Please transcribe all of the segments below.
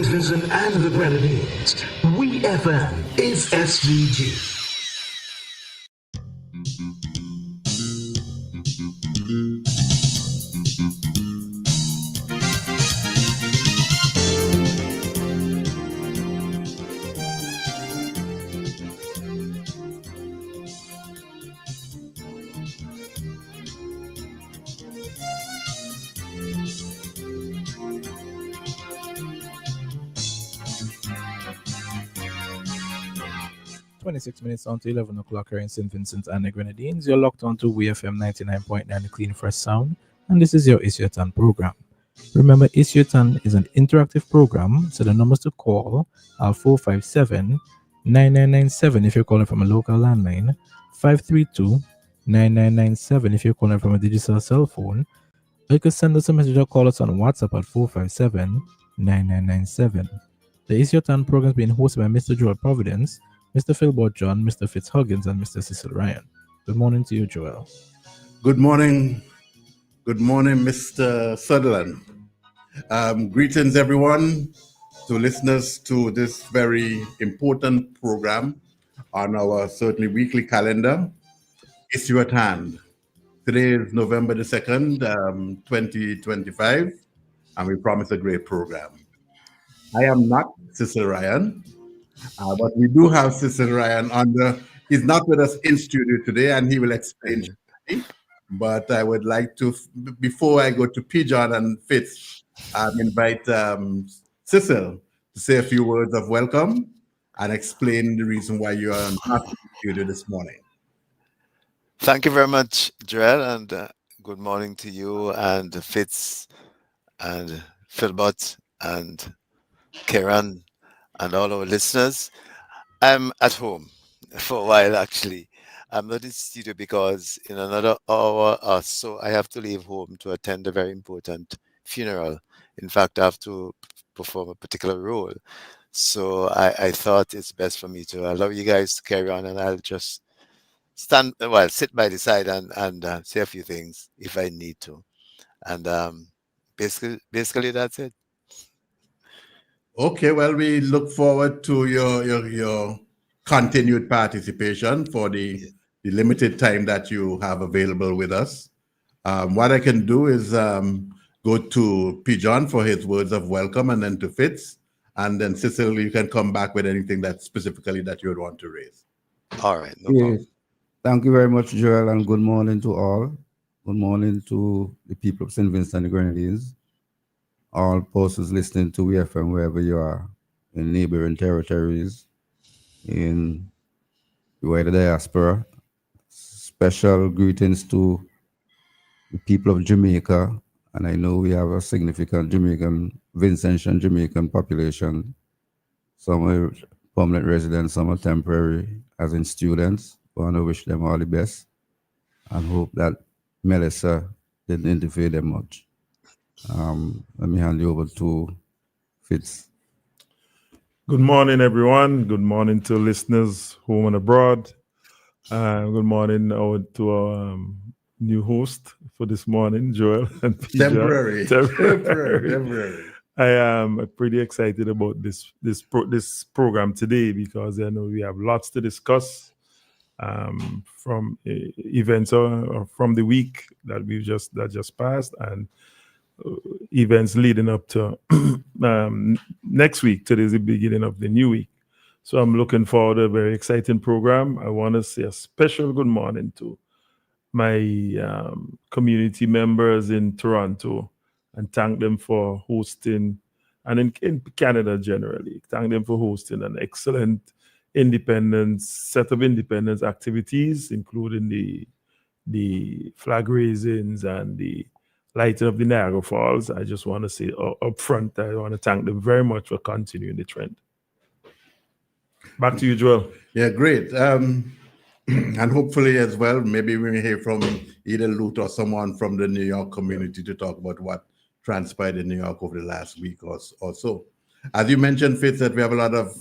Vincent and the Grenadines. WEFM is SVG. Minutes on to 11 o'clock here in St. Vincent and the Grenadines. You're locked on to WEFM 99.9, the clean fresh sound, and this is your Is Your Turn program. Remember, Is Your Turn is an interactive program, so the numbers to call are 457-9997 if you're calling from a local landline, 532-9997 if you're calling from a digital cell phone, or you can send us a message or call us on WhatsApp at 457-9997. The Is Your Turn program is being hosted by Mr. Joel Providence, Mr. Philbert John, Mr. Huggins, and Mr. Cecil Ryan. Good morning to you, Joel. Good morning. Good morning, Mr. Sutherland. Greetings, everyone, to listeners to this very important program on our certainly weekly calendar. It's your turn. Today is November the 2nd, 2025, and we promise a great program. I am not Cecil Ryan. But we do have Cecil Ryan he's not with us in studio today, and he will explain shortly. But I would like to, before I go to P. John and Fitz, invite Cecil to say a few words of welcome and explain the reason why you are not in studio this morning. Thank you very much, Joel, and good morning to you and Fitz and Philbert and Karen and all our listeners. I'm at home for a while, actually. I'm not in studio because in another hour or so, I have to leave home to attend a very important funeral. In fact, I have to perform a particular role. So I thought it's best for me to allow you guys to carry on, and I'll just sit by the side and say a few things if I need to. And basically that's it. Okay, well, we look forward to your continued participation for the limited time that you have available with us. What I can do is go to P. John for his words of welcome, and then to Fitz, and then Cecil, you can come back with anything that specifically that you would want to raise. All right, no problem. Thank you very much, Joel, and good morning to all. Good morning to the people of St. Vincent and the Grenadines. All persons listening to WEFM wherever you are, in neighboring territories, in the wider diaspora. Special greetings to the people of Jamaica, and I know we have a significant Vincentian Jamaican population. Some are permanent residents, some are temporary, as in students. I want to wish them all the best and hope that Melissa didn't interfere them much. Let me hand you over to Fitz. Good morning, everyone. Good morning to listeners home and abroad. Good morning to our new host for this morning, Joel. And Temporary. I am pretty excited about this program today because I know we have lots to discuss from events or from the week that just passed, and events leading up to next week. Today is the beginning of the new week. So I'm looking forward to a very exciting program. I want to say a special good morning to my community members in Toronto and thank them for hosting, and in Canada generally, thank them for hosting an excellent set of independence activities, including the flag raisings and the lighting of the Niagara Falls. I just want to say up front, I want to thank them very much for continuing the trend. Back to you, Joel. Yeah, great. And hopefully as well, maybe we may hear from either Lute or someone from the New York community to talk about what transpired in New York over the last week or so. As you mentioned, Fitz, that we have a lot of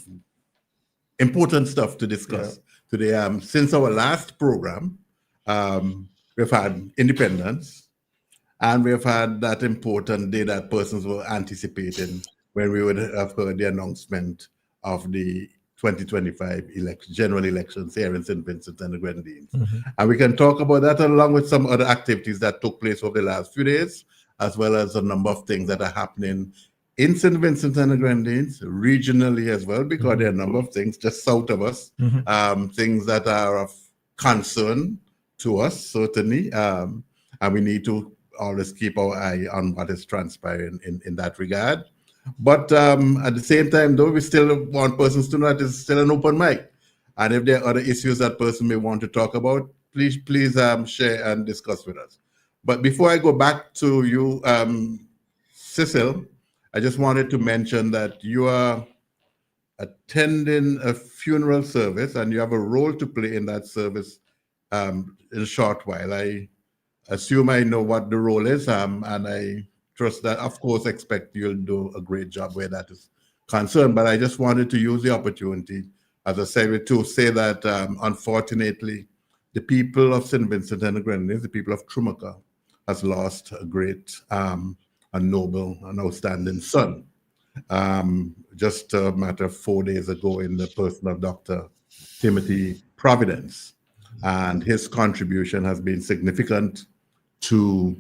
important stuff to discuss today. Since our last program, we've had independence, and we've had that important day that persons were anticipating when we would have heard the announcement of the 2025 general elections here in St. Vincent and the Grenadines. And we can talk about that along with some other activities that took place over the last few days, as well as a number of things that are happening in St. Vincent and the Grenadines, regionally as well, because there are a number of things just south of us, things that are of concern to us, certainly. And we need to always keep our eye on what is transpiring in that regard. But at the same time, though, we still want persons to know that it's still an open mic. And if there are other issues that person may want to talk about, please share and discuss with us. But before I go back to you, Cecil, I just wanted to mention that you are attending a funeral service and you have a role to play in that service in a short while. I assume I know what the role is, and I trust that, of course, expect you'll do a great job where that is concerned. But I just wanted to use the opportunity, as I said, to say that unfortunately, the people of St. Vincent and the Grenadines, the people of Trumaka, has lost a great, a noble, an outstanding son. Just a matter of 4 days ago, in the person of Dr. Timothy Providence. And his contribution has been significant to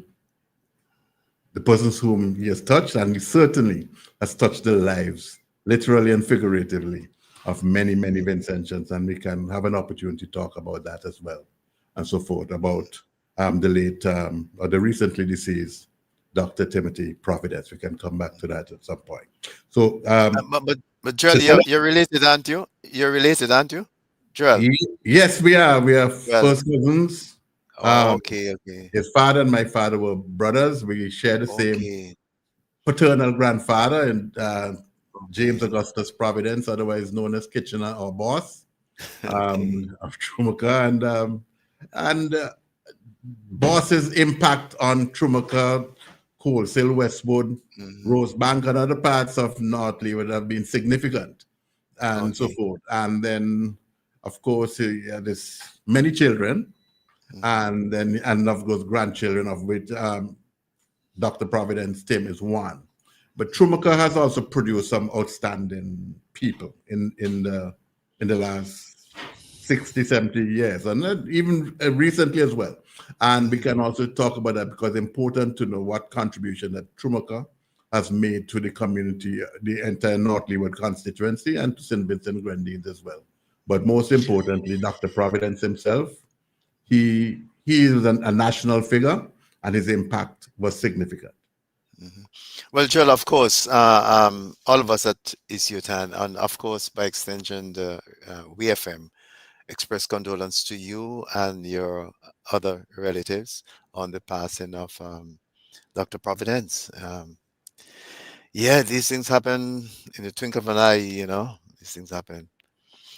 the persons whom he has touched, and he certainly has touched the lives, literally and figuratively, of many, many Vincentians, and we can have an opportunity to talk about that as well, and so forth, about the late, or the recently deceased Dr. Timothy Providence. We can come back to that at some point. So, but Joel, you're related, aren't you? You're related, aren't you, Joel? Yes, we are. We are first cousins. Okay. His father and my father were brothers. We share the same paternal grandfather, and James Augustus Providence, otherwise known as Kitchener or Boss, of Trumaka, and Boss's impact on Trumaka, Wholesale, Westwood, Rosebank, and other parts of North Leeward have been significant, and so forth. And then, of course, there's many children, and of course grandchildren, of which Dr. Providence Tim is one. But Trumaka has also produced some outstanding people in the last 60, 70 years, and even recently as well. And we can also talk about that because it's important to know what contribution that Trumaka has made to the community, the entire North Leeward constituency, and to St. Vincent Grenadines as well. But most importantly, Dr. Providence himself, he is a national figure, and his impact was significant. Well, Joel, of course, all of us at ISUTAN, and of course, by extension, the WEFM, express condolence to you and your other relatives on the passing of Dr. Providence. Yeah, these things happen in the twinkle of an eye, these things happen.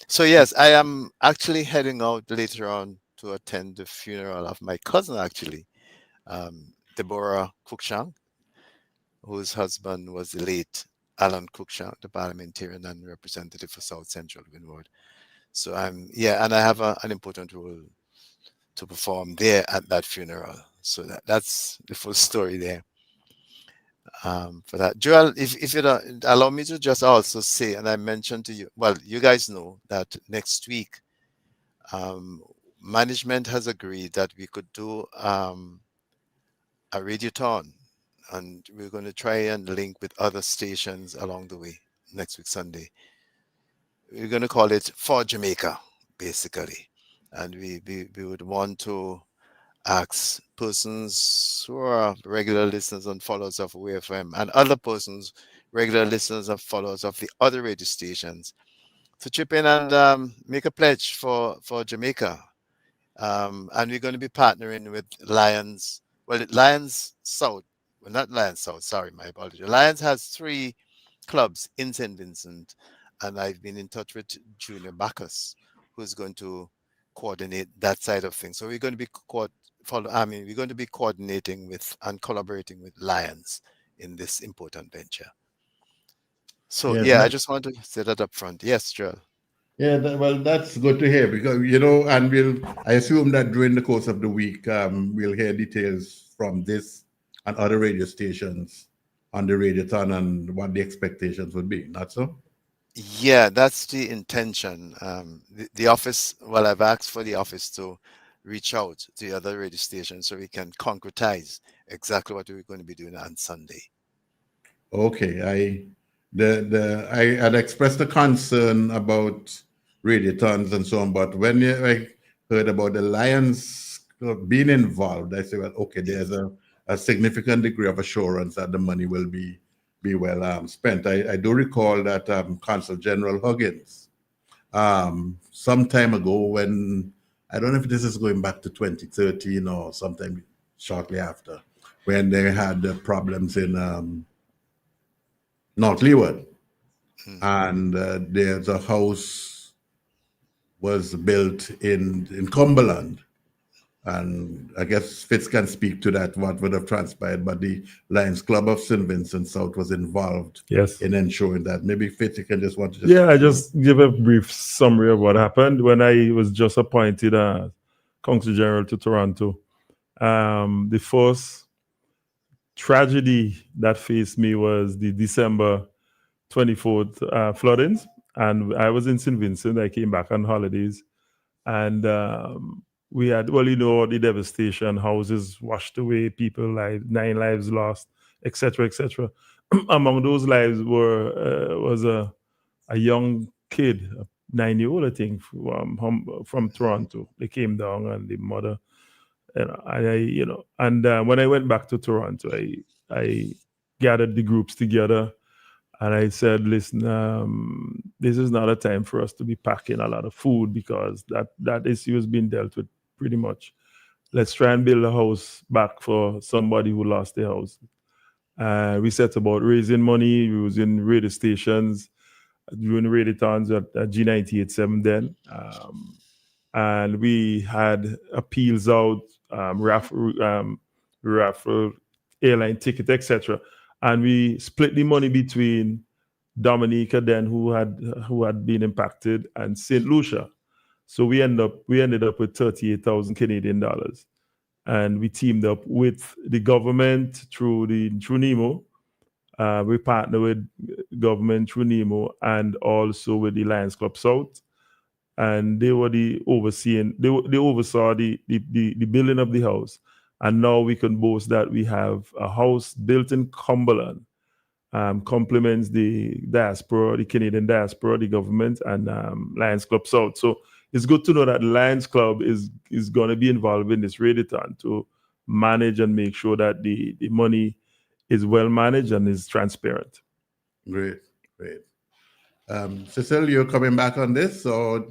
So yes, I am actually heading out later on to attend the funeral of my cousin, actually, Deborah Cruikshank, whose husband was the late Alan Cruikshank, the parliamentarian and representative for South Central Windward. So and I have an important role to perform there at that funeral. So that's the full story there. For that, Joel, if you don't allow me to just also say, and I mentioned to you, well, you guys know that next week, management has agreed that we could do a radiothon, and we're going to try and link with other stations along the way next week, Sunday. We're going to call it For Jamaica, basically. And we would want to ask persons who are regular listeners and followers of WEFM and other persons, regular listeners and followers of the other radio stations, to chip in and make a pledge for Jamaica. And we're going to be partnering with Lions South. Well, not Lions South, sorry, my apologies. Lions has 3 clubs in St. Vincent, and I've been in touch with Junior Bacchus, who's going to coordinate that side of things. So we're going to be we're going to be coordinating with and collaborating with Lions in this important venture. So I just want to say that up front. Yes, Joel. Yeah, well, that's good to hear because and I assume that during the course of the week, we'll hear details from this and other radio stations on the radiothon and what the expectations would be. Not so? Yeah, that's the intention. The office, well, I've asked for the office to reach out to the other radio stations so we can concretize exactly what we're going to be doing on Sunday. Okay, I had expressed a concern about radiotons and so on, but when I heard about the Lions Club being involved, I said, well, okay, there's a significant degree of assurance that the money will be well spent. I do recall that Consul General Huggins, some time ago, when I don't know if this is going back to 2013 or sometime shortly after, when they had the problems in North Leeward, and there's a house was built in Cumberland, and I guess Fitz can speak to that, what would have transpired, but the Lions Club of St. Vincent South was involved in ensuring that. Maybe Fitz, you can just I just give a brief summary of what happened when I was just appointed Consul General to Toronto. The first tragedy that faced me was the December 24th floodings, and I was in St. Vincent. I came back on holidays, and we had, the devastation, houses washed away, people, 9 lives lost, etc., etc. Among those lives was a young kid, a 9-year-old, I think, from Toronto. They came down, and the mother, and when I went back to Toronto, I gathered the groups together, and I said, listen, this is not a time for us to be packing a lot of food, because that issue has been dealt with pretty much. Let's try and build a house back for somebody who lost their house. We set about raising money. We was in radio stations, doing radiotons at G98.7 then. And we had appeals out, raffle, airline ticket, etc. And we split the money between Dominica then, who had been impacted, and St. Lucia. So we ended up with 38,000 Canadian dollars, and we teamed up with the government through NEMO. We partnered with government through NEMO and also with the Lions Club South, and they were they oversaw the building of the house. And now we can boast that we have a house built in Cumberland, complements the diaspora, the Canadian diaspora, the government, and Lions Club South. So it's good to know that Lions Club is going to be involved in this radiothon to manage and make sure that the money is well managed and is transparent. Great. Cecil, you're coming back on this, or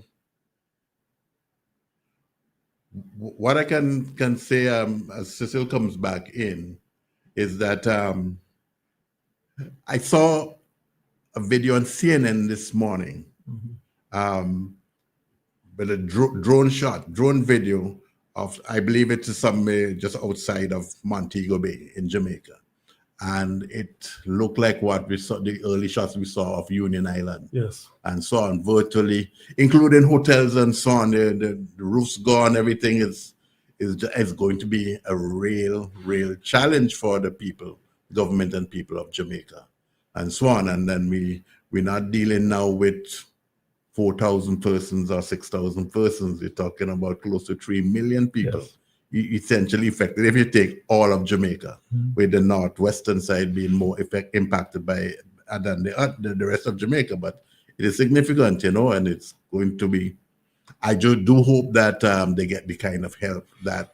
what I can say as Cecil comes back in is that I saw a video on CNN this morning, with a drone video of, I believe it's somewhere just outside of Montego Bay in Jamaica. And it looked like what we saw, the early shots we saw of Union Island. Yes. And so on, virtually, including hotels and so on. The roof's gone, everything is going to be a real challenge for the people, government and people of Jamaica, and so on. And then we're not dealing now with 4,000 persons or 6,000 persons. We're talking about close to 3 million people. Yes. Essentially affected. If you take all of Jamaica, with the northwestern side being more impacted by than the rest of Jamaica, but it is significant, and it's going to be. I do hope that they get the kind of help that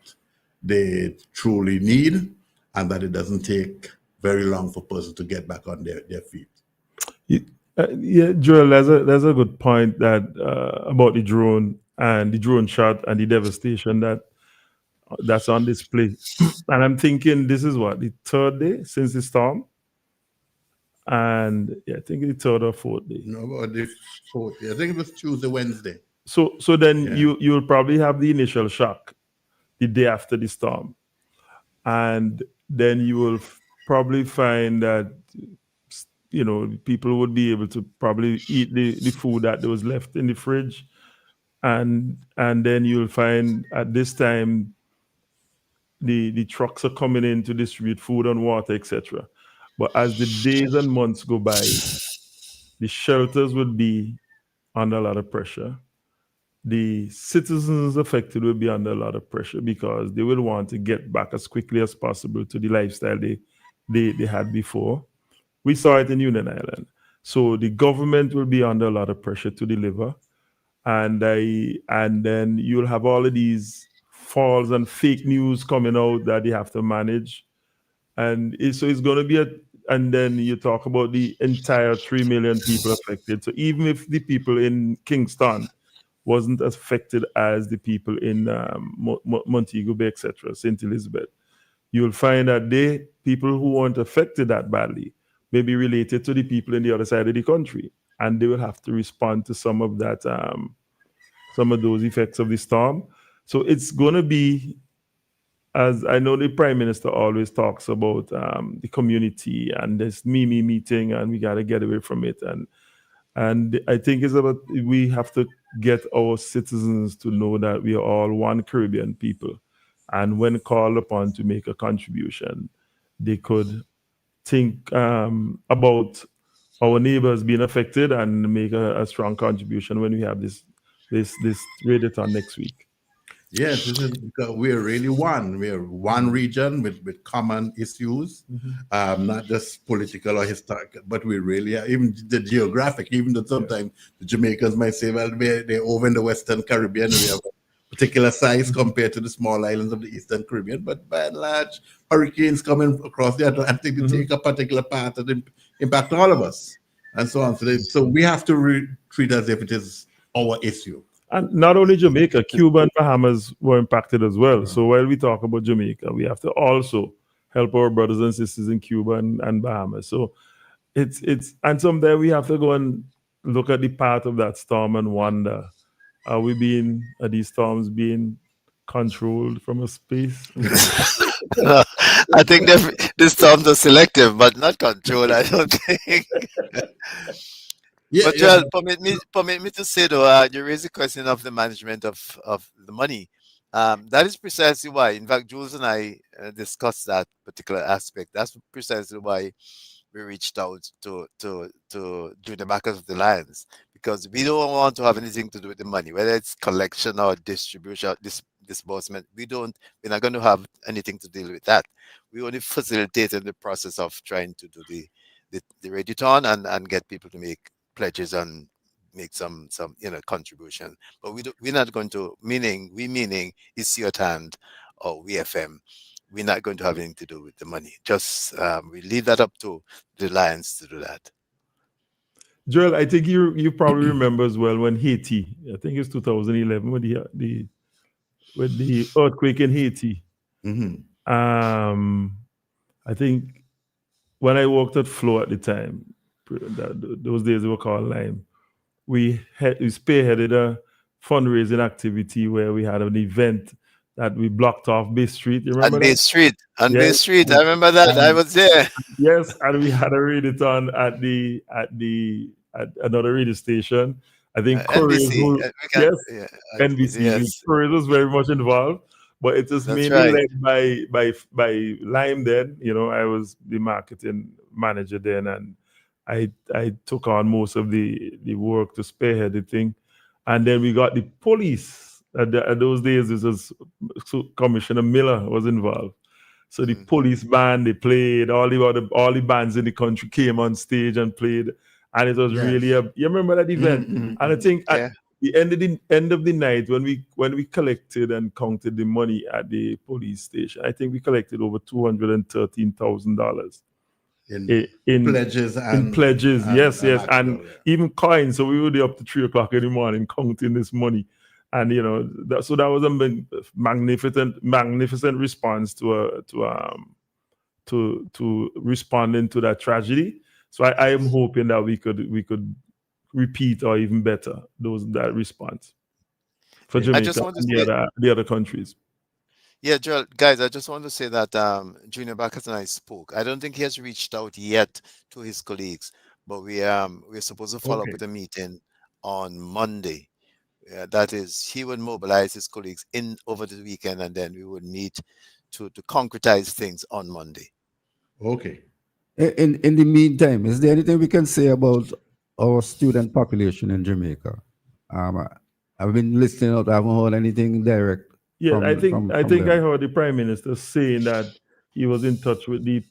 they truly need, and that it doesn't take very long for persons to get back on their feet. Yeah, Joel, there's a good point that about the drone and the drone shot and the devastation that's on display. And I'm thinking this is what, the third day since the storm? And I think the third or fourth day. No, about the fourth day. I think it was Tuesday, Wednesday. So then you'll probably have the initial shock the day after the storm. And then you will probably find that, people would be able to probably eat the food that was left in the fridge. And then you'll find at this time, the trucks are coming in to distribute food and water, etc. But as the days and months go by, the shelters would be under a lot of pressure. The citizens affected will be under a lot of pressure because they will want to get back as quickly as possible to the lifestyle they had before. We saw it in Union Island. So the government will be under a lot of pressure to deliver. And then you'll have all of these false and fake news coming out that they have to manage. So it's going to be and then you talk about the entire 3 million people affected. So even if the people in Kingston wasn't affected as the people in Montego Bay, etc., St. Elizabeth, you'll find that people who weren't affected that badly may be related to the people in the other side of the country, and they will have to respond to some of that, some of those effects of the storm. So it's going to be, as I know the Prime Minister always talks about the community and this me meeting, and we got to get away from it. And I think it's about we have to get our citizens to know that we are all one Caribbean people. And when called upon to make a contribution, they could think about our neighbors being affected and make a strong contribution when we have this radiothon next week. Yes, this is because we're really one. We're one region with common issues, not just political or historical, but we really are, even the geographic, even though sometimes the Jamaicans might say, well, they're over in the Western Caribbean, and we have a particular size compared to the small islands of the Eastern Caribbean. But by and large, hurricanes coming across the Atlantic to take a particular part and impact all of us, and so on. So we have to treat it as if it is our issue. And not only Jamaica, Cuba and Bahamas were impacted as well. So while we talk about Jamaica, we have to also help our brothers and sisters in Cuba and Bahamas. So it's and someday we have to go and look at the path of that storm and wonder, are these storms being controlled from a space? I think the storms are selective, but not controlled, I don't think. Yeah, But yeah. Joel, permit me to say though, you raised the question of the management of the money. That is precisely why. In fact, Jules and I discussed that particular aspect. That's precisely why we reached out to do the back of the lines, because we don't want to have anything to do with the money, whether it's collection or distribution, disbursement. We're not going to have anything to deal with that. We only facilitated the process of trying to do the radiothon and get people to make pledges and make some contribution. But we're not going to meaning it's your hand or WEFM. We're not going to have anything to do with the money. Just we leave that up to the Lions to do that. Joel, I think you probably remember as well when Haiti, I think it's 2011, with the earthquake in Haiti. I think when I worked at Flow at the time, those days they were called Lime, we spearheaded a fundraising activity where we had an event that we blocked off Bay Street. You remember Bay that? Street. Yes. Bay Street. I remember that. I was there. Yes, and we had a radiothon at another radio station. I think NBC. NBC. Yes. Courier was very much involved, but it was That's mainly right. led by Lime then. I was the marketing manager then, and I took on most of the work to spearhead the thing. And then we got the police. At those days, Commissioner Miller was involved. So the police band, they played, all the bands in the country came on stage and played. And it was really you remember that event? And I think at the end of the night, when we collected and counted the money at the police station, I think we collected over $213,000 in Pledges yes, and even coins. So we were there up to 3:00 in the morning counting this money. And that was a magnificent response to responding to that tragedy. So I am hoping that we could repeat or even better that response for Jamaica and the other countries. Yeah, Joel, guys, I just want to say that Junior Backus and I spoke. I don't think he has reached out yet to his colleagues, but we're supposed to follow up with a meeting on Monday. That is, he would mobilize his colleagues over the weekend, and then we would meet to concretize things on Monday. Okay. In the meantime, is there anything we can say about our student population in Jamaica? I've been listening out. I haven't heard anything direct. Yeah, I think I them. heard the Prime Minister saying that he was in touch with the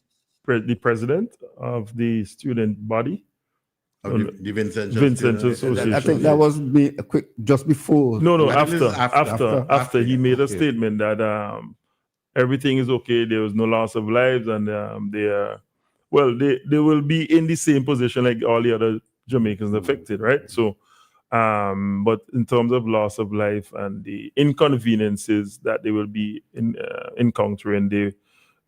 president of the student body, The Vincent Association. I think that was just before. No, I think this is after he made a okay. statement that everything is okay. There was no loss of lives, and they will be in the same position like all the other Jamaicans affected, right? So, but in terms of loss of life and the inconveniences that they will be encountering,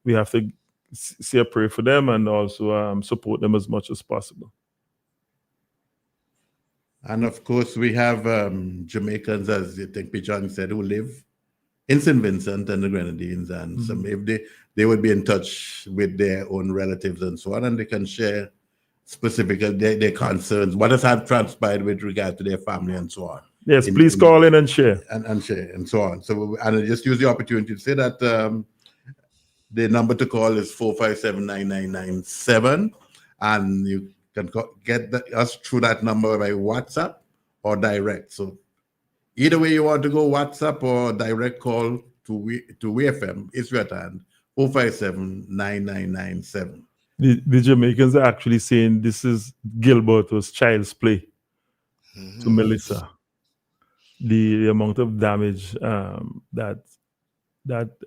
we have to say a prayer for them and also support them as much as possible. And of course, we have Jamaicans, as I think Pichon said, who live in St. Vincent and the Grenadines, and some if they would be in touch with their own relatives and so on, and they can share specifically their concerns, what has had transpired with regard to their family and so on. Yes, please call in and share. And share and so on. So, and I just use the opportunity to say that the number to call is 457-9997, and you can get us through that number by WhatsApp or direct. So either way you want to go, WhatsApp or direct call to WEFM, it's your hand, 457-9997. The Jamaicans are actually saying this is Gilbert was child's play to Melissa. The amount of damage that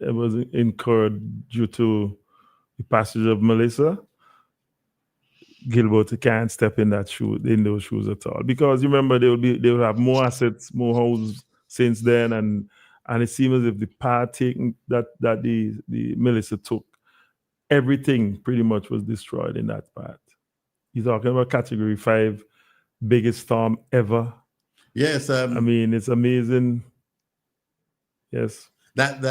was incurred due to the passage of Melissa, Gilbert can't step in those shoes at all, because you remember they will have more assets, more houses since then, and it seems as if the part taken that the Melissa took, everything pretty much was destroyed in that part. You're talking about Category 5, biggest storm ever. Yes, I mean, it's amazing. Yes, that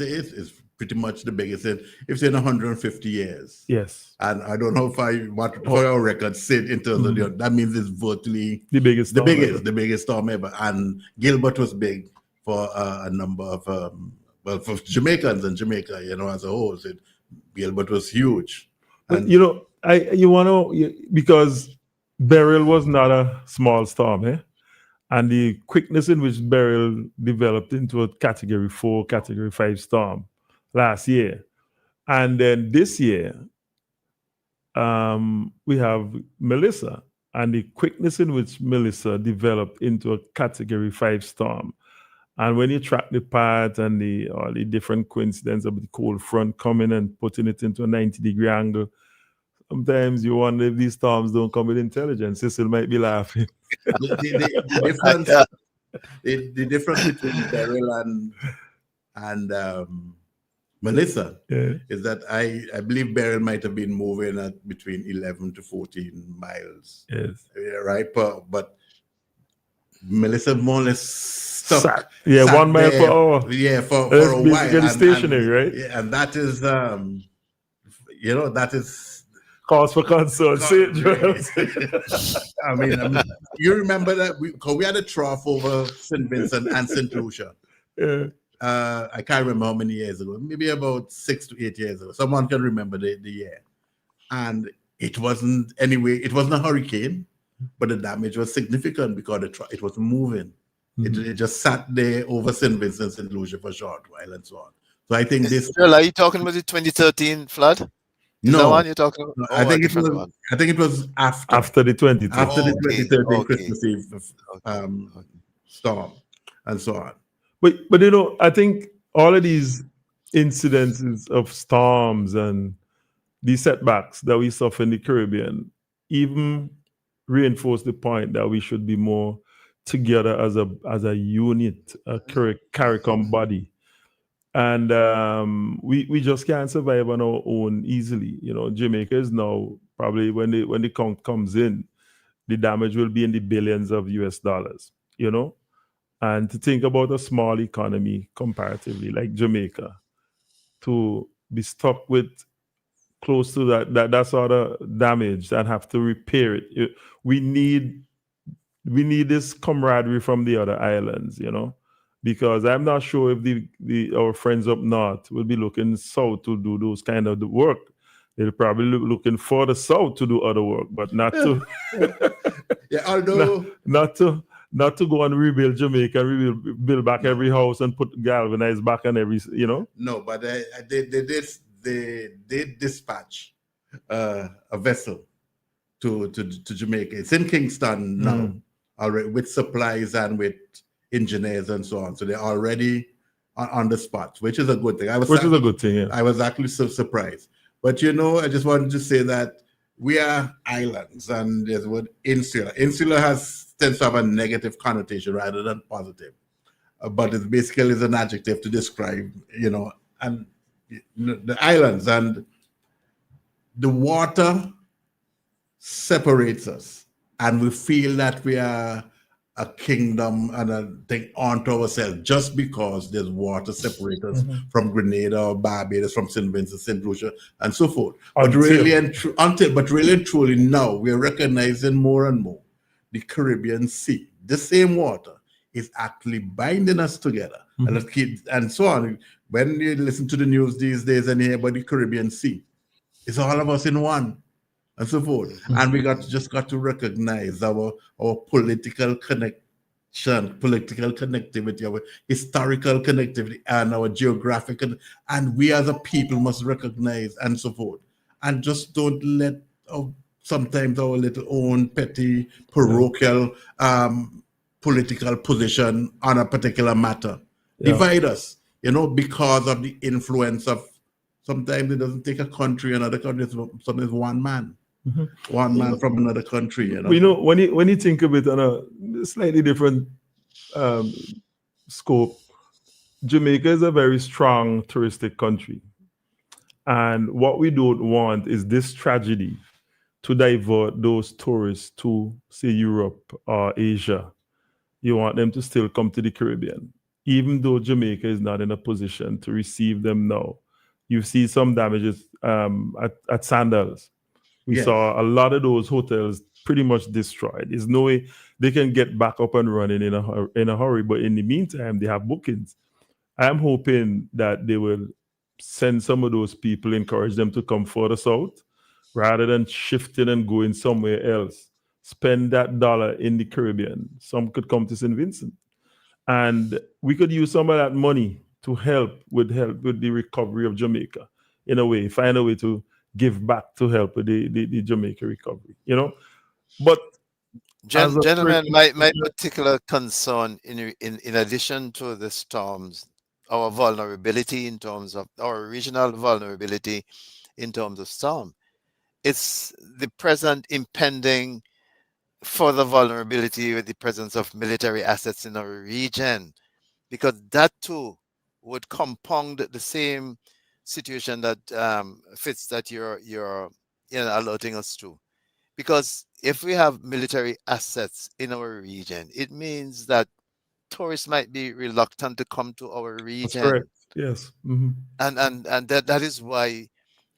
is pretty much the biggest it's in 150 years. Yes, and I don't know what our records say in terms of that means it's virtually the biggest storm ever. And Gilbert was big for a number of for Jamaicans and Jamaica, as a whole. So Gilbert was huge. But because Beryl was not a small storm, and the quickness in which Beryl developed into a Category 4, Category 5 storm last year. And then this year, we have Melissa, and the quickness in which Melissa developed into a Category 5 storm. And when you track the path and all the different coincidences of the cold front coming and putting it into a 90-degree angle, sometimes you wonder if these storms don't come with intelligence. Cecil might be laughing. The difference between Beryl and Melissa is that I believe Beryl might have been moving at between 11 to 14 miles. Yes. Right? But Melissa more or less stuck. 1 mile per hour. Yeah, for a while. Basically stationary, right? Yeah, and that is, that is cause for concern. I mean, you remember that we had a trough over St. Vincent and St. Lucia. Yeah. I can't remember how many years ago, maybe about 6 to 8 years ago. Someone can remember the year. And it wasn't a hurricane, but the damage was significant because it was moving. Mm-hmm. It just sat there over St. Vincent, St. Lucia for a short while and so on. So I think this. Are you talking about the 2013 flood? No, that one you're talking about? I think it was after the 2013. After the 2013 Christmas Eve storm and so on. But I think all of these incidences of storms and these setbacks that we suffer in the Caribbean even reinforce the point that we should be more together as a unit, a CARICOM body. And we just can't survive on our own easily. Jamaica is now probably when the count comes in, the damage will be in the billions of US dollars. And to think about a small economy comparatively like Jamaica, to be stuck with close to that sort of damage and have to repair it, we need this camaraderie from the other islands, because I'm not sure if our friends up north will be looking south to do those kind of the work They're probably looking for the south to do other work, but not to Yeah, although not to go and rebuild Jamaica, build back every house and put galvanized back on every, no, but they did dispatch a vessel to Jamaica. It's in Kingston now, already with supplies and with engineers and so on. So they're already on the spot, which is a good thing. Yeah. I was actually so surprised. But I just wanted to say that we are islands, and there's the word insular. Insular tends to have a negative connotation rather than positive. But it basically is an adjective to describe, and the islands, and the water separates us, and we feel that we are a kingdom and a thing onto ourselves just because there's water separate us from Grenada or Barbados, from St. Vincent, St. Lucia, and so forth. But really and truly now we're recognizing more and more the Caribbean Sea. The same water is actually binding us together, and so on. When you listen to the news these days and hear about the Caribbean Sea, it's all of us in one, and so forth. And we got to recognize our political connection, political connectivity, our historical connectivity, and our geographical, and we as a people must recognize and so forth. And just don't let sometimes our little own petty parochial political position on a particular matter divide us, because of the influence of, sometimes it doesn't take a country, another country, sometimes one man. One man from another country, when you think of it on a slightly different scope, Jamaica is a very strong touristic country, and what we don't want is this tragedy to divert those tourists to, say, Europe or Asia. You want them to still come to the Caribbean, even though Jamaica is not in a position to receive them now. You see some damages at Sandals. We saw a lot of those hotels pretty much destroyed. There's no way they can get back up and running in a hurry. But in the meantime, they have bookings. I'm hoping that they will send some of those people, encourage them to come further south, rather than shifting and going somewhere else. Spend that dollar in the Caribbean. Some could come to St. Vincent. And we could use some of that money to help with the recovery of Jamaica, in a way, find a way to give back to help with the Jamaica recovery, But gentlemen, my particular concern in addition to the storms, our vulnerability in terms of our regional vulnerability in terms of storm, it's the present impending further vulnerability with the presence of military assets in our region, because that too would compound the same situation that Fitz, that you're alerting us to. Because if we have military assets in our region, it means that tourists might be reluctant to come to our region. That's correct. Yes. And that is why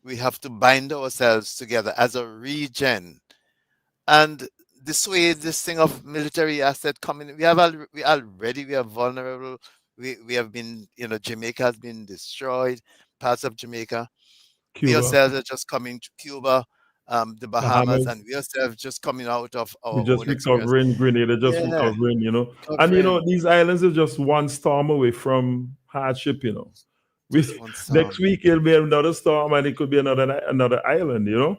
we have to bind ourselves together as a region. And this way, this thing of military asset coming, we are vulnerable. We have been, Jamaica has been destroyed, parts of Jamaica. Cuba. We ourselves are just coming to Cuba, the Bahamas, and we ourselves just coming out of our just recovering, Grenada recovering, And these islands are just one storm away from hardship, Next week it'll be another storm, and it could be another island,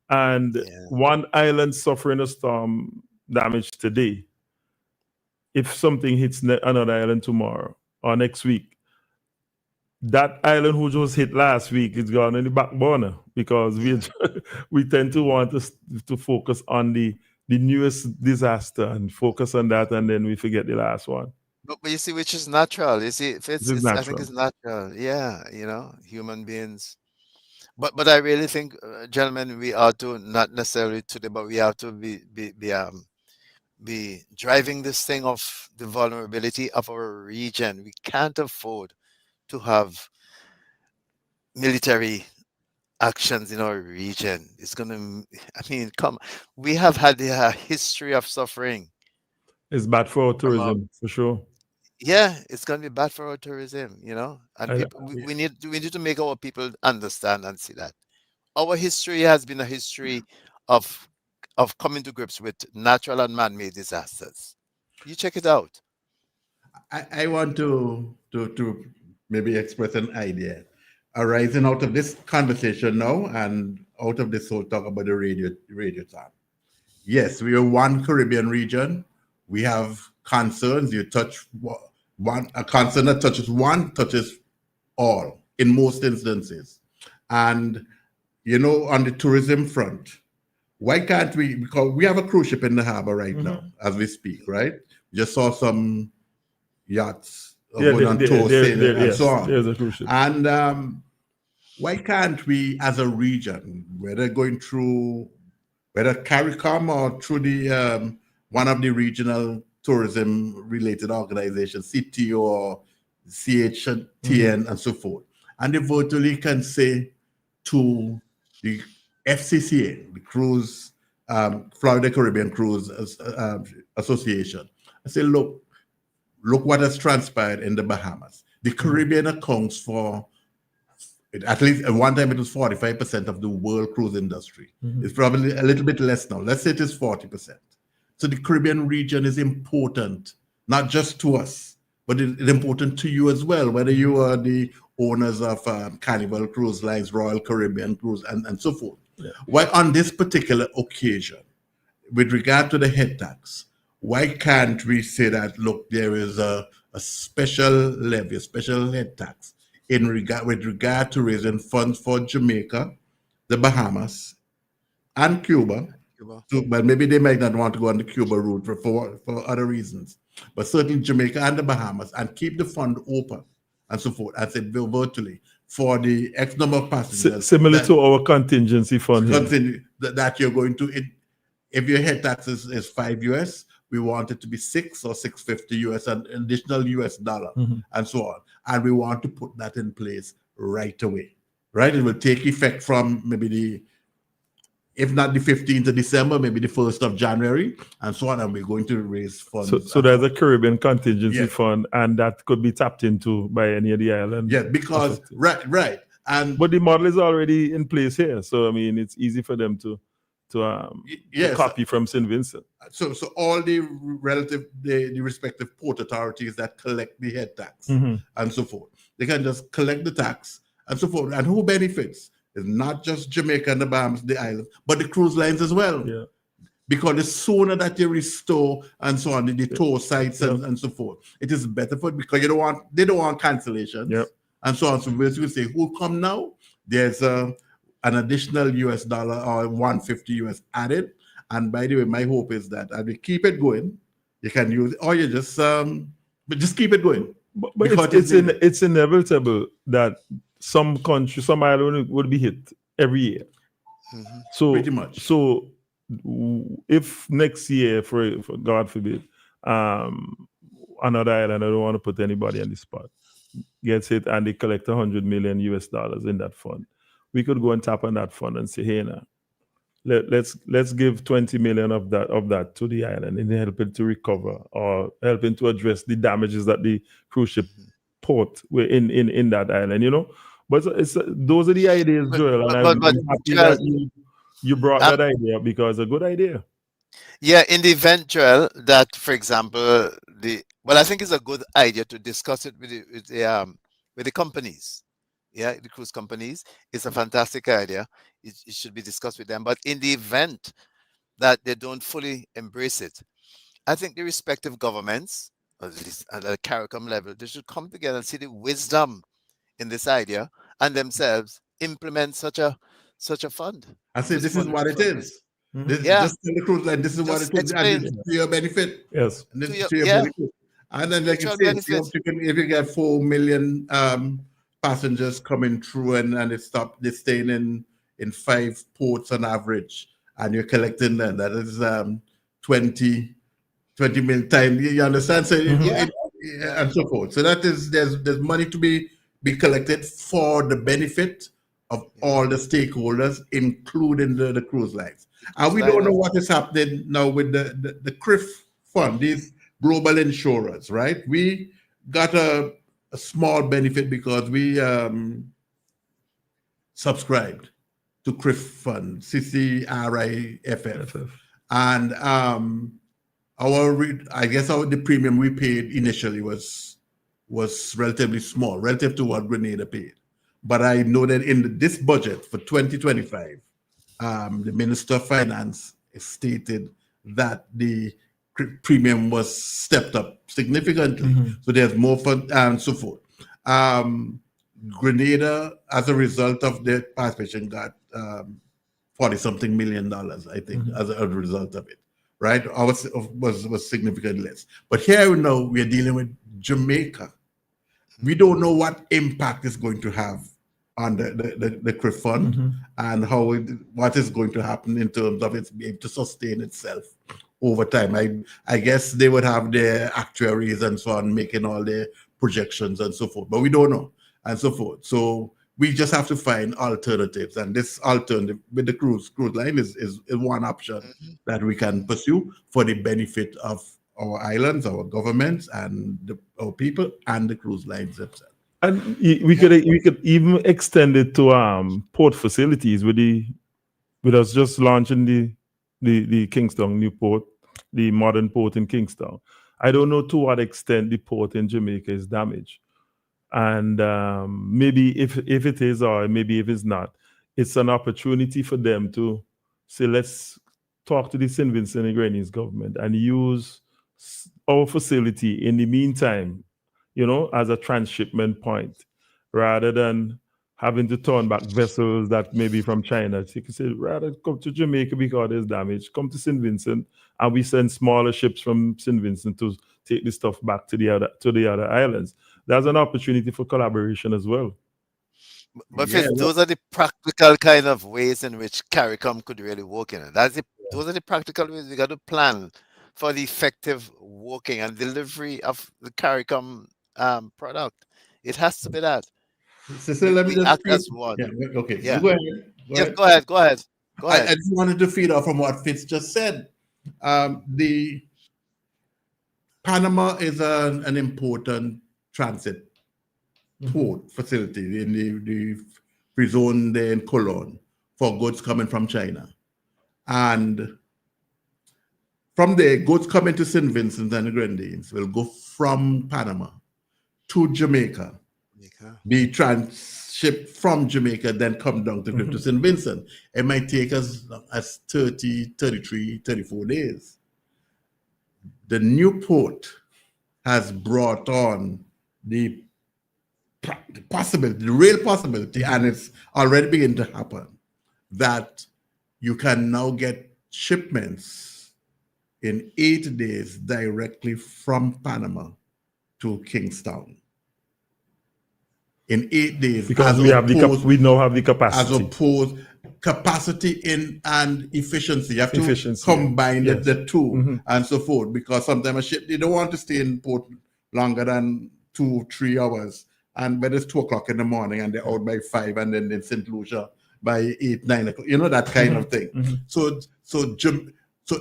And one island suffering a storm damage today. If something hits another island tomorrow or next week, that island who just hit last week is gone in the back burner, because we tend to want to focus on the newest disaster and focus on that, and then we forget the last one. But you see, which is natural. You see, I think it's natural. Yeah, human beings. But I really think, gentlemen, we are to, not necessarily today, but we have to be driving this thing of the vulnerability of our region. We can't afford to have military actions in our region. It's we have had a history of suffering. It's bad for our tourism, for sure. Yeah, it's going to be bad for our tourism, and we need to make our people understand and see that. our history has been a history of coming to grips with natural and man-made disasters. You check it out. I want to maybe express an idea arising out of this conversation now and out of this whole talk about the radio time. Yes, we are one Caribbean region. We have concerns. You touch one, a concern that touches one touches all in most instances. And on the tourism front, why can't we? Because we have a cruise ship in the harbor right now as we speak, right? We just saw some yachts going on tour sailing and so on. There's a cruise ship. And why can't we, as a region, whether CARICOM or through the one of the regional tourism related organizations, CT or CHTN and so forth, and they virtually can say to the FCCA, the Cruise Florida Caribbean Cruise Association, I say, look what has transpired in the Bahamas. The Caribbean accounts for, at least at one time, it was 45% of the world cruise industry. It's probably a little bit less now. Let's say it is 40%. So the Caribbean region is important, not just to us, but it's important to you as well, whether you are the owners of Carnival Cruise Lines, Royal Caribbean Cruise, and so forth. Yeah. Why on this particular occasion, with regard to the head tax, why can't we say that, look, there is a special levy, a special head tax with regard to raising funds for Jamaica, the Bahamas, and Cuba. So, but maybe they might not want to go on the Cuba route for other reasons. But certainly Jamaica and the Bahamas, and keep the fund open and so forth, as it will virtually, for the X number of passengers. Similar to our contingency fund. That you're going to, if your head tax is $5 US, we want it to be $6 or $6.50 US, an additional US dollar, and so on. And we want to put that in place right away, right? It will take effect from maybe if not the 15th of December, maybe the 1st of January, and so on. And we're going to raise funds. So there's a Caribbean contingency fund, and that could be tapped into by any of the islands. Yeah, because, right. But the model is already in place here. So, I mean, it's easy for them to copy from St. Vincent. So all the respective port authorities that collect the head tax and so forth, they can just collect the tax and so forth. And who benefits? It's not just Jamaica and the Bahamas, the islands, but the cruise lines as well. Yeah. Because the sooner that you restore and so on, the tour sites and so forth, it is better for it, because they don't want cancellations and so on. So basically say, who come now? There's an additional US dollar or $150 US added. And by the way, my hope is that as we keep it going, you can use it, or you just keep it going. But it's inevitable that some country, some island would be hit every year. So pretty much. So if next year, for God forbid, another island, I don't want to put anybody on the spot, gets hit and they collect $100 million US in that fund, we could go and tap on that fund and say, hey, now, let's give 20 million of that to the island and help it to recover, or helping to address the damages that the cruise ship port in that island, But those are the ideas, Joel. And I'm happy that you brought that idea, because it's a good idea. Yeah, in the event, Joel, that, for example, I think it's a good idea to discuss it with the companies. Yeah, the cruise companies. It's a fantastic idea. It should be discussed with them. But in the event that they don't fully embrace it, I think the respective governments, at least at a CARICOM level, they should come together and see the wisdom in this idea and themselves implement such a fund. I say this is what it is. Just tell the cruise line, this is what it is, and to your benefit. Yes. And to your benefit. And then, like you say, if you get 4 million passengers coming through and they're staying in 5 ports on average, and you're collecting them, that is 20 million times. You understand? So and so forth. So that is there's money to be collected for the benefit of all the stakeholders, including the cruise lines. And we don't know what is happening now with the CRIF fund, these global insurers, right? We got a small benefit because we subscribed to CRIF fund, CCRIFF. And the premium we paid initially was relatively small relative to what Grenada paid. But I know that in this budget for 2025, the Minister of Finance stated that the premium was stepped up significantly. So there's more fund and so forth. Grenada, as a result of their participation, got $40-something million, I think, as a result of it. Right? Ours was significantly less. But here now we are dealing with Jamaica. We don't know what impact it's going to have on the CRIF fund and what is going to happen in terms of it being able to sustain itself over time. I guess they would have their actuaries and so on making all their projections and so forth, but we don't know and so forth. So we just have to find alternatives, and this alternative with the cruise line is one option that we can pursue for the benefit of our islands, our governments, and our people, and the cruise lines themselves. And we could even extend it to port facilities with us just launching the Kingston new port, the modern port in Kingston. I don't know to what extent the port in Jamaica is damaged. And maybe if it is, or maybe if it's not, it's an opportunity for them to say, let's talk to the St. Vincent and Grenadines government and use our facility in the meantime, as a transshipment point, rather than having to turn back vessels that may be from China. So you can say, rather come to Jamaica because there's damage, come to St. Vincent, and we send smaller ships from St. Vincent to take the stuff back to the other islands. There's an opportunity for collaboration as well. But those are the practical kind of ways in which CARICOM could really work in it. Those are the practical ways we got to plan for the effective working and delivery of the CARICOM product. It has to be that. Cecil, let me just act as one. Yeah, okay. Yeah. Go ahead. Go ahead. I just wanted to feed off from what Fitz just said. The Panama is an important transit port facility in the free zone there in Cologne for goods coming from China. And from there, goods coming to St. Vincent and the Grenadines will go from Panama to Jamaica, be transshipped from Jamaica, then come down to St. Vincent. It might take us as 30, 33, 34 days. The new port has brought on the real possibility, and it's already beginning to happen, that you can now get shipments in 8 days directly from Panama to Kingstown. In 8 days, because we now have the capacity. As opposed capacity and efficiency. You have to combine the two and so forth, because sometimes a ship, they don't want to stay in port longer than 2-3 hours. And when it's 2 o'clock in the morning and they're out by 5 and then in St. Lucia by 8, 9 o'clock, that kind of thing. So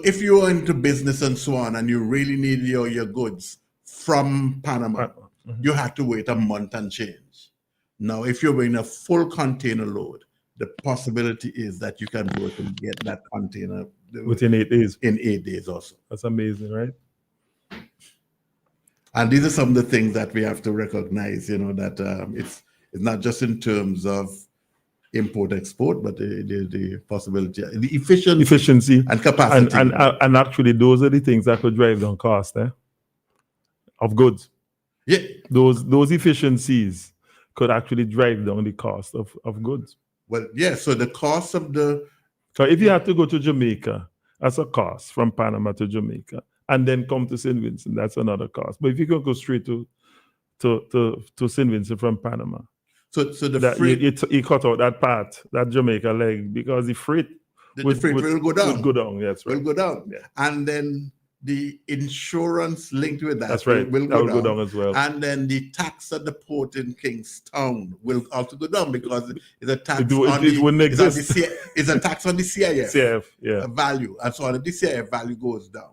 if you're into business and so on, and you really need your goods from Panama, you have to wait a month and change. Now, if you're bringing a full container load, the possibility is that you can work and get that container within 8 days. In 8 days also. That's amazing, right? And these are some of the things that we have to recognize, that it's not just in terms of import-export, but the possibility, the efficiency and capacity. And actually, those are the things that could drive down cost of goods. Yeah. Those efficiencies could actually drive down the cost of goods. Well, yeah, so the cost of So if you have to go to Jamaica, that's a cost from Panama to Jamaica, and then come to St. Vincent, that's another cost. But if you can go straight to St. Vincent from Panama, so the freight, you cut out that part, that Jamaica leg, because the freight will go down. Will go down, yes, right. Will go down. Yeah. And then the insurance linked with that, that's right, will go down as well. And then the tax at the port in Kingstown will also go down, because it's a tax it wouldn't exist. It's a tax on the CIF yeah. value. And so when the CIF value goes down,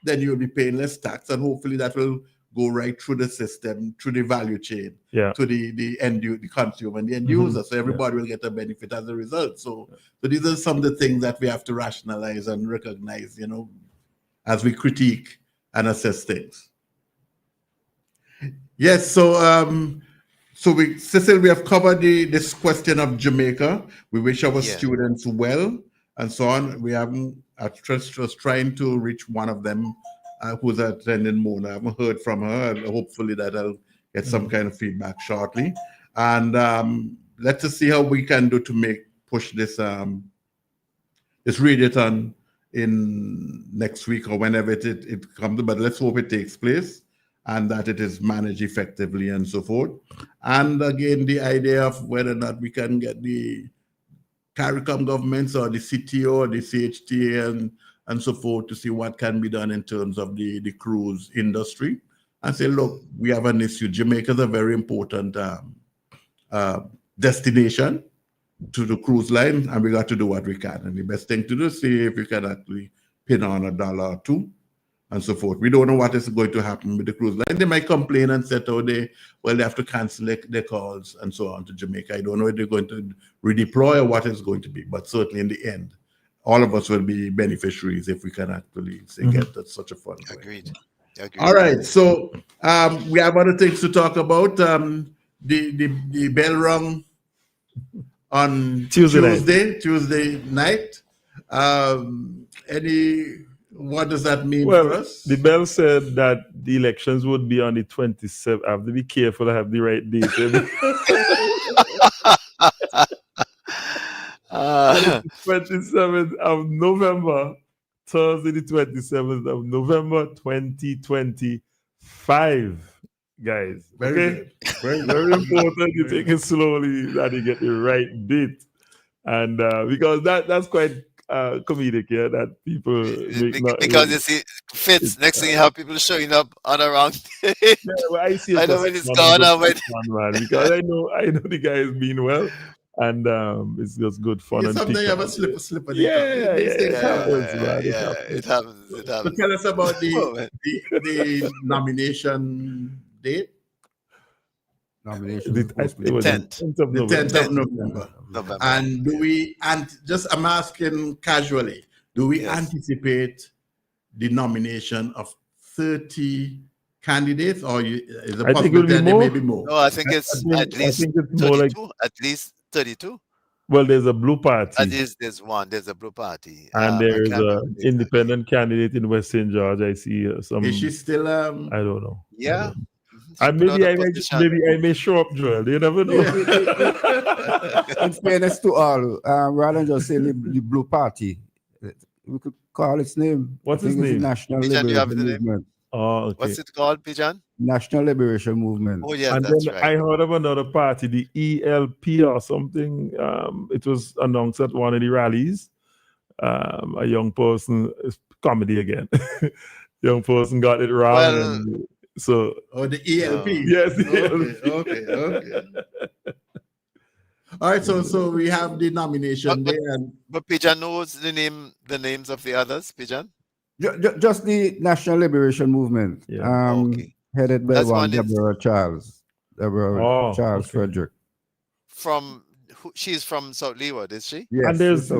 then you'll be paying less tax, and hopefully that will go right through the system, through the value chain, Yeah. to the the consumer and the end user. So everybody will get a benefit as a result. So these are some of the things that we have to rationalize and recognize, as we critique and assess things. Yes, so Cecil, we have covered this question of Jamaica. We wish our students well and so on. We haven't just trying to reach one of them who's attending Mona. I haven't heard from her. Hopefully that I'll get some kind of feedback shortly. And let's just see how we can do to push this this radiothon in next week or whenever it comes. But let's hope it takes place and that it is managed effectively and so forth. And again, the idea of whether or not we can get the CARICOM governments or the CTO or the CHTA and so forth to see what can be done in terms of the cruise industry and say, look, we have an issue. Jamaica is a very important destination to the cruise line, and we got to do what we can. And the best thing to do is see if we can actually pin on $1 or $2 and so forth. We don't know what is going to happen with the cruise line. They might complain and say, they have to cancel their calls and so on to Jamaica. I don't know if they're going to redeploy or what it's going to be, but certainly in the end, all of us will be beneficiaries if we can actually get that such a fund. Agreed. All right, so we have other things to talk about. The bell rung on Tuesday night. What does that mean for us? The bell said that the elections would be on the 27th. I have to be careful I have the right date. 27th of November, Thursday the 27th of November 2025, guys. Very good. Very important you take it slowly that you get the right date. And because that's quite comedic, that people because you see, Fitz, next thing you have people showing up on a wrong day. I see I know when it's gone on, because I know the guy is being well. And it's just good fun. And sometimes you have a slip of it happens. So tell us about the nomination date. Nomination. The 10th of November. And I'm asking casually, do we anticipate the nomination of 30 candidates, or is it possible that there may be more? No, I think it's at least 32. At least 32. Well, there's a blue party. At least there's one. There's a blue party. And there's an independent candidate in West St. George. I see some. Is she still? I don't know. Yeah. And maybe I may show up, Joel. You never know. In fairness to all, rather than just saying the blue party, we could call its name. What's its name? National Liberation Movement. Oh, okay. What's it called, Pijan? National Liberation Movement. Oh, yeah, and that's then right. I heard of another party, the ELP or something. It was announced at one of the rallies. A young person, comedy again. Young person got it wrong. The ELP. Yes. Okay. All right, so we have the nomination there. But Pijan knows the names of the others, Pijan? Just the National Liberation Movement, headed by Deborah Charles. Charles Frederick. She's from South Leeward, is she? Yes, and there's a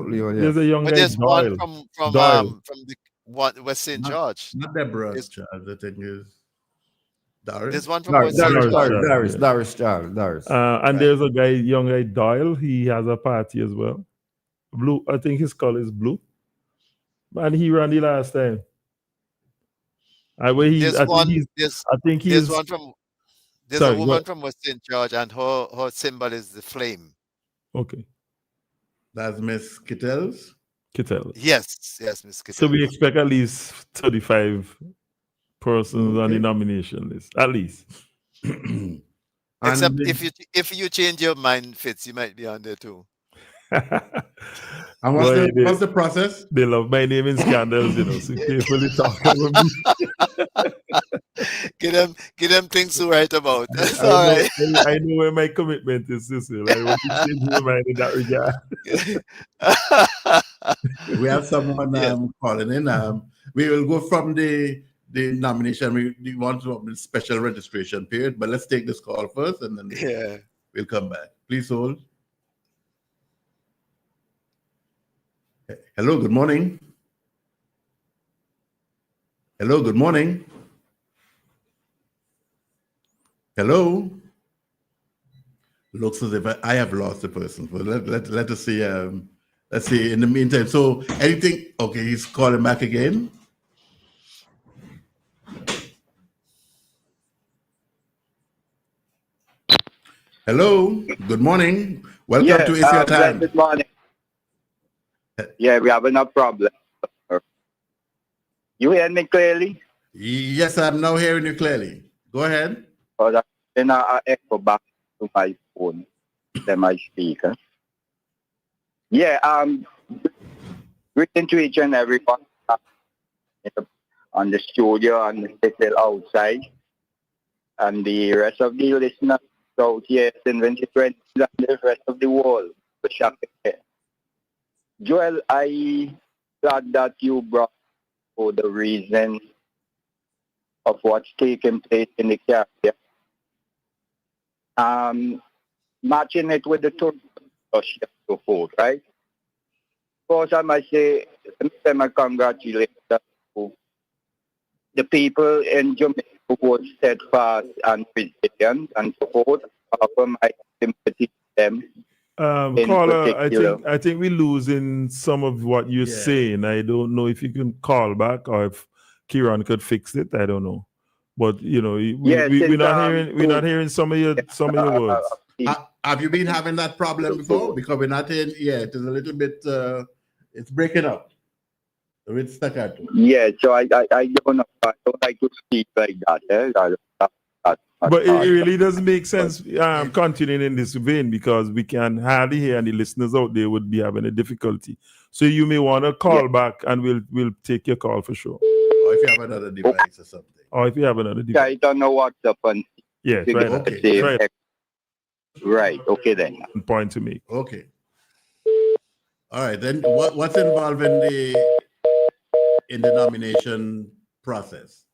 young guy. There's Doyle. one from the West St. George. Not Deborah Charles, I think is Doris. There's one from West St. George. Doris Charles. And there's a young guy Doyle. He has a party as well. Blue. I think his color is blue. And he ran the last time. There's a woman from West St. George, and her symbol is the flame. Okay. That's Miss Kittels? Yes, Miss Kittels. So we expect at least 35 persons on the nomination list, at least. Except if you change your mind, Fitz, you might be on there too. And what's the process? They love my name in scandals, so carefully talk about me. Get them things to write about. That's all right. I know where my commitment is, Cecil. I want to change my mind in that regard. We have someone calling in. We will go from the the nomination, we want to open special registration period, but let's take this call first and then we'll come back. Please hold. Hello, good morning. Hello, good morning. Hello. Looks as if I have lost the person. But let us see. Let's see. In the meantime, so anything? Okay, he's calling back again. Hello. Good morning. Welcome to It's Your Time. Good morning. Yeah, we have no problem. You hear me clearly? Yes, I'm now hearing you clearly. Go ahead. Then I echo back to my phone, then my speaker. Yeah, greeting to each and everyone on the studio and the Cecil outside, and the rest of the listeners out here in 2020 and the rest of the world. Joel, I glad that you brought for the reason of what's taking place in the Caribbean. Matching it with the tourist so forth, right? First, I must say, I congratulate to the people in Jamaica who were steadfast and resilient and support. Offer my sympathy to them. Caller, I think we're losing some of what you're saying. I don't know if you can call back or if Kieran could fix it. I don't know, but you know, we're not hearing some of your words. Have you been having that problem before? Because we're not hearing. Yeah, it is a little bit. It's breaking up. It's staccato. Yeah, so I don't know. I don't like to speak like that. But it really doesn't make sense continuing in this vein because we can hardly hear, and the listeners out there would be having a difficulty. So you may want to call back, and we'll take your call for sure. Or if you have another device or something. I don't know what's up on. Yeah, right. Right. Okay then. Point to me. Okay. All right. Then what's involved in the nomination process?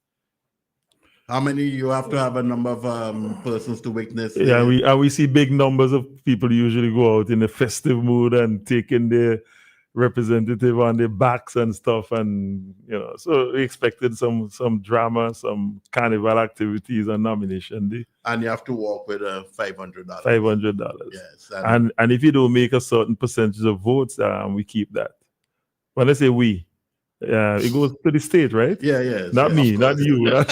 How many you have to have a number of persons to witness? Yeah, we see big numbers of people usually go out in a festive mood and taking their representative on their backs and stuff, and you know, so we expected some drama, some carnival activities on nomination day. And you have to walk with $500. $500. Yes. And if you don't make a certain percentage of votes, we keep that. When I say we, it goes to the state, right? Yeah. Not me, not you. To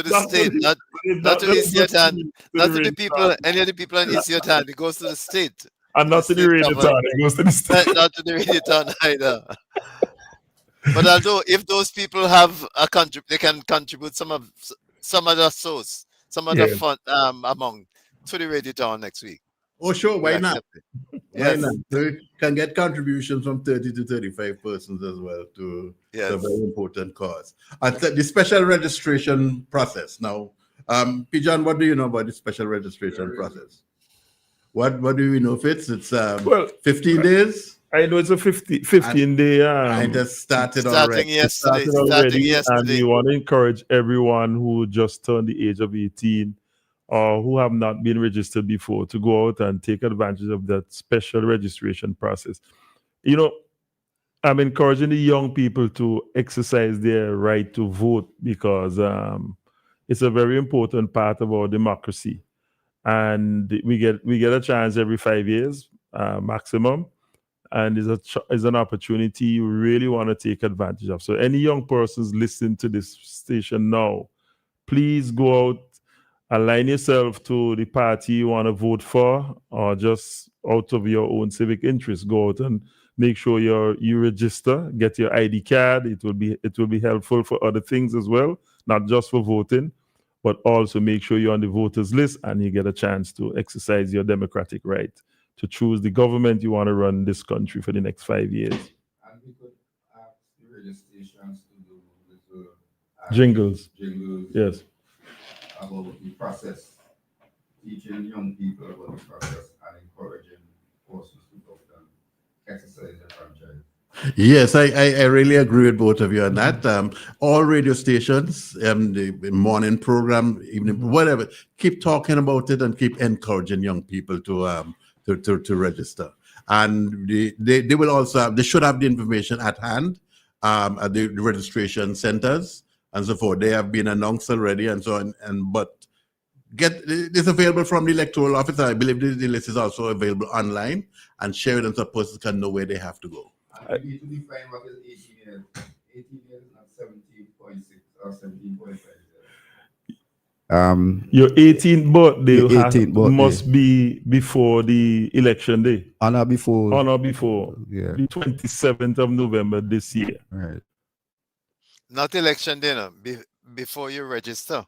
the state, not to East Yotan, not to the people, any of the people in East Yotan. It goes to the state. And not to the Radioton, it goes to the state. Not to the Radioton either. But although if those people have a they can contribute some other source, some other fund among to the Radioton next week. Oh, sure. Why not? Yes. Why not? So you can get contributions from 30 to 35 persons as well to a very important cause. The special registration process. Now, Pijan, what do you know about the special registration process? What do we know, Fitz? It's 15 days? I know it's a 15 day. I just started yesterday. And we want to encourage everyone who just turned the age of 18 or who have not been registered before to go out and take advantage of that special registration process. You know, I'm encouraging the young people to exercise their right to vote because it's a very important part of our democracy. And we get a chance every 5 years maximum, and is an opportunity you really want to take advantage of. So any young persons listening to this station now, please go out, align yourself to the party you want to vote for, or just out of your own civic interest, go out and make sure you register, get your ID card. It will be helpful for other things as well, not just for voting, but also make sure you're on the voters list and you get a chance to exercise your democratic right to choose the government you want to run this country for the next 5 years. And we could ask the radio stations to do little jingles. Yes. About the process, teaching young people about the process and encouraging persons to go and exercise their franchise. Yes, I really agree with both of you on that. All radio stations, the morning program, evening, whatever, keep talking about it and keep encouraging young people to register. And they will also they should have the information at hand at the registration centers and so forth. They have been announced already and so on. But get this available from the electoral office. I believe the list is also available online, and share it so persons can know where they have to go. And we need to define what is 18 years. 18 years, not 17.6 or 17.5. Your 18th birthday, Your 18th birthday must be before the election day. On or before. On or before. Yeah. The 27th of November this year. Right. Not election day, no. Before you register.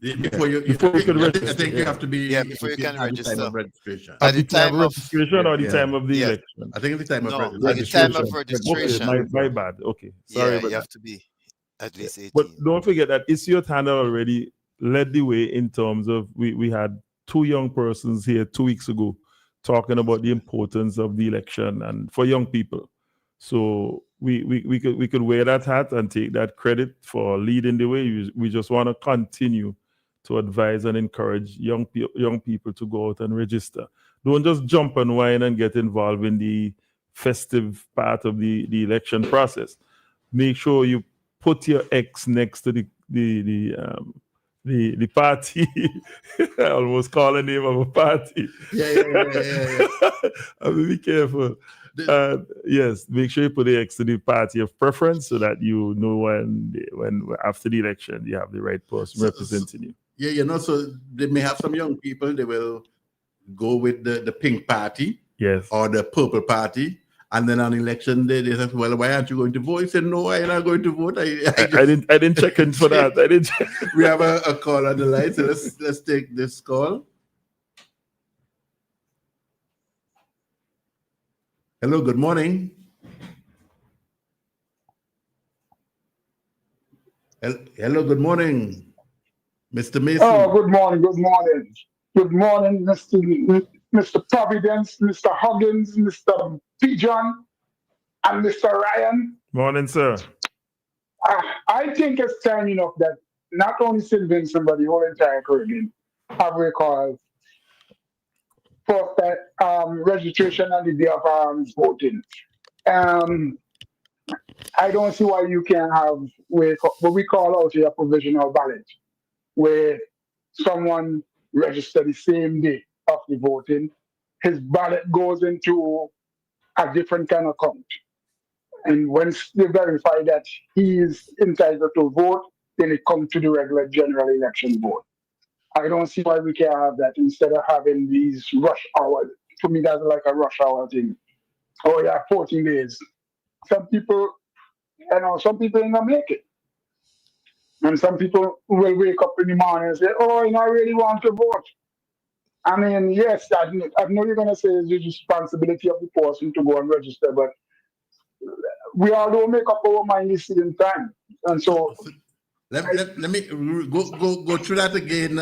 Before you can register. I think you have to be before you can register. Time of registration. At the time of registration or the Yeah. time of the election? I think at the time of No, registration. at the time of registration. Okay, my bad. Okay, sorry Yeah, about you have that. to be at least 18. But don't forget that Issue Tanda already led the way in terms of we had two young persons here 2 weeks ago talking about the importance of the election and for young people. So we could wear that hat and take that credit for leading the way. We just want to continue to advise and encourage young people to go out and register. Don't just jump and whine and get involved in the festive part of the election process. Make sure you put your X next to the party. I almost call the name of a party. Yeah. I mean, be careful. Yes, make sure you put the X to the party of preference so that you know when after the election you have the right person representing you. Yeah, so they may have some young people, they will go with the pink party, yes, or the purple party, and then on election day they say, well, why aren't you going to vote? He said, no, I'm not going to vote. I didn't check in for that. I didn't. We have a call on the line, so let's take this call. Hello, good morning. Hello, good morning. Mr. Mason. Oh, good morning. Good morning, Mr. Providence, Mr. Huggins, Mr. Pigeon, and Mr. Ryan. Morning, sir. I think it's time enough that not only St. Vincent, but the whole entire Caribbean have recalled for registration on the day of voting. I don't see why you can't have what we call out here a provisional ballot, where someone registered the same day of the voting, his ballot goes into a different kind of count. And once they verify that he is entitled to vote, then it comes to the regular general election vote. I don't see why we can't have that instead of having these rush hours. To me, that's like a rush hour thing. Oh yeah, 14 days. Some people ain't gonna make it. And some people will wake up in the morning and say, oh, I really want to vote. I mean, yes, I know you're going to say it's the responsibility of the person to go and register, but we all don't make up our mind the same time. And so... Let me go through that again,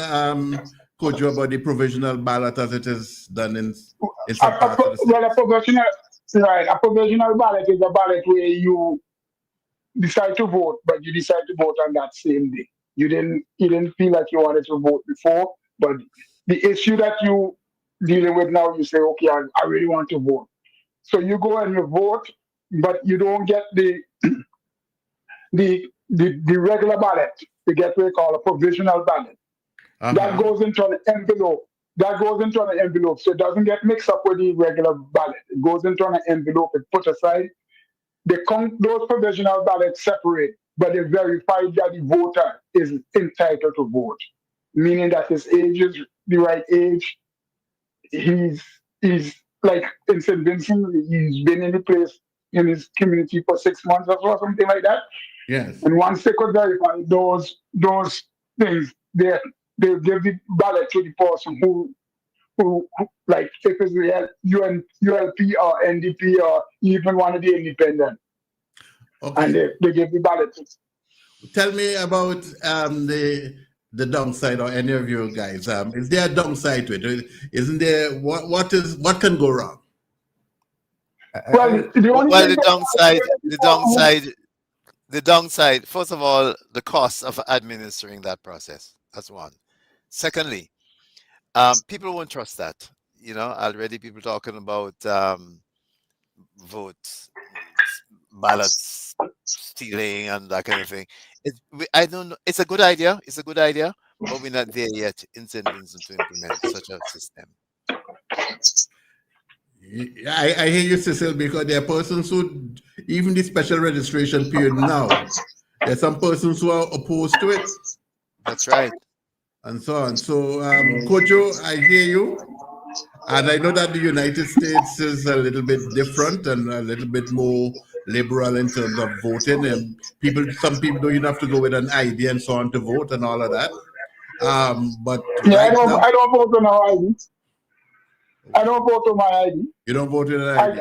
Coach, about the provisional ballot as it is done in some parts of the state. Well, a provisional ballot is a ballot where you decide to vote, but you decide to vote on that same day. You didn't feel like you wanted to vote before, but the issue that you dealing with now, you say, okay, I really want to vote. So you go and you vote, but you don't get the regular ballot. You get what we call a provisional ballot. That goes into an envelope. So it doesn't get mixed up with the regular ballot. It goes into an envelope, it's put aside. They count those provisional ballots separate, but they verify that the voter is entitled to vote, meaning that his age is the right age. He's like in St. Vincent, he's been in the place in his community for 6 months or so, something like that. Yes. And once they could verify those things, they give the ballot to the person who like if it's the ULP or NDP or even one of the independent. Okay. And they give the ballot. Tell me about the downside, or any of you guys. Is there a downside to it? Isn't there? What can go wrong? Well, the only Well, thing the downside, first of all, the cost of administering that process. That's one. Secondly, people won't trust that. Already people talking about votes, ballots stealing, and that kind of thing. I don't know. It's a good idea. It's a good idea, but we're not there yet in St. Vincent to implement such a system. I hear you, Cecil, because there are persons who, even the special registration period now, there are some persons who are opposed to it. That's right. And so on. So, Kojo, I hear you. And I know that the United States is a little bit different and a little bit more liberal in terms of voting. And some people don't even have to go with an ID and so on to vote and all of that. But yeah, I don't vote on my ID. I don't vote on my ID. You don't vote on an ID?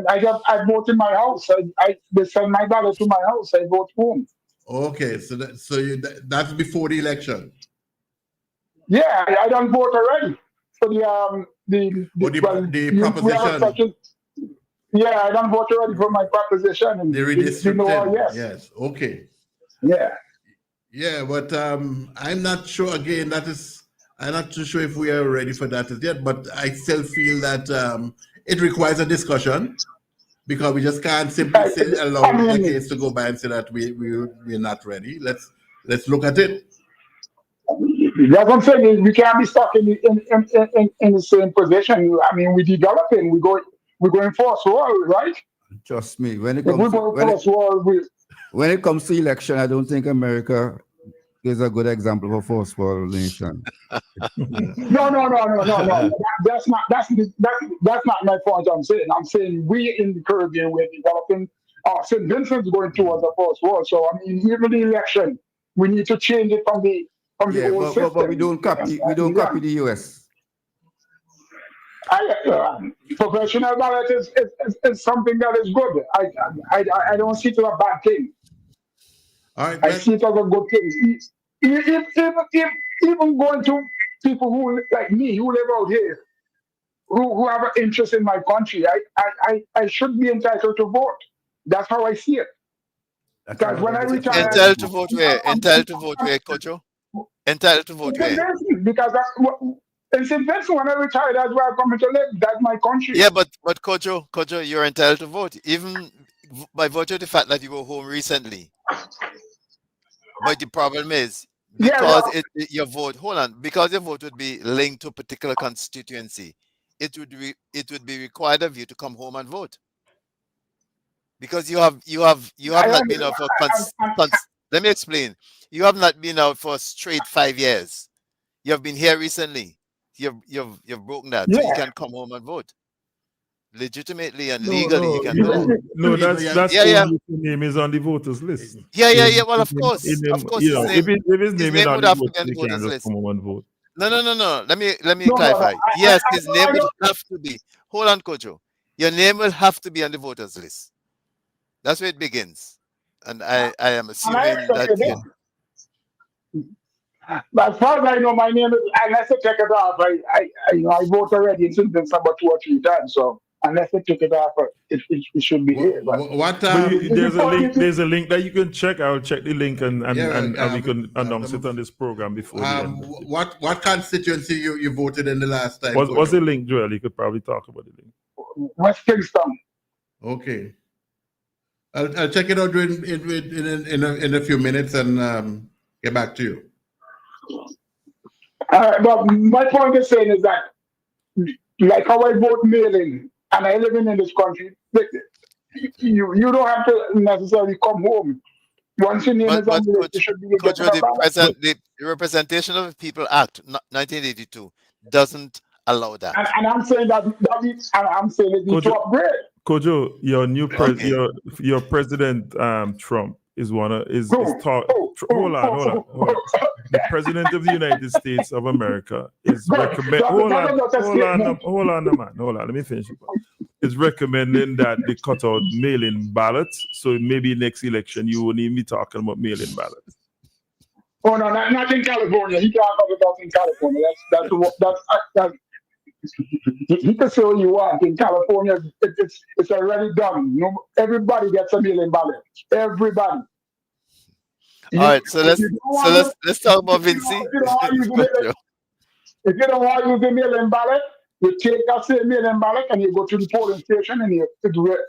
I vote in my house. They send my ballot to my house. I vote home. Okay, so that's before the election. Yeah, I don't vote already for the proposition. Yeah, I don't vote already for my proposition. The redistricting. Yes. Okay. Yeah. Yeah, but I'm not sure. Again, I'm not too sure if we are ready for that as yet. But I still feel that it requires a discussion, because we just can't simply allow the case to go by and say that we're not ready. Let's look at it. That's what I'm saying. We can't be stuck in the same position. I mean, we're developing. We're going first world, right? Trust me. When it comes to election, I don't think America is a good example of a first world nation. No. That's not my point. I'm saying we in the Caribbean, we're developing. St. Vincent's going towards the first world. So I mean, even the election, we need to change it from the old system. But we don't copy the US. Professional ballot is something that is good. I don't see it as a bad thing. All right, I see it as a good thing. Even going to people who like me, who live out here, who have an interest in my country, I should be entitled to vote. That's how I see it. Because when I retire, entitled to vote where, Kojo? Entitled to vote where? Because in St. Vincent, when I retire, that's where I'm coming to live. That's my country. Yeah, but Kojo, you're entitled to vote, even by virtue of the fact that you were home recently. But the problem is, because your vote would be linked to a particular constituency, it would be required of you to come home and vote. Because you have not been out for let me explain. You have not been out for straight 5 years. You have been here recently. You've broken that, so you can come home and vote legitimately and legally. You can do that. No, that's your name is on the voters list. Yeah. Well, of course, if his name is on the voters list, come home and vote. No. Let me clarify. Yes, his name will have to be. Hold on, Kojo. Your name will have to be on the voters list. That's where it begins, and I am assuming that. But as far as I know, my name is, unless I take it off, I vote already in St. Vincent about 2 or 3 times. So unless I took it off, it should be here. But there's a link that you can check. I'll check the link and we can announce it on this program before the end. What constituency you voted in the last time? What's the link, Joel? You could probably talk about the link. West Kingston. Okay. I'll check it out in a few minutes and get back to you. But my point is saying is that, like how I vote mail-in, and I live in this country, you don't have to necessarily come home. Once your name is on the list, you should be the Representation of the People Act 1982 doesn't allow that. And I'm saying I'm saying it needs to upgrade. Kojo, your new your President Trump is hold on. The President of the United States of America is recommending. Hold on, man. Let me finish. Is recommending that they cut out mail-in ballots. So maybe next election you won't even be talking about mail-in ballots. Oh no, not in California. He can't talk about in California. He can say what you want. In California, it's already done. No, everybody gets a mail-in ballot. Everybody. All right, so let's You don't so want let's to, let's talk about if Vinci. you don't want to use the if you don't want to use the mail-in ballot, you take that same mail-in ballot and you go to the polling station and you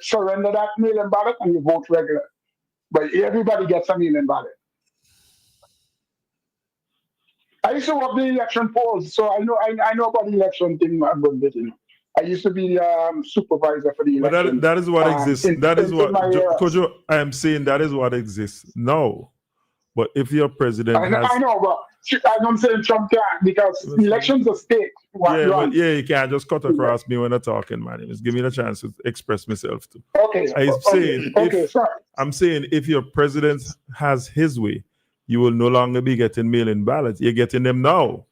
surrender that mail-in ballot and you vote regular. But everybody gets a mail-in ballot. I used to work the election polls, so I know about the election thing a good bit. I used to be supervisor for the But election. that is what exists. That is what, Kojo, I am saying that is what exists. No. But if your president I know, but I'm saying Trump can't because elections are state. But you can't just cut across me when I'm talking, man. Just give me the chance to express myself too. Okay. I'm saying if your president has his way, you will no longer be getting mail-in ballots. You're getting them now.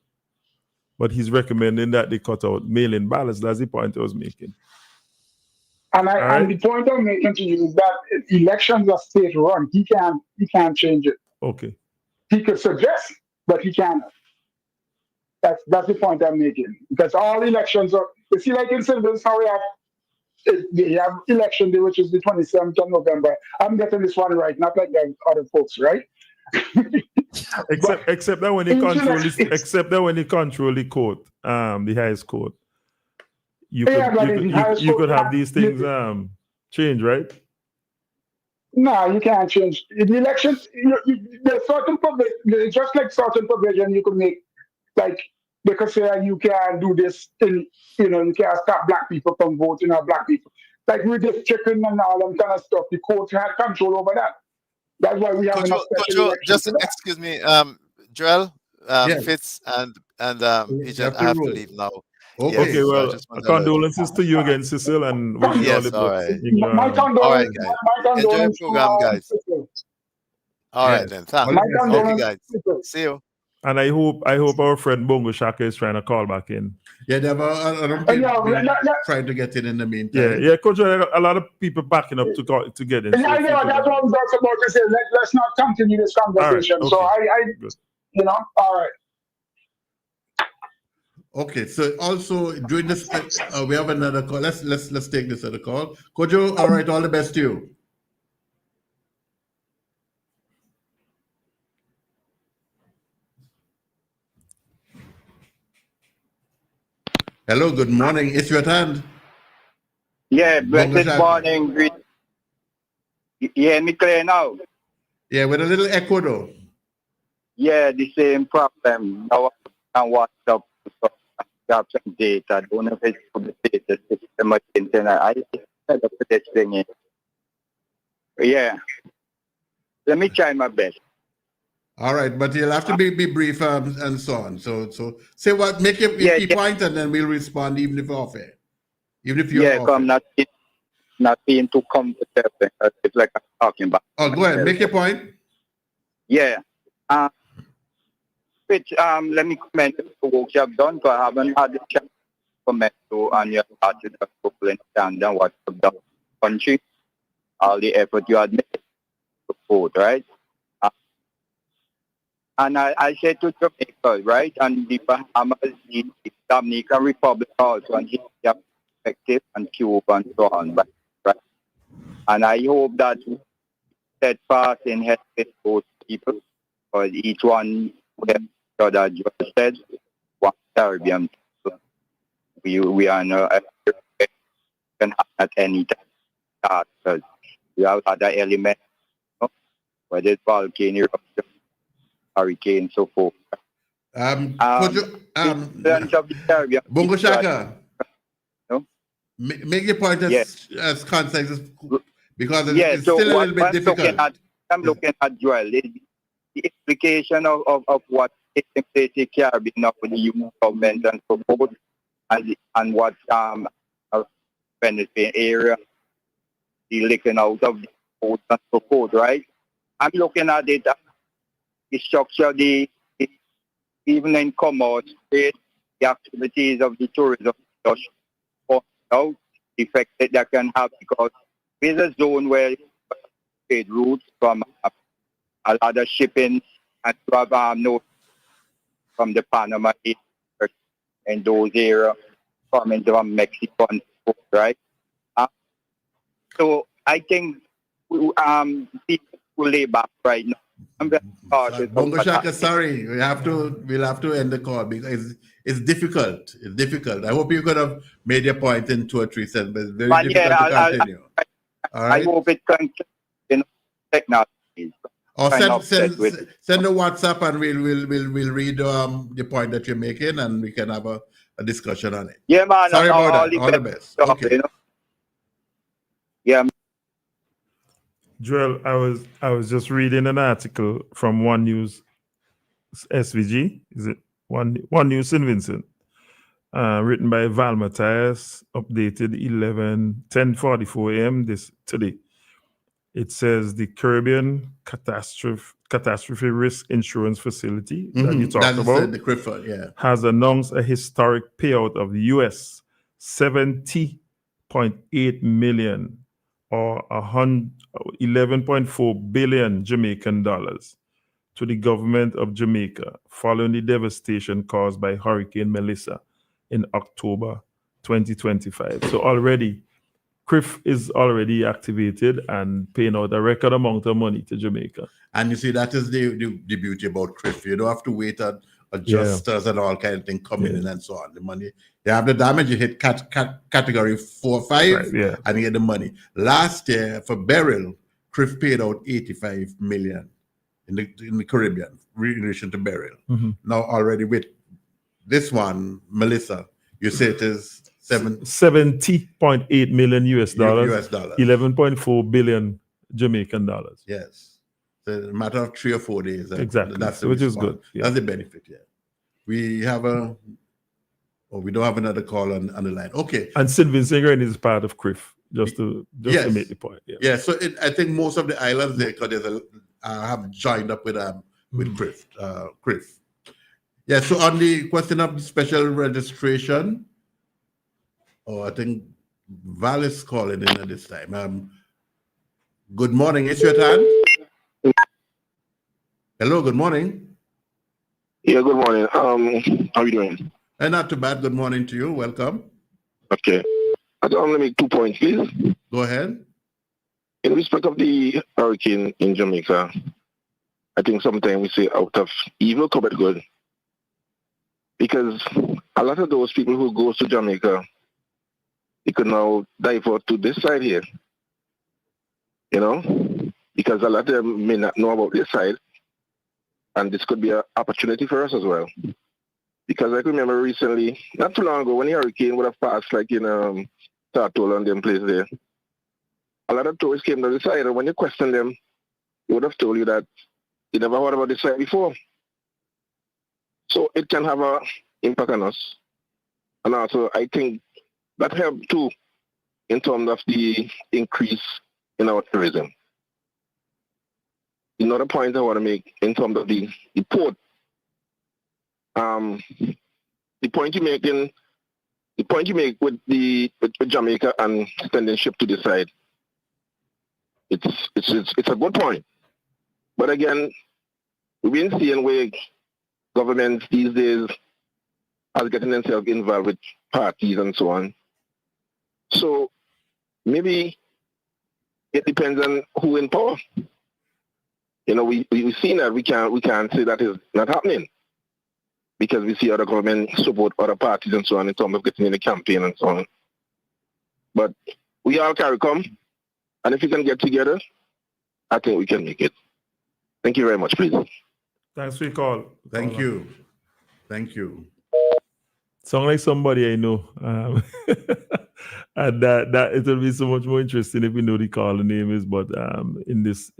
But he's recommending that they cut out mail-in ballots. That's the point I was making. And the point I'm making to you is that elections are state run. He can't change it. Okay. He could suggest, but he cannot. That's the point I'm making. Because all elections are, you see, like in St. Vincent, how we have election day, which is the 27th of November. I'm getting this one right, not like the other folks, right? except that when they control the court, the highest court, you could have these things change, right? No, you can't change the elections. There's certain provision, just like certain provision, you could make, like they could say you can't do this thing, you can't stop black people from voting or black people. Like with this chicken and all that kind of stuff, the court had control over that. That's why we have a special election. Just excuse me, Joel, Fitz, and Pigeon, I have to leave now. Okay, well, condolences to you again, Cecil, and wish you all the best. All right. My condolences. All right, guys. Enjoy the program, guys. All right, then. Thanks. Okay, guys. See you. And I hope our friend Bongo Shaka is trying to call back in. Yeah, there are trying to get in the meantime. Yeah, Coach, a lot of people backing up to get in. That's what I was just about to say. Let's not continue this conversation. Right, okay. So all right. Okay, so also during this, we have another call. Let's take this other call. Kojo, all right, all the best to you. Hello, good morning. It's your turn. Yeah, blessed morning. You hear me clear now? Yeah, with a little echo though. Yeah, the same problem. Now on WhatsApp, got some data. I don't know if it's from the data system or internet. I set up this thing in. Yeah. Let me try my best. All right, but you'll have to be brief and so on. So say what, make your key point, and then we'll respond even if off air. Even if you're off air. Not being too comfortable. It's like I'm talking about. Oh, go ahead, make your point. Yeah. Which let me comment on the work you have done, because I haven't had the chance to comment on your part of the people understand what you've done in the country, all the effort you had made to support, right? And I said to Jamaica, right, and the Bahamas, the Dominican Republic also, and the perspective, and Cuba, and so on, right? And I hope that we steadfast in helping those people, because each one, that Joel said, one Caribbean people, we are no can have at any time, because we have other elements, whether it's volcano eruption, hurricane, so forth. Bongo Shaka, make your point as concise because it's still a little bit difficult. I'm looking at Joel. The implication of what taking place in Caribbean now with the UN government and so forth, and what Venezuela area, the leaking out of the ports and so forth, right? I'm looking at it. The structure, even in commerce, the activities of the tourism industry, out the effect that can have, because there's a zone where trade routes from a lot of shipping and to have no from the Panama and those areas, coming from Mexico and so forth, right? So I think people will lay back right now. I'm very cautious. Bongo Shaka, sorry, we'll have to end the call because it's difficult. It's difficult. I hope you could have made your point in 2 or 3 sentences, but it's very difficult to continue. All right. I hope it can, technology. Or send a WhatsApp and we'll read the point that you're making and we can have a discussion on it. Yeah, man. Sorry about that. All the best. Stuff, okay. Yeah. Joel, I was just reading an article from One News SVG. Is it One News St. Vincent? Written by Val Matthias, updated 10:44 a.m. today. It says the Caribbean Catastrophe Risk Insurance Facility that you talked about the CRIF, yeah, has announced a historic payout of US $70.8 million or 11.4 billion Jamaican dollars to the government of Jamaica following the devastation caused by Hurricane Melissa in October 2025. So already, CRIF is already activated and paying out a record amount of money to Jamaica. And you see, that is the beauty about CRIF. You don't have to wait on adjusters and all kind of thing coming in and so on. The money, you have the damage, you hit category 4 or 5, right, and you get the money. Last year, for Beryl, CRIF paid out 85 million in the Caribbean in relation to Beryl. Now already with this one, Melissa, you say it is $70.8 million US dollars, 11.4 billion Jamaican dollars. Yes. So a matter of 3 or 4 days. Exactly. That's the which response. is good. Yeah. That's the benefit, yeah. We have we don't have another call on the line. Okay. And St. Vincent is part of CRIF, just to make the point. Yeah. Yeah. So I think most of the islands there have joined up with CRIF. Yeah. So on the question of special registration, I think Val is calling in at this time. Good morning. It's your turn. Hello. Good morning. Yeah. Good morning. How are you doing? Not too bad. Good morning to you. Welcome. Okay. I want to make 2 points, please. Go ahead. In respect of the hurricane in Jamaica, I think sometimes we say out of evil come good. Because a lot of those people who go to Jamaica, they could now divert to this side here. You know? Because a lot of them may not know about this side. And this could be an opportunity for us as well. Because I can remember recently, not too long ago, when the hurricane would have passed, like in Tartola and them place there, a lot of tourists came to the side, and when you question them, they would have told you that they never heard about this side before. So it can have an impact on us. And also, I think that helped too in terms of the increase in our tourism. Another point I want to make in terms of the port. The point you make with Jamaica and sending ship to the side, it's a good point. But again, we've been seeing where governments these days are getting themselves involved with parties and so on. So maybe it depends on who in power. You know, we've seen that we can't say that is not happening. Because we see other government support other parties and so on in terms of getting in the campaign and so on. But we all carry come, and if we can get together, I think we can make it. Thank you very much, please. Thanks for your call. Thank you. Sound like somebody I know. And that it will be so much more interesting if we know the caller name is. But in this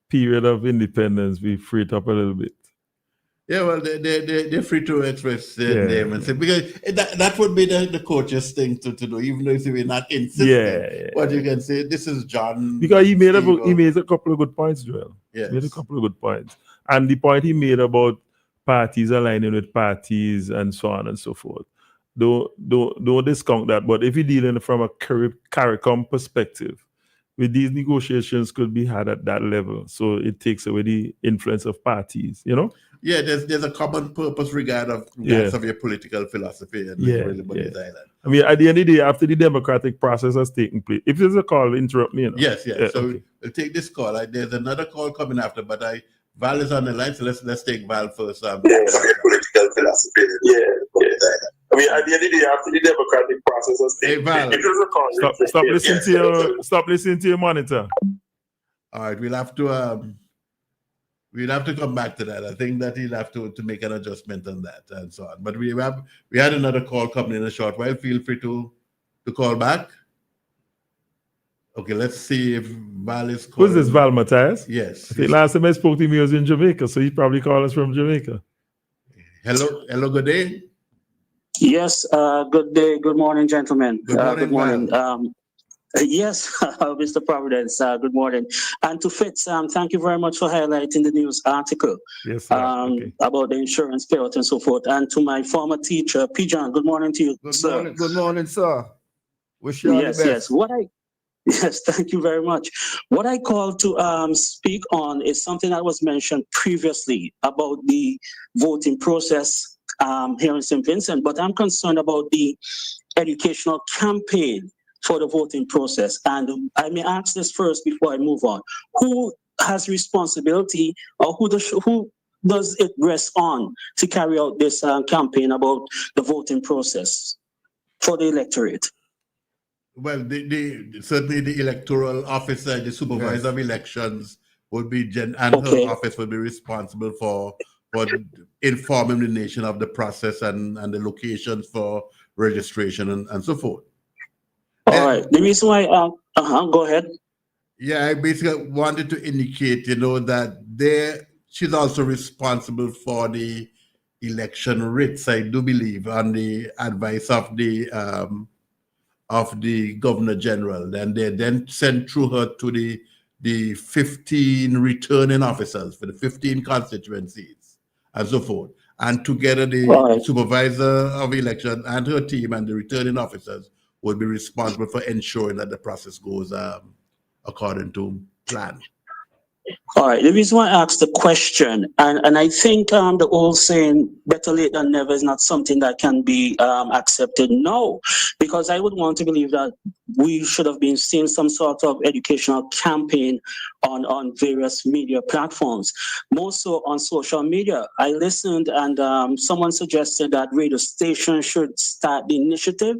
period of independence, we free it up a little bit. Yeah, well, they're free to express their name and say, because that would be the courteous thing to do, even though if we're not insistent. Yeah. But you can say, this is John. Because he made a couple of good points, Joel. Yes. He made a couple of good points. And the point he made about parties aligning with parties and so on and so forth, don't discount that. But if you're dealing from a CARICOM perspective, with these negotiations could be had at that level. So it takes away the influence of parties, you know? Yeah, there's a common purpose regardless of your political philosophy and island. I mean, at the end of the day, after the democratic process has taken place, if there's a call, interrupt me. You know? Yes. So okay. we'll take this call. There's another call coming after, but Val is on the line, so let's take Val first. Political philosophy. I mean, at the end of the day, after the democratic process has taken place, if there's a call, stop listening to your monitor. All right, we'll have to come back to that. I think that he'll have to make an adjustment on that and so on. But we had another call coming in a short while. Feel free to call back. Okay, let's see if Val is calling. Who's this, Val Matthias? Yes. I think last time I spoke to him, he was in Jamaica, so he probably called us from Jamaica. Hello, good day. Yes, good day, good morning, gentlemen. Good morning. Yes, Mr. Providence, good morning. And to Fitz, thank you very much for highlighting the news article about the insurance payout and so forth. And to my former teacher, P. John, good morning to you, sir. Good morning, sir. Wish you all the best. Yes, thank you very much. What I called to speak on is something that was mentioned previously about the voting process here in St. Vincent, but I'm concerned about the educational campaign for the voting process. And I may ask this first before I move on. Who has responsibility, or who does it rest on to carry out this campaign about the voting process for the electorate? Well, certainly the electoral officer, the supervisor of elections would be, her office would be responsible for informing the nation of the process and the locations for registration and so forth. All right. The reason why, go ahead. Yeah, I basically wanted to indicate, that she's also responsible for the election writs, I do believe, on the advice of the Governor General. And they then sent through her to the 15 returning officers for the 15 constituencies and so forth. And together the supervisor of election and her team and the returning officers would be responsible for ensuring that the process goes according to plan. All right. The reason why I asked the question, and I think the old saying, better late than never, is not something that can be accepted now, because I would want to believe that we should have been seeing some sort of educational campaign on various media platforms, more so on social media. I listened, and someone suggested that radio stations should start the initiative,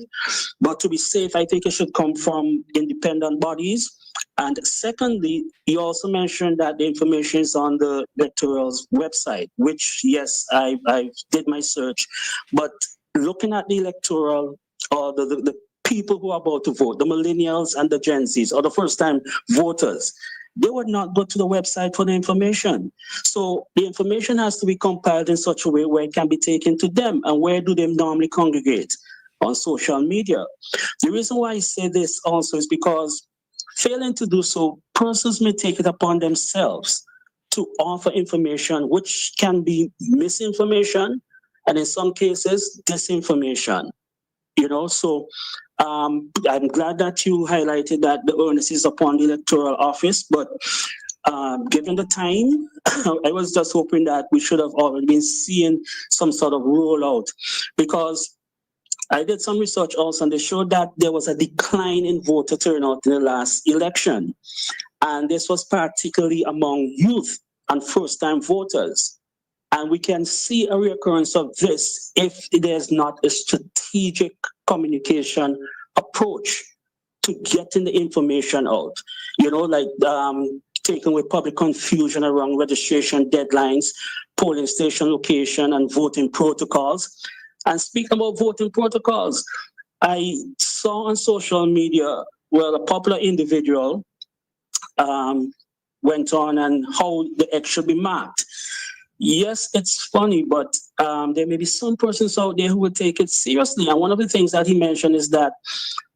but to be safe, I think it should come from independent bodies. And secondly, you also mentioned that the information is on the electoral's website, which, yes, I did my search. But looking at the electoral, or the people who are about to vote, the millennials and the Gen Zs, or the first-time voters, they would not go to the website for the information. So the information has to be compiled in such a way where it can be taken to them. And where do they normally congregate? On social media. The reason why I say this also is because failing to do so, persons may take it upon themselves to offer information which can be misinformation, and in some cases, disinformation. So I'm glad that you highlighted that the onus is upon the electoral office, but given the time, I was just hoping that we should have already been seeing some sort of rollout, because I did some research also, and they showed that there was a decline in voter turnout in the last election. And this was particularly among youth and first-time voters. And we can see a reoccurrence of this if there's not a strategic communication approach to getting the information out. Taking away public confusion around registration deadlines, polling station location, and voting protocols. And speaking about voting protocols, I saw on social media, a popular individual went on and how the X should be marked. Yes, it's funny, but there may be some persons out there who will take it seriously. And one of the things that he mentioned is that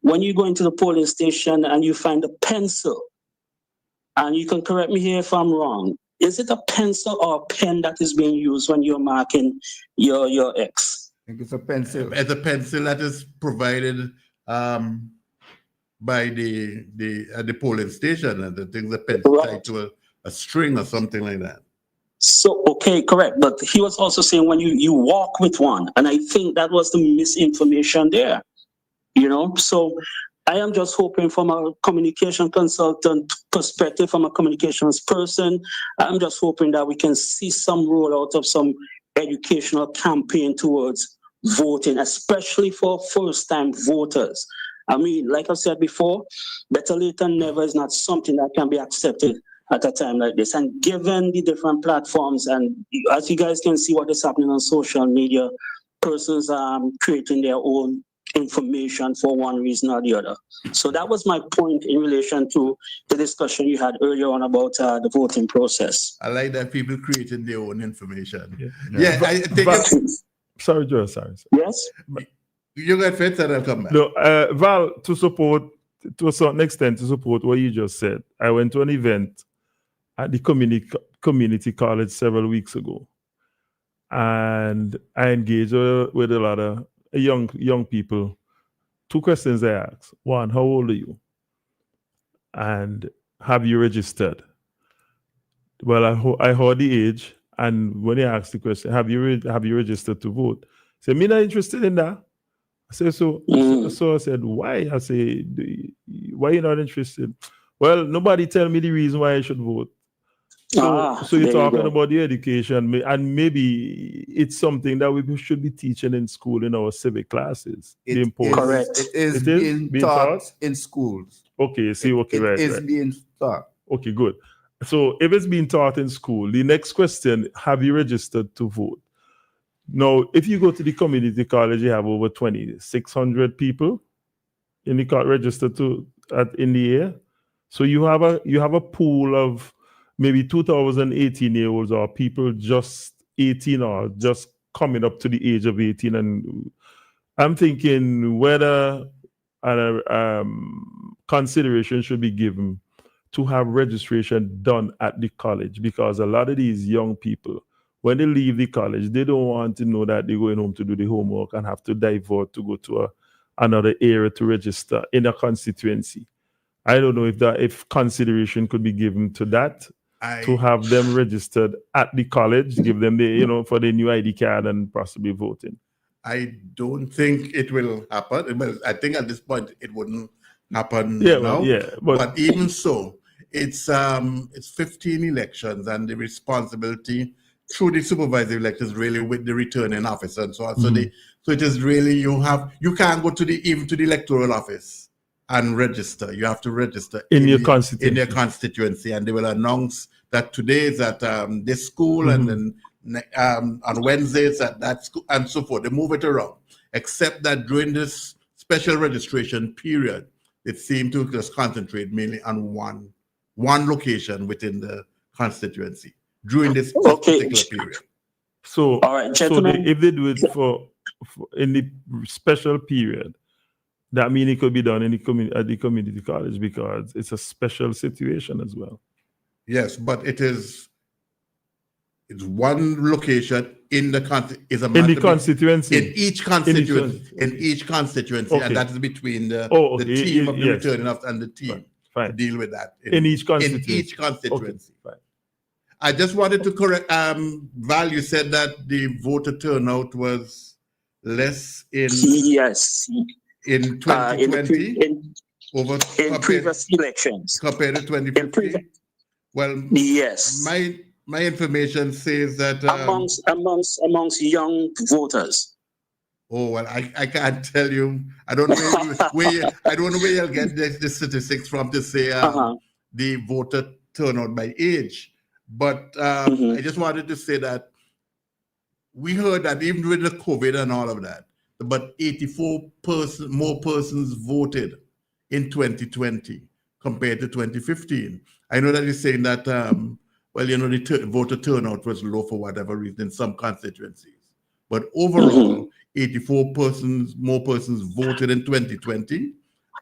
when you go into the polling station and you find a pencil, and you can correct me here if I'm wrong, is it a pencil or a pen that is being used when you're marking your X? I think it's a pencil. It's a pencil that is provided by the polling station, and the things are tied to a string or something like that. So, okay, correct. But he was also saying when you walk with one, and I think that was the misinformation there, So I am just hoping from a communication consultant perspective, from a communications person, I'm just hoping that we can see some rollout of some educational campaign towards voting, especially for first-time voters. I mean, like I said before, better late than never is not something that can be accepted at a time like this. And given the different platforms, and as you guys can see what is happening on social media, persons are creating their own information for one reason or the other. So that was my point in relation to the discussion you had earlier on about the voting process. I like that people creating their own information. Yeah. I think sorry, Joe, sorry. Yes? You got Fitz and I'll come back. No, Val, to a certain extent, to support what you just said, I went to an event at the community college several weeks ago, and I engaged with a lot of young people. 2 questions I asked. 1, how old are you? And have you registered? Well, I heard the age, and when they asked the question, have you registered to vote? I said, me not interested in that. I said, so I said, why? I say, why you not interested? Well, nobody tell me the reason why I should vote. So you're talking about the education, and maybe it's something that we should be teaching in school in our civic classes. Correct. It is being taught in schools. Okay, see, okay, right. It is being taught. Okay, good. So if it's being taught in school, the next question, have you registered to vote? Now, if you go to the community college, you have over 2,600 people in the registered in the year. So you have a pool of maybe 2018-year-olds or people just 18 or just coming up to the age of 18. And I'm thinking whether consideration should be given to have registration done at the college, because a lot of these young people, when they leave the college, they don't want to know that they're going home to do the homework and have to divert to go to another area to register in a constituency. I don't know if consideration could be given to that, to have them registered at the college, give them for their new ID card and possibly voting. I don't think it will happen. Well, I think at this point it wouldn't happen now. But even so, it's 15 elections, and the responsibility through the supervisory elections really with the returning officer and so on. Mm-hmm. So it is really you can't go even to the electoral office and register. You have to register in your constituency, and they will announce that today is at this school, Mm-hmm. and then on Wednesdays at that school, and so forth. They move it around, except that during this special registration period, it seemed to just concentrate mainly on one location within the constituency during this particular period. So, all right, gentlemen. If they do it for in the special period, that means it could be done at the community college, because it's a special situation as well. Yes, but it's one location in the constituency. In each constituency, okay. And that is between the team of the returning officer and the team to deal with that in each constituency. Okay. I just wanted to correct. Val, you said that the voter turnout was less in 2020 in previous elections compared to 2015. Well, yes. My information says that amongst young voters. Oh well, I can't tell you. I don't know where you'll get the statistics from to say the voter turnout by age. But I just wanted to say that we heard that even with the COVID and all of that, but 84 more persons voted in 2020 compared to 2015. I know that you're saying that, the voter turnout was low for whatever reason in some constituencies. But overall, 84 more persons voted in 2020.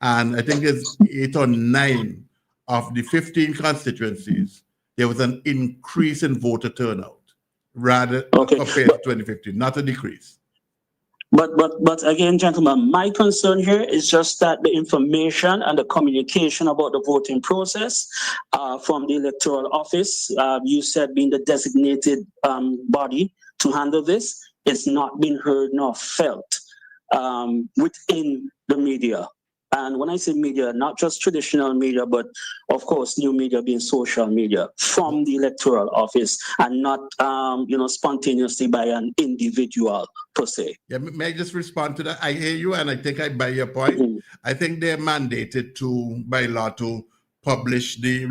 And I think it's 8 or 9 of the 15 constituencies, there was an increase in voter turnout compared to 2015, not a decrease. But again, gentlemen, my concern here is just that the information and the communication about the voting process from the electoral office, you said being the designated body to handle this, it's not been heard nor felt within the media. And when I say media, not just traditional media, but of course, new media being social media from the electoral office and not, spontaneously by an individual per se. Yeah, may I just respond to that? I hear you, and I think I buy your point. Mm-hmm. I think they're mandated by law to publish the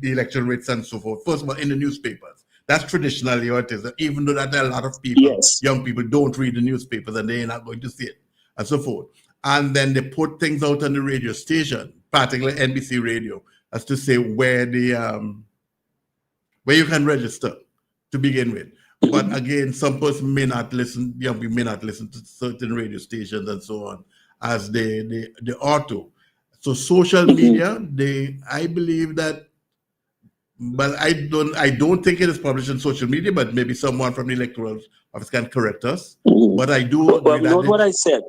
election rates and so forth. First of all, in the newspapers. That's traditionally what it is. Even though that there are a lot of people, yes, young people, don't read the newspapers and they're not going to see it, and so forth. And then they put things out on the radio station, particularly NBC radio, as to say where where you can register to begin with. But again, some person may not listen, young people may not listen to certain radio stations and so on as they ought to. So social media, I believe that, well, I don't think it is published on social media, but maybe someone from the electoral office can correct us. But I do agree that what I said.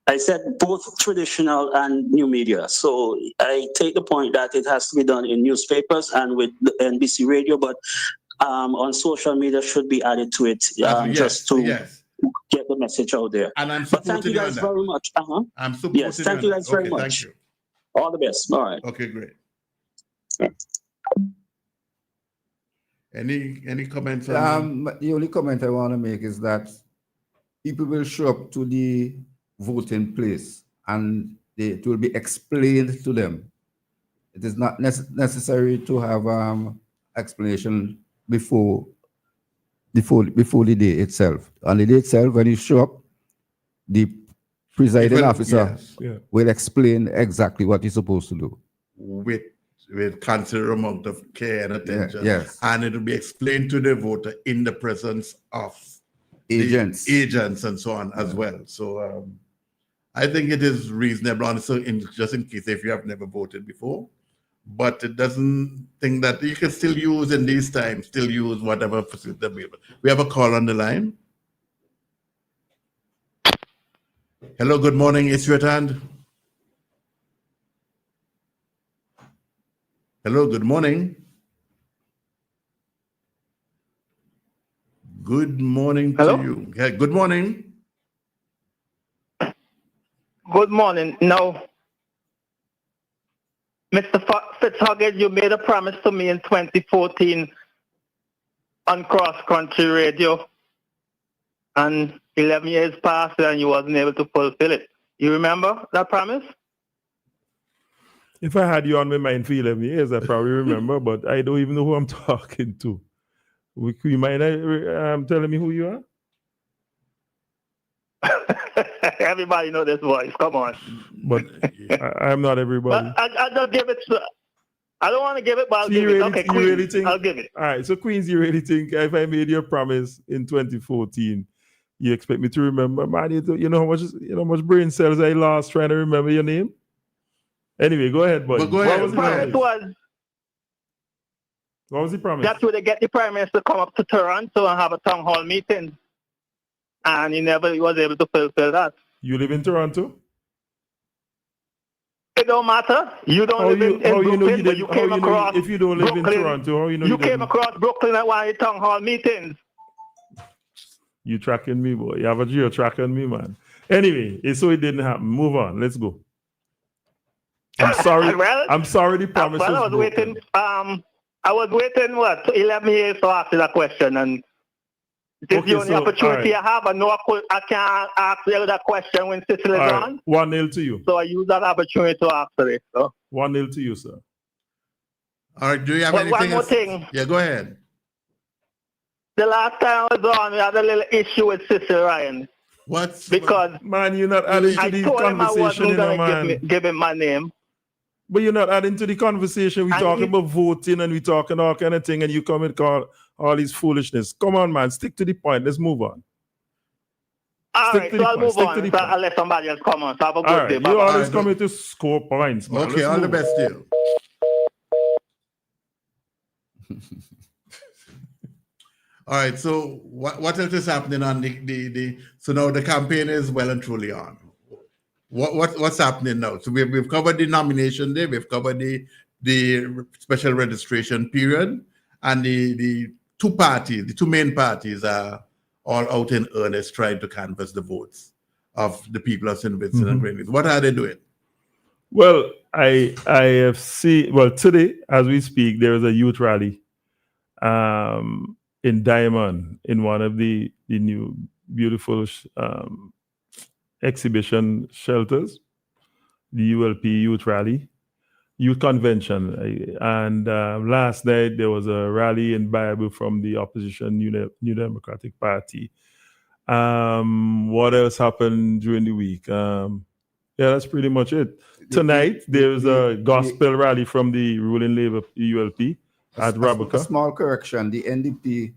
I said both traditional and new media. So I take the point that it has to be done in newspapers and with the NBC radio, but on social media should be added to it just to get the message out there. And I'm but thank you guys very much. I'm supporting yes, thank you guys very much. Thank you. All the best. All right. Okay, great. Any comments on the only comment I want to make is that people will show up to the voting place and it will be explained to them. It is not necessary to have explanation before the day itself. On the day itself, when you show up, the presiding officer will explain exactly what you're supposed to do. With considerable amount of care and attention. Yes. And it will be explained to the voter in the presence of agents and so on as well. So I think it is reasonable, also just in case if you have never voted before, but it doesn't think that you can still use in these times, use whatever facility available. We have a call on the line. Hello, good morning. It's your turn. Hello, good morning. Good morning to you. Yeah, good morning. Good morning. Now, Mr. Fitzgerald, you made a promise to me in 2014 on Cross Country Radio, and 11 years passed and you wasn't able to fulfill it. You remember that promise? If I had you on my mind for 11 years, I probably remember, but I don't even know who I'm talking to. You mind telling me who you are? Everybody know this voice. Come on. But I'm not everybody. But I don't give it. I don't want to give it, but I'll give it. Okay, Queens, really think, I'll give it. All right, so Queens, you really think if I made you a promise in 2014, you expect me to remember? Man, you know how much brain cells I lost trying to remember your name? Anyway, go ahead, buddy. Go ahead. What was the promise? That would get the Prime Minister to come up to Toronto and have a town hall meeting. And he never was able to fulfill that. You live in Toronto? It don't matter. You don't live in Brooklyn, but you came across if you don't live Brooklyn, in Toronto, how you know you came across Brooklyn at one of the town hall meetings. You tracking me, boy. You have a geo tracking me, man. Anyway, so it didn't happen. Move on. Let's go. I'm sorry. Well, I'm sorry the promise I was waiting. I was waiting 11 years to ask you that question, and this is the only opportunity I have. I know I can't ask you that question when Cecil is on. 1-0 to you. So I use that opportunity to ask it. So 1-0 to you, sir. All right. Do you have anything? One more thing. Yeah, go ahead. The last time I was on, we had a little issue with Cecil Ryan. What? Because man, you're not adding to the conversation, you know, man. Give him my name. But you're not adding to the conversation. We're talking about voting and we're talking all kind of thing, and you come and call all these foolishness. Come on, man. Stick to the point. Let's move on. All right, so I'll move on. So I'll let somebody else come on. So have a good day. You always coming to score points, man. Okay, all the best to you. All right. So what else is happening on the so now the campaign is well and truly on. What's happening now? So we've covered the nomination day, we've covered the special registration period, and the two main parties are all out in earnest trying to canvass the votes of the people of St. Vincent and Grenadines. What are they doing? Well, I have seen, well, today, as we speak, there is a youth rally in Diamond, in one of the new beautiful exhibition shelters, the ULP Youth Rally, Youth Convention. And last night, there was a rally in Bible from the opposition New Democratic Party. What else happened during the week? Yeah, that's pretty much it. Tonight, there's a gospel rally from the ruling Labour ULP at Rabuka. A small correction. The NDP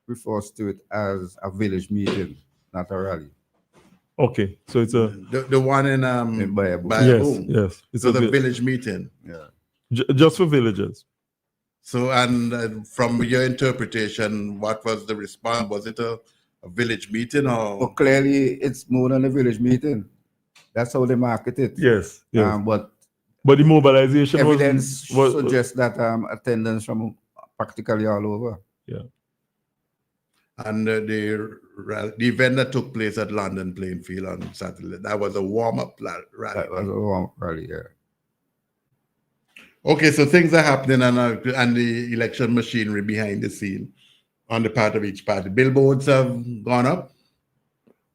refers to it as a village meeting, not a rally. Okay, so it's a... The one in Yes, yes. It's a village meeting. Yeah. Just for villagers. So, and from your interpretation, what was the response? Was it a village meeting or? Well, clearly, it's more than a village meeting. That's how they market it. Yes, yes. But the mobilization evidence suggests that attendance from practically all over. Yeah. And the event that took place at London Playing Field on Saturday, that was a warm-up rally. That was a warm-up rally, yeah. Okay, so things are happening and the election machinery behind the scene on the part of each party. Billboards have gone up?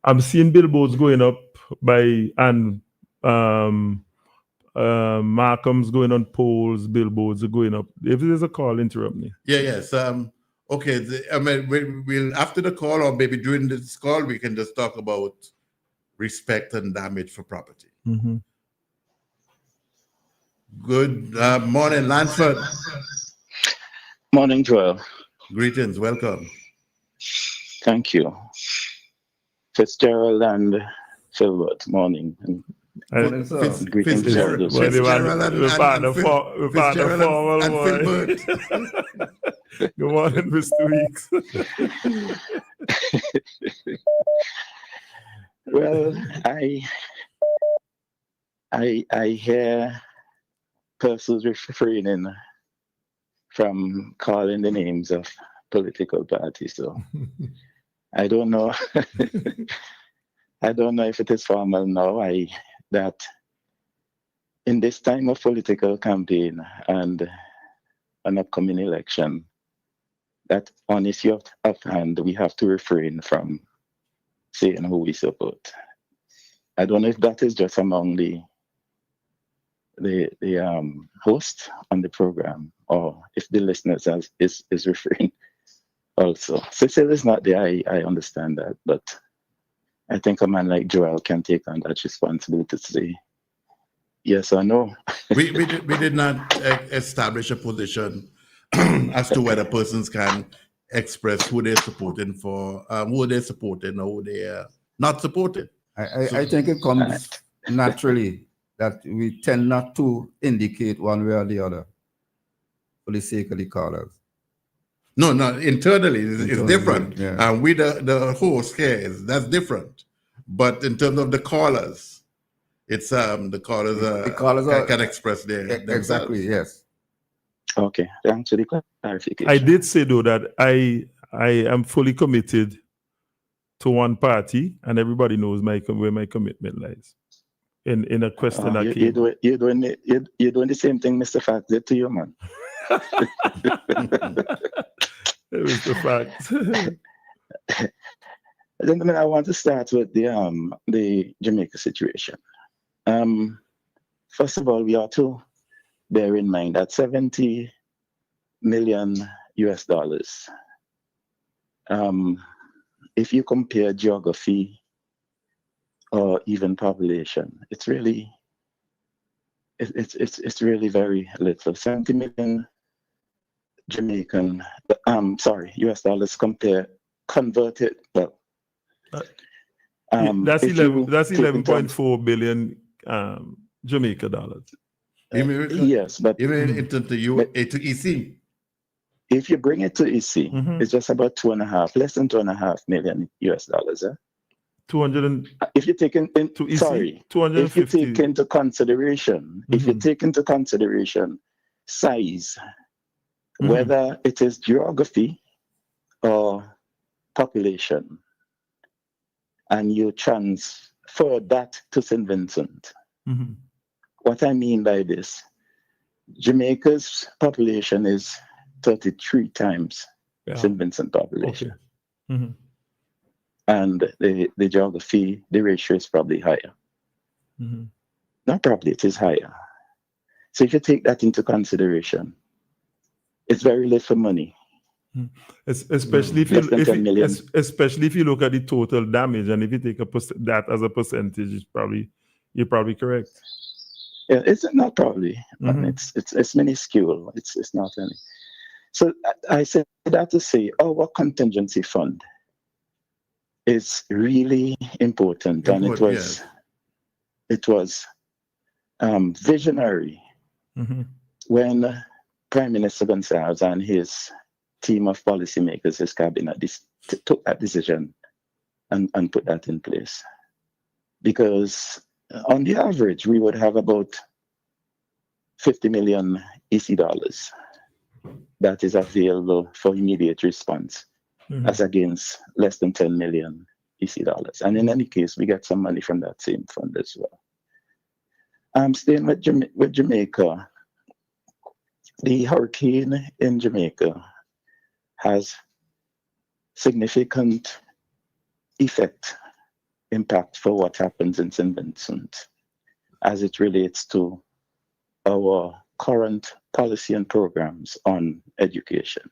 I'm seeing billboards going up and Markham's going on polls, billboards are going up. If there's a call, interrupt me. Yes. Okay, we'll after the call or maybe during this call, we can just talk about respect and damage for property. Mm-hmm. Good morning, Lansford. Morning, Joel. Greetings, welcome. Thank you. Fitzgerald and Philbert, morning. Morning, sir. Greetings, Fitzgerald and Philbert. Good morning, Mr. Weeks. Well, I hear persons refraining from calling the names of political parties. So I don't know. I don't know if it is formal now. That in this time of political campaign and an upcoming election, that on issue of hand, we have to refrain from saying who we support. I don't know if that is just among the host on the program, or if the listeners is referring also. Cecil is not there, I understand that, but I think a man like Joel can take on that responsibility to say yes or no. we did not establish a position as to whether persons can express who they're supporting for, who they're supporting or who they are not supporting. I think it comes naturally that we tend not to indicate one way or the other for the sake of the callers. No, internally it's different. Yeah. And we the host here, that's different. But in terms of the callers, it's the callers can express themselves. Exactly, yes. Okay, thanks for the clarification. I did say though that I am fully committed to one party, and everybody knows where my commitment lies. In a question that you're doing the same thing Mr. Fact did to you, man. It was the fact. Gentlemen, I want to start with the Jamaica situation. First of all, we ought to bear in mind that $70 million US. If you compare geography or even population, it's really very little. 70 million Jamaican, US dollars converted. Well, that's 11.4 billion Jamaica dollars. Yes, but even to EC. if you bring it to EC, it's just about less than $2.5 million US. 200 if you take into consideration size, whether it is geography or population, and you transfer that to St. Vincent. What I mean by this, Jamaica's population is 33 times St. Vincent population. And the geography, the ratio is probably higher. Not probably, it is higher. So if you take that into consideration, it's very little money. Especially if you look at the total damage, and if you take that as a percentage, you're probably correct. Yeah, it's not probably. It's minuscule. It's not any. So I said that to say our contingency fund is really important, and it was visionary when Prime Minister Gonsalves and his team of policymakers, his cabinet, took that decision and put that in place. Because on the average, we would have about 50 million EC dollars that is available for immediate response, as against less than 10 million EC dollars. And in any case, we get some money from that same fund as well. I'm staying with Jamaica. The hurricane in Jamaica has significant impact for what happens in St. Vincent as it relates to our current policy and programs on education.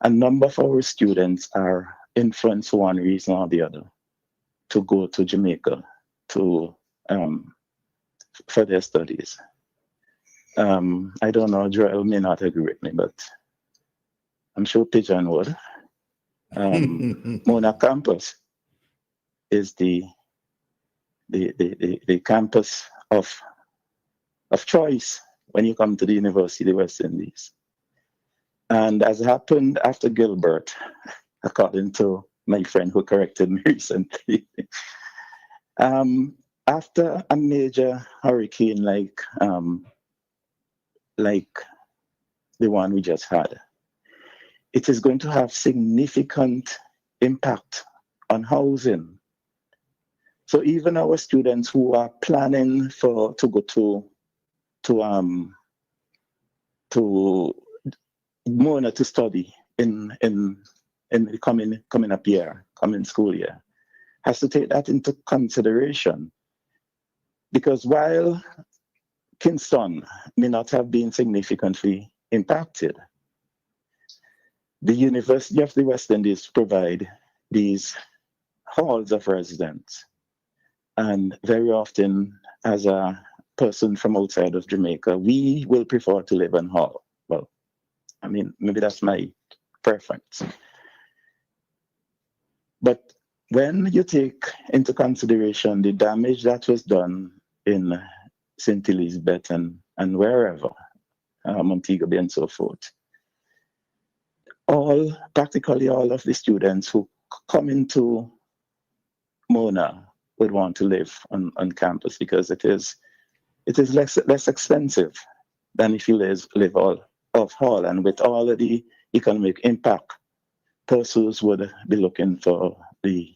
A number of our students are influenced for one reason or the other to go to Jamaica for their studies. I don't know, Joel may not agree with me, but I'm sure Pigeon would. Mona campus is the campus of choice when you come to the University of the West Indies. And as happened after Gilbert, according to my friend who corrected me recently, after a major hurricane like the one we just had, it is going to have significant impact on housing. So even our students who are planning to go to Mona to study in the coming school year, has to take that into consideration. Because while Kingston may not have been significantly impacted, the University of the West Indies provide these halls of residence. And very often, as a person from outside of Jamaica, we will prefer to live in hall. Well, I mean, maybe that's my preference. But when you take into consideration the damage that was done in St. Elizabeth and wherever, Montego Bay and so forth, practically all of the students who come into Mona would want to live on campus because it is less expensive than if you live all off hall, and with all of the economic impact, persons would be looking for the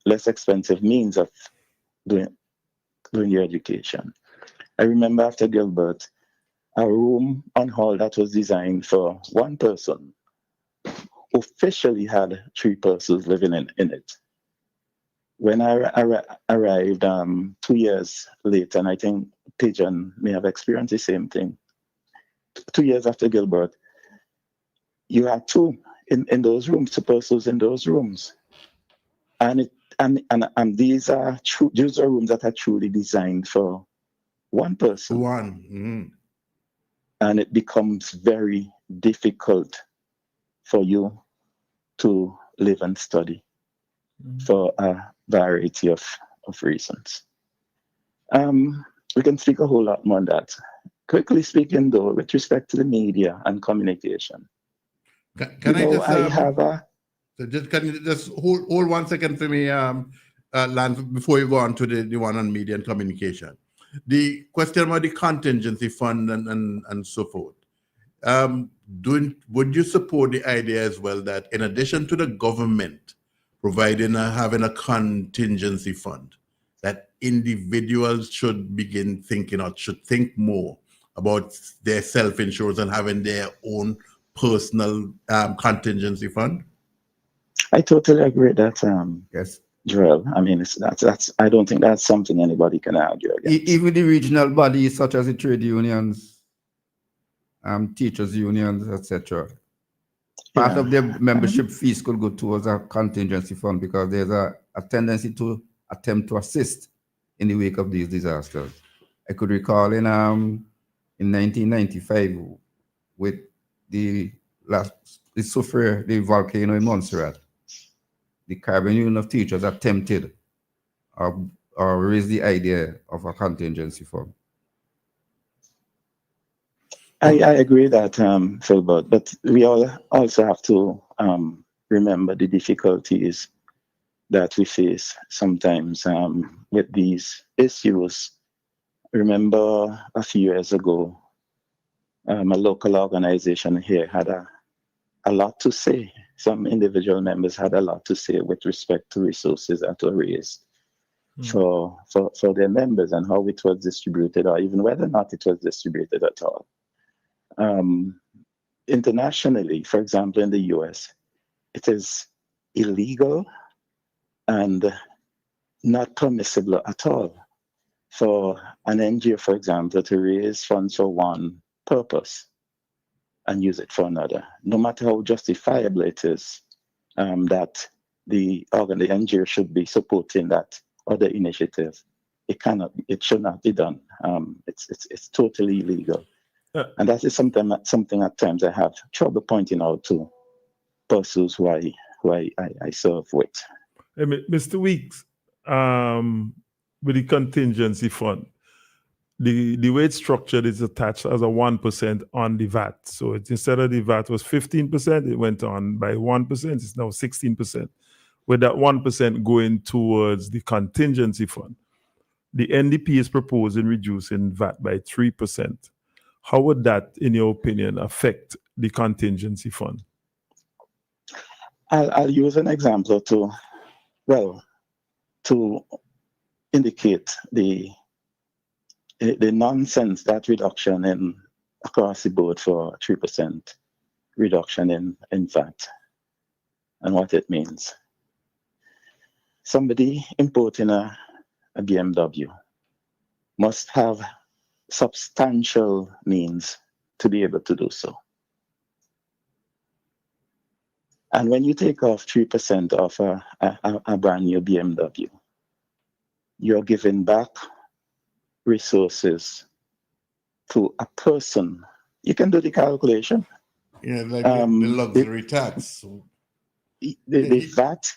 less expensive means of doing your education. I remember after Gilbert, a room on hall that was designed for one person officially had 3 persons living in it. When I arrived 2 years later, and I think Pigeon may have experienced the same thing, 2 years after Gilbert, you had 2 in those rooms, 2 persons in those rooms. And these are rooms that are truly designed for one person. And it becomes very difficult for you to live and study for a variety of reasons. We can speak a whole lot more on that. quickly speaking, though, with respect to the media and communication, can I just have a. So can you just hold 1 second for me, Lance, before you go on to the one on media and communication. The question about the contingency fund and so forth. Would you support the idea as well that in addition to the government having a contingency fund, that individuals should begin thinking or should think more about their self-insurance and having their own personal contingency fund? I totally agree with that. Yes, Joel. I mean, that's. I don't think that's something anybody can argue against. Even the regional bodies such as the trade unions, teachers unions, etc. Part of their membership fees could go towards a contingency fund because there's a tendency to attempt to assist in the wake of these disasters. I could recall in 1995 with the volcano in Montserrat, the Caribbean Union of Teachers attempted or raised the idea of a contingency fund. I agree that, Philbert, but we all also have to remember the difficulties that we face sometimes with these issues. Remember a few years ago, a local organization here had a lot to say. Some individual members had a lot to say with respect to resources that were raised for their members and how it was distributed, or even whether or not it was distributed at all. Internationally, for example, in the US, it is illegal and not permissible at all for an NGO, for example, to raise funds for one purpose and use it for another, no matter how justifiable it is that the NGO should be supporting that other initiative. It should not be done. It's totally illegal. And that is something at times I have trouble pointing out to persons who I serve with. Hey, Mr. Weeks, with the contingency fund, the way it's structured is attached as a 1% on the VAT. So instead of the VAT was 15%, it went on by 1%. It's now 16%. With that 1% going towards the contingency fund. The NDP is proposing reducing VAT by 3%. How would that, in your opinion, affect the contingency fund? I'll use an example to indicate the nonsense that reduction in across the board for 3% reduction in VAT and what it means. Somebody importing a BMW must have substantial means to be able to do so. And when you take off 3% off a brand new BMW, you're giving back resources to a person. You can do the calculation. Yeah, like the luxury tax. The VAT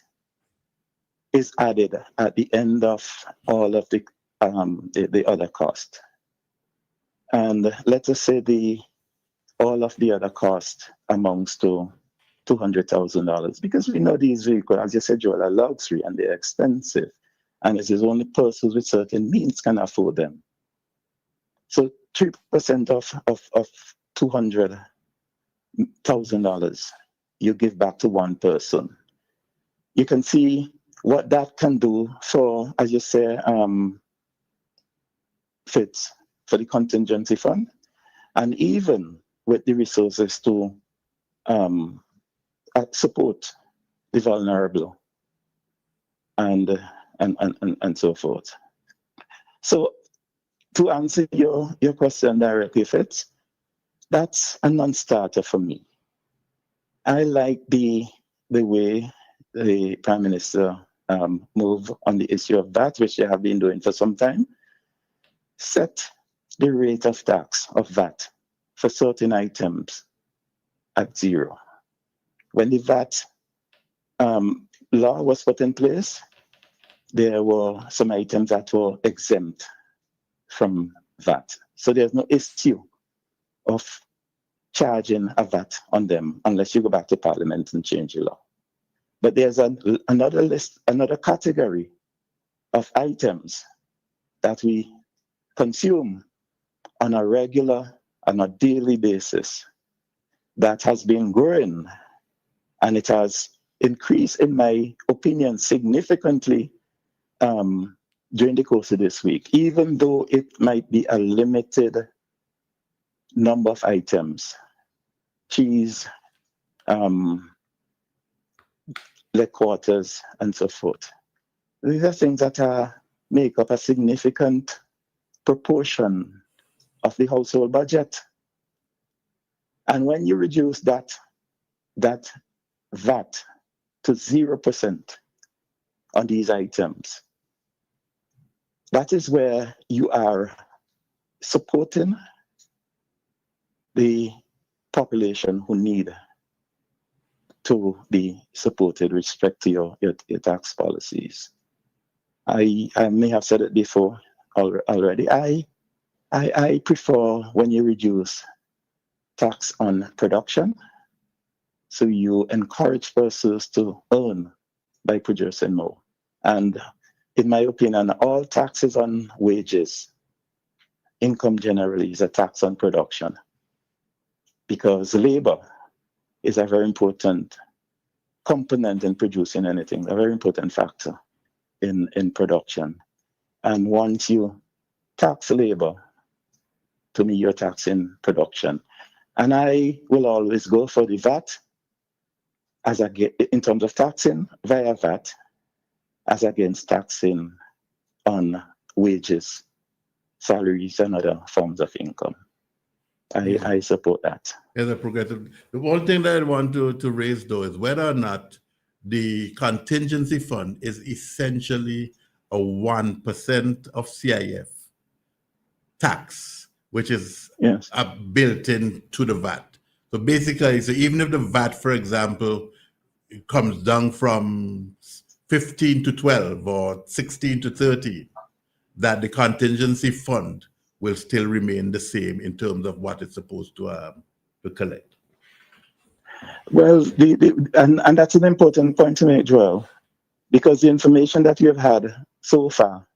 is added at the end of all of the other cost. And let us say all of the other cost amounts to $200,000, because we know these vehicles, as you said, Joel, are luxury and they're expensive. And it is only persons with certain means can afford them. So 3% of $200,000 you give back to one person. You can see what that can do for, as you say, Fitz, for the contingency fund, and even with the resources to support the vulnerable and so forth. So to answer your question directly, Fitz, that's a non-starter for me. I like the way the Prime Minister moved on the issue of VAT, which they have been doing for some time. Set the rate of tax of VAT for certain items at 0. When the VAT law was put in place, there were some items that were exempt from VAT. So there's no issue of charging a VAT on them unless you go back to Parliament and change the law. But there's another list, another category of items that we consume on a regular and a daily basis that has been growing, and it has increased, in my opinion, significantly during the course of this week, even though it might be a limited number of items. Cheese, leg quarters, and so forth. These are things that make up a significant proportion of the household budget. And when you reduce that VAT to 0% on these items, that is where you are supporting the population who need to be supported with respect to your tax policies. I may have said it before already. I prefer when you reduce tax on production, so you encourage persons to earn by producing more. And in my opinion, all taxes on wages, income generally, is a tax on production, because labor is a very important component in producing anything, a very important factor in production. And once you tax labor, to me, you're taxing production. And I will always go for the VAT in terms of taxing via VAT as against taxing on wages, salaries, and other forms of income. I support that. As a progressive, the one thing that I want to raise, though, is whether or not the contingency fund is essentially a 1% of CIF tax, which is built into the VAT. So basically, even if the VAT, for example, comes down from 15 to 12 or 16 to 13, that the contingency fund will still remain the same in terms of what it's supposed to collect. Well, and that's an important point to make, Joel, because the information that we have had so far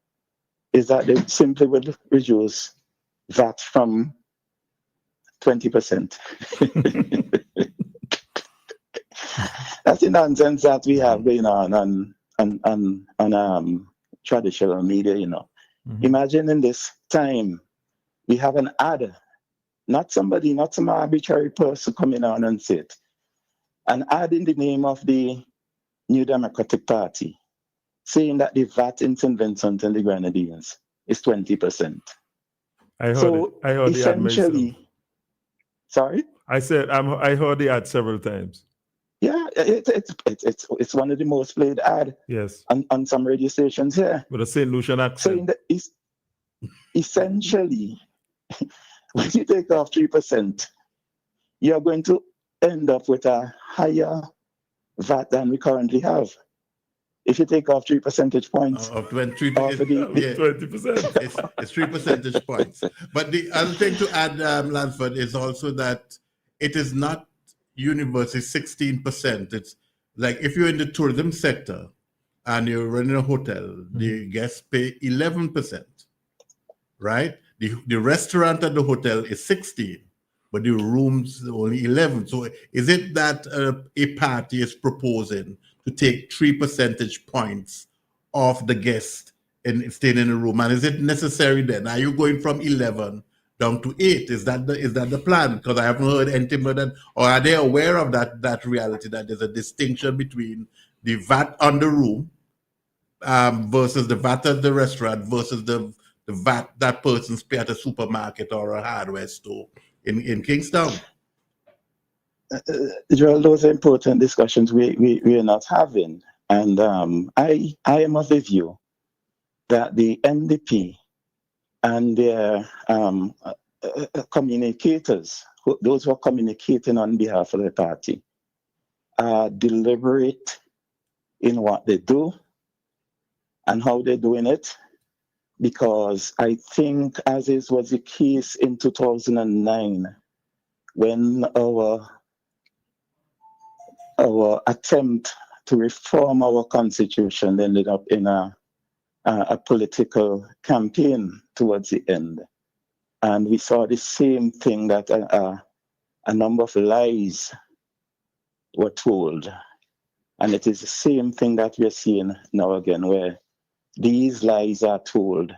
is that they simply would reduce VAT from 20%. That's the nonsense that we have going on traditional media, you know. Mm-hmm. Imagine in this time, we have an ad, not some arbitrary person coming on and say it, an ad in the name of the New Democratic Party saying that the VAT in St. Vincent and the Grenadines is 20%. I heard the ad myself. Sorry? I said I heard the ad several times. Yeah, it's one of the most played ad. Yes. On some radio stations here. With a St. Lucian accent. So essentially, when you take off 3%, you're going to end up with a higher VAT than we currently have. If you take off 3 percentage points. Of 20%. It's 3 percentage points. But the other thing to add, Lansford, is also that it is not universally 16%. It's like if you're in the tourism sector and you're running a hotel, the guests pay 11%, right? The restaurant at the hotel is 16%, but the rooms only 11%. So is it that a party is proposing to take 3 percentage points off the guest and staying in a room? And is it necessary then? Are you going from 11 down to 8? Is that the plan? Because I haven't heard anything about that. Or are they aware of that reality, that there's a distinction between the VAT on the room versus the VAT at the restaurant versus the VAT that person's pay at a supermarket or a hardware store in Kingstown? Joel, those are important discussions we are not having. And I am of the view that the NDP and their communicators, those who are communicating on behalf of the party, are deliberate in what they do and how they're doing it, because I think, as is was the case in 2009, when our attempt to reform our constitution ended up in a political campaign towards the end. And we saw the same thing, that a number of lies were told. And it is the same thing that we're seeing now again, where these lies are told,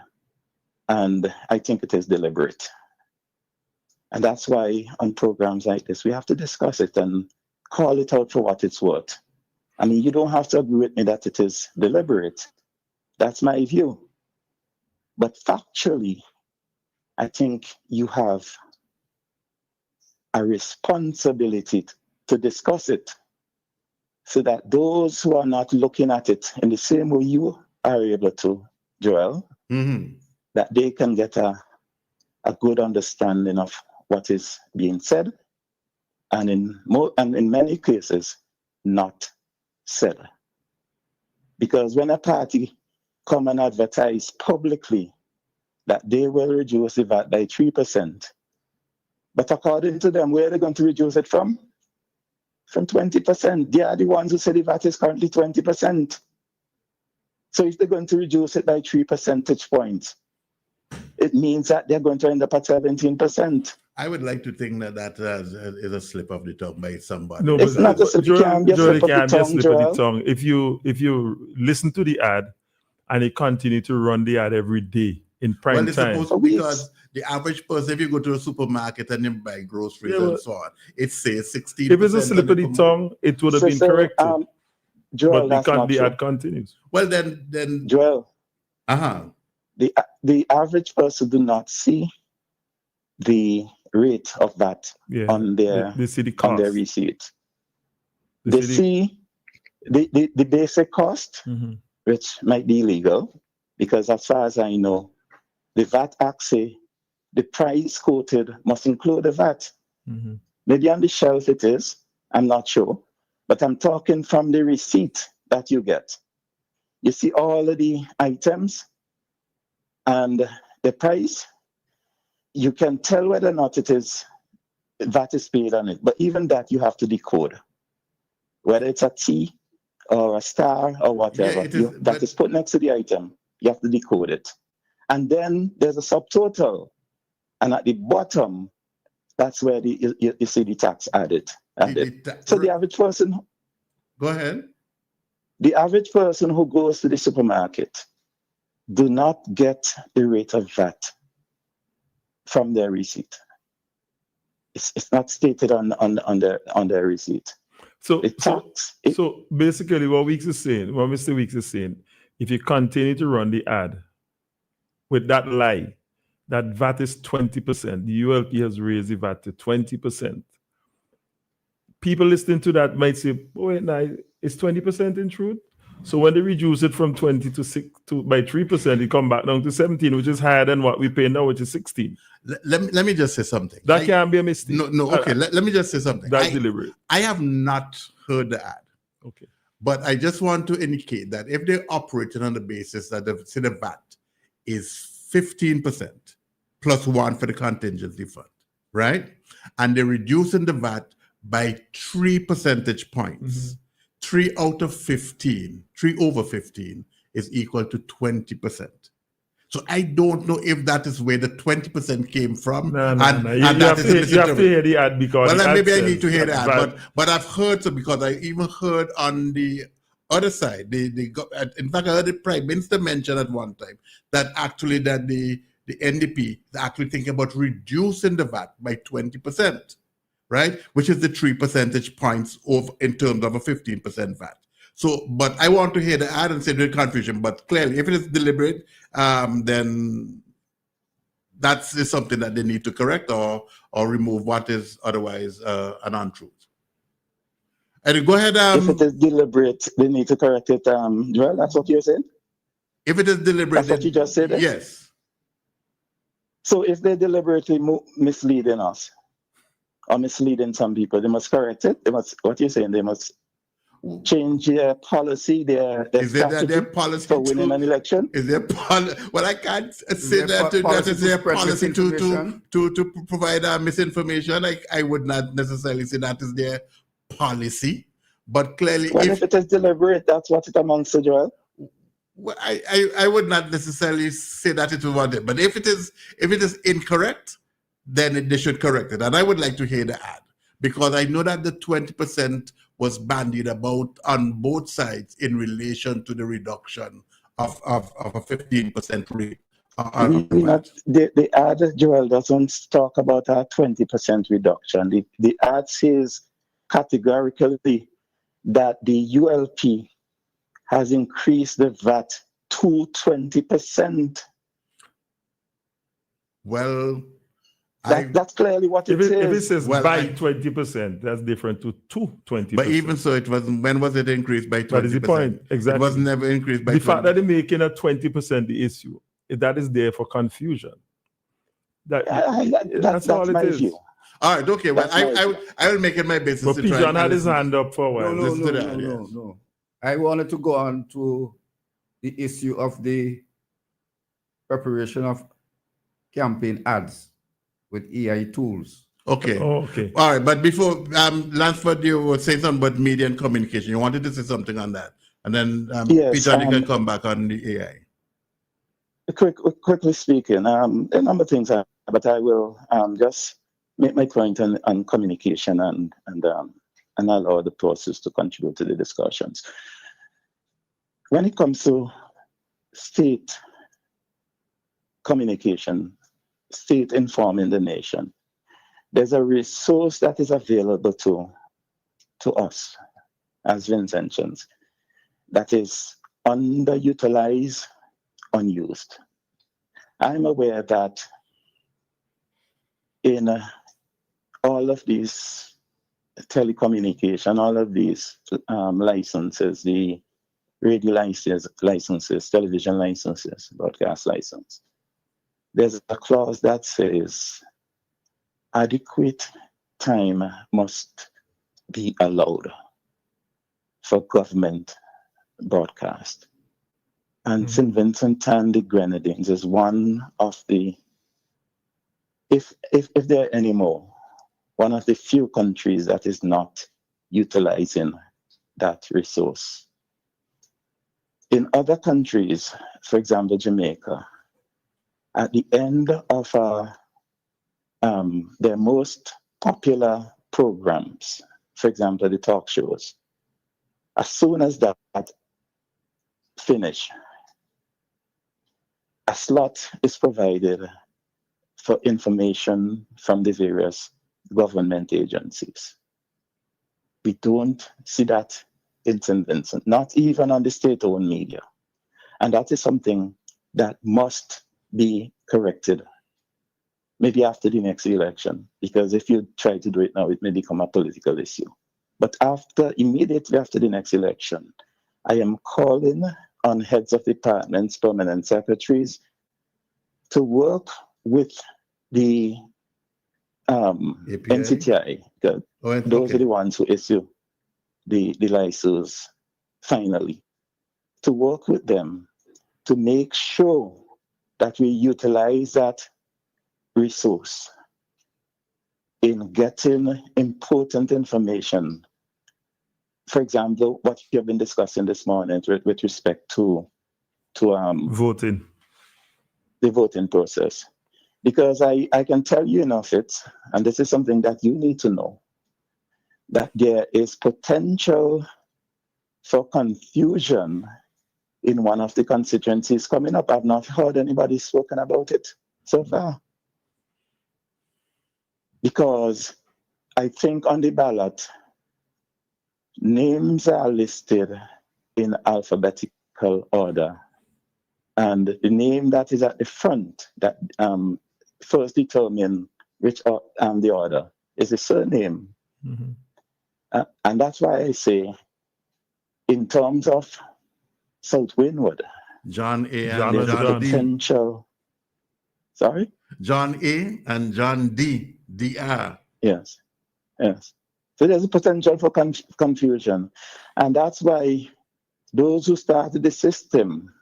and I think it is deliberate. And that's why on programs like this, we have to discuss it and call it out for what it's worth. I mean, you don't have to agree with me that it is deliberate. That's my view. But factually, I think you have a responsibility to discuss it, so that those who are not looking at it in the same way you are able to, Joel, that they can get a good understanding of what is being said, and in many cases, not said. Because when a party come and advertise publicly that they will reduce the VAT by 3%, but according to them, where are they going to reduce it from? From 20%. They are the ones who say the VAT is currently 20%. So if they're going to reduce it by 3 percentage points, it means that they're going to end up at 17%. I would like to think that is a slip of the tongue by somebody. No, it's but not a slip. Joel, It can't be a slip of the tongue. If you listen to the ad and they continue to run the ad every day in prime time. Supposed to, because the average person, if you go to a supermarket and you buy groceries and so on, it says 16%. If it's a slip of the tongue, it would have been corrected. Joel, but the ad continues. Well, then Joel. The average person do not see the rate of that on their on their receipt. They see the basic cost, which might be illegal, because as far as I know, the VAT Act say the price quoted must include the VAT. Maybe on the shelf it is, I'm not sure, but I'm talking from the receipt that you get. You see all of the items and the price. You can tell whether or not it is VAT is paid on it, but even that you have to decode, whether it's a T or a star or whatever that is put next to the item. You have to decode it, and then there's a subtotal, and at the bottom, that's where you see the tax added. So the average person. Go ahead. The average person who goes to the supermarket do not get the rate of VAT from their receipt. It's not stated on their receipt. So basically what Mr. Weeks is saying, if you continue to run the ad with that lie, that VAT is 20%, the ULP has raised the VAT to 20%. People listening to that might say, oh, wait, now, it's 20% in truth? So when they reduce it from 20 by 3%, it come back down to 17, which is higher than what we pay now, which is 16. Let me just say something. That can't be a mistake. No. Okay. Let me just say something. That's deliberate. I have not heard the ad. Okay. But I just want to indicate that if they're operating on the basis that the VAT is 15% plus 1 for the contingency fund, right? And they're reducing the VAT by 3 percentage points. 3 out of 15, 3 over 15 is equal to 20%. So I don't know if that is where the 20% came from. No. You have to hear the ad because. Well, maybe I need to hear the ad, but I've heard so because I even heard on the other side. In fact, I heard the Prime Minister mention at one time that actually the NDP is actually thinking about reducing the VAT by 20%. Right, which is the 3 percentage points in terms of a 15% VAT. So, but I want to hear the ad and say the confusion. But clearly, if it is deliberate, then that's something that they need to correct or remove what is otherwise an untruth. And go ahead. If it is deliberate, they need to correct it. Joel, that's what you're saying? If it is deliberate, that's what you just said. Yes. So if they're deliberately misleading us, or misleading some people, they must correct it. They must. What you're saying? They must change their policy, their strategy policy for winning an election? Is there well, I can't say that is their policy to provide misinformation. I would not necessarily say that is their policy, but clearly, if it is deliberate, that's what it amounts to, Joel. Well, I would not necessarily say that it was it, but if it is incorrect, then they should correct it. And I would like to hear the ad, because I know that the 20% was bandied about on both sides in relation to the reduction of a 15% rate. The ad, Joel, doesn't talk about a 20% reduction. The ad says categorically that the ULP has increased the VAT to 20%. Well, that's clearly what it says. If it says by 20%, that's different to 20%. But even so, it was, when was it increased by 20%? That is the point. Exactly. It was never increased by 20%. The fact that they're making a 20% the issue, that is there for confusion. That's all it is. View. All right, okay. Well, I will make it my business. But P. John had his hand up for a while. No. I wanted to go on to the issue of the preparation of campaign ads with AI tools. Okay. Oh, okay. All right, but before Lansford, you were saying something about media and communication. You wanted to say something on that, and then Peter can come back on the AI. Quickly speaking, a number of things, but I will just make my point on communication and allow the process to contribute to the discussions. When it comes to state communication, state informing the nation, there's a resource that is available to us as Vincentians that is underutilized, unused. I'm aware that in all of these telecommunication, all of these licenses, the radio licenses, television licenses, broadcast license, there's a clause that says adequate time must be allowed for government broadcast. And St. Vincent and the Grenadines is one of the, if there are any more, one of the few countries that is not utilizing that resource. In other countries, for example, Jamaica, at the end of their most popular programs, for example, the talk shows, as soon as that finish, a slot is provided for information from the various government agencies. We don't see that in St. Vincent, not even on the state-owned media. And that is something that must be corrected, maybe after the next election, because if you try to do it now, it may become a political issue. But immediately after the next election, I am calling on heads of departments, permanent secretaries, to work with the NCTI. Those are the ones who issue the license finally, to work with them to make sure that we utilize that resource in getting important information. For example, what you have been discussing this morning with respect to voting, the voting process. Because I can tell you enough, and this is something that you need to know, that there is potential for confusion in one of the constituencies coming up. I've not heard anybody spoken about it so far. Because I think on the ballot, names are listed in alphabetical order. And the name that is at the front that first determine which the order is the surname. Mm-hmm. And that's why I say, in terms of South Windward, John A. and and John D. potential. Sorry? John A. and John D. DR. Yes. So there's a potential for confusion. And that's why those who started the system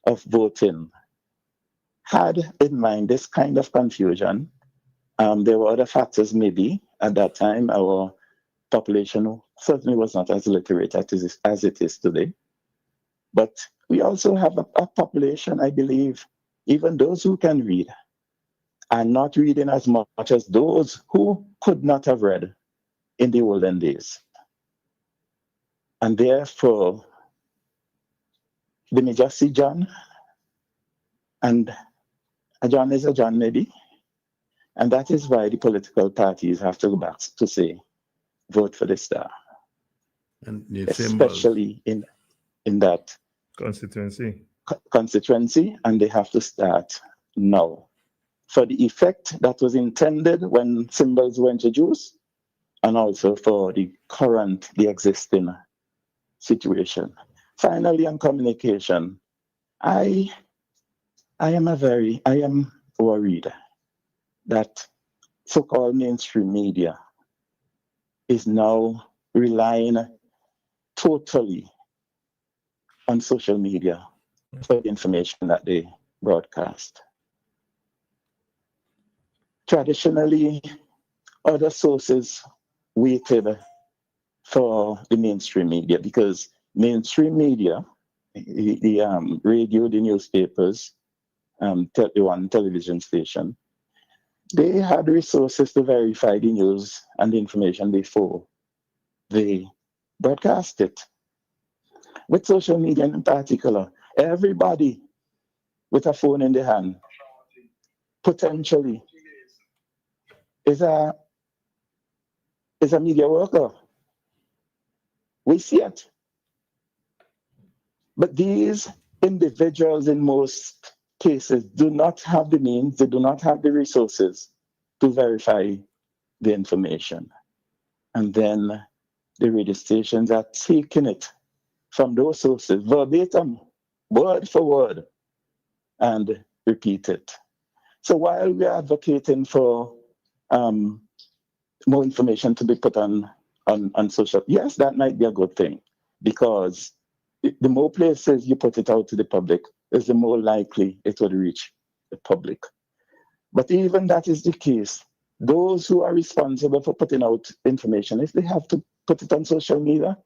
of voting had in mind this kind of confusion. There were other factors maybe. At that time, our population certainly was not as literate as it is today. But we also have a population, I believe, even those who can read are not reading as much as those who could not have read in the olden days. And therefore, they may just see John, and a John is a John maybe. And that is why the political parties have to go back to say, vote for the star. And especially in that constituency, and they have to start now. For the effect that was intended when symbols were introduced, and also for the existing situation. Finally, on communication, I am worried that so-called mainstream media is now relying totally on social media for the information that they broadcast. Traditionally, other sources waited for the mainstream media because mainstream media, the radio, the newspapers, the one television station, they had resources to verify the news and the information before they broadcast it. With social media in particular, everybody with a phone in their hand potentially is a media worker. We see it. But these individuals in most cases do not have the means, they do not have the resources to verify the information. And then the radio stations are taking it from those sources, verbatim, word for word, and repeat it. So while we are advocating for more information to be put on social, yes, that might be a good thing, because the more places you put it out to the public, is the more likely it will reach the public. But even that is the case, those who are responsible for putting out information, if they have to put it on social media,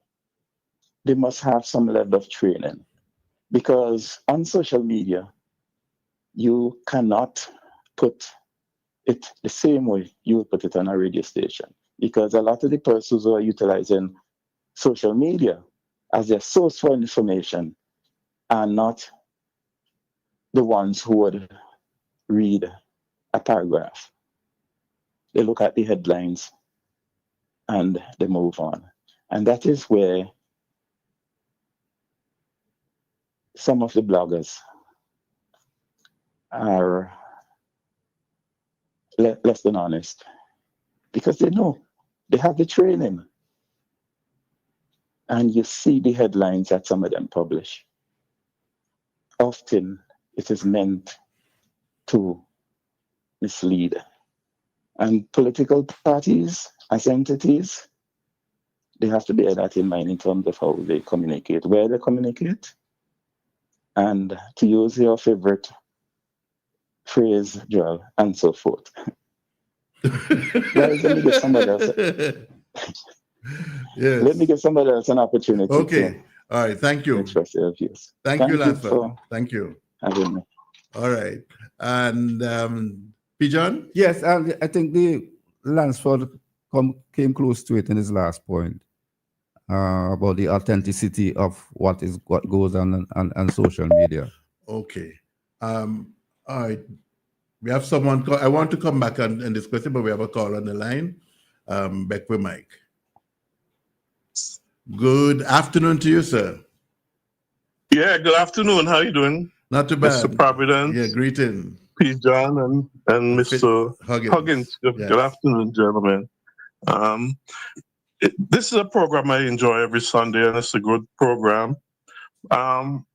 they must have some level of training. Because on social media, you cannot put it the same way you would put it on a radio station. Because a lot of the persons who are utilizing social media as their source for information are not the ones who would read a paragraph. They look at the headlines and they move on. And that is where some of the bloggers are less than honest, because they know they have the training. And you see the headlines that some of them publish. Often it is meant to mislead. And political parties as entities, they have to bear that in mind in terms of how they communicate, where they communicate. And to use your favorite phrase, Joel, and so forth. Guys, let me give somebody else. Yes. Let me give somebody else an opportunity. Okay. All right. Thank you. Express their views. Thank you, Lansford. Thank you. Having me. All right. And Pigeon? Yes, I think the Lansford came close to it in his last point about the authenticity of what goes on social media. Okay. All right. We have someone. I want to come back on this question, but we have a call on the line. Back with Mike. Good afternoon to you, sir. Yeah, good afternoon. How are you doing? Not too bad. Mr. Providence. Yeah, greeting. P. John and Mr. Huggins. Good, Yes. Good afternoon, gentlemen. This is a program I enjoy every Sunday, and it's a good program. And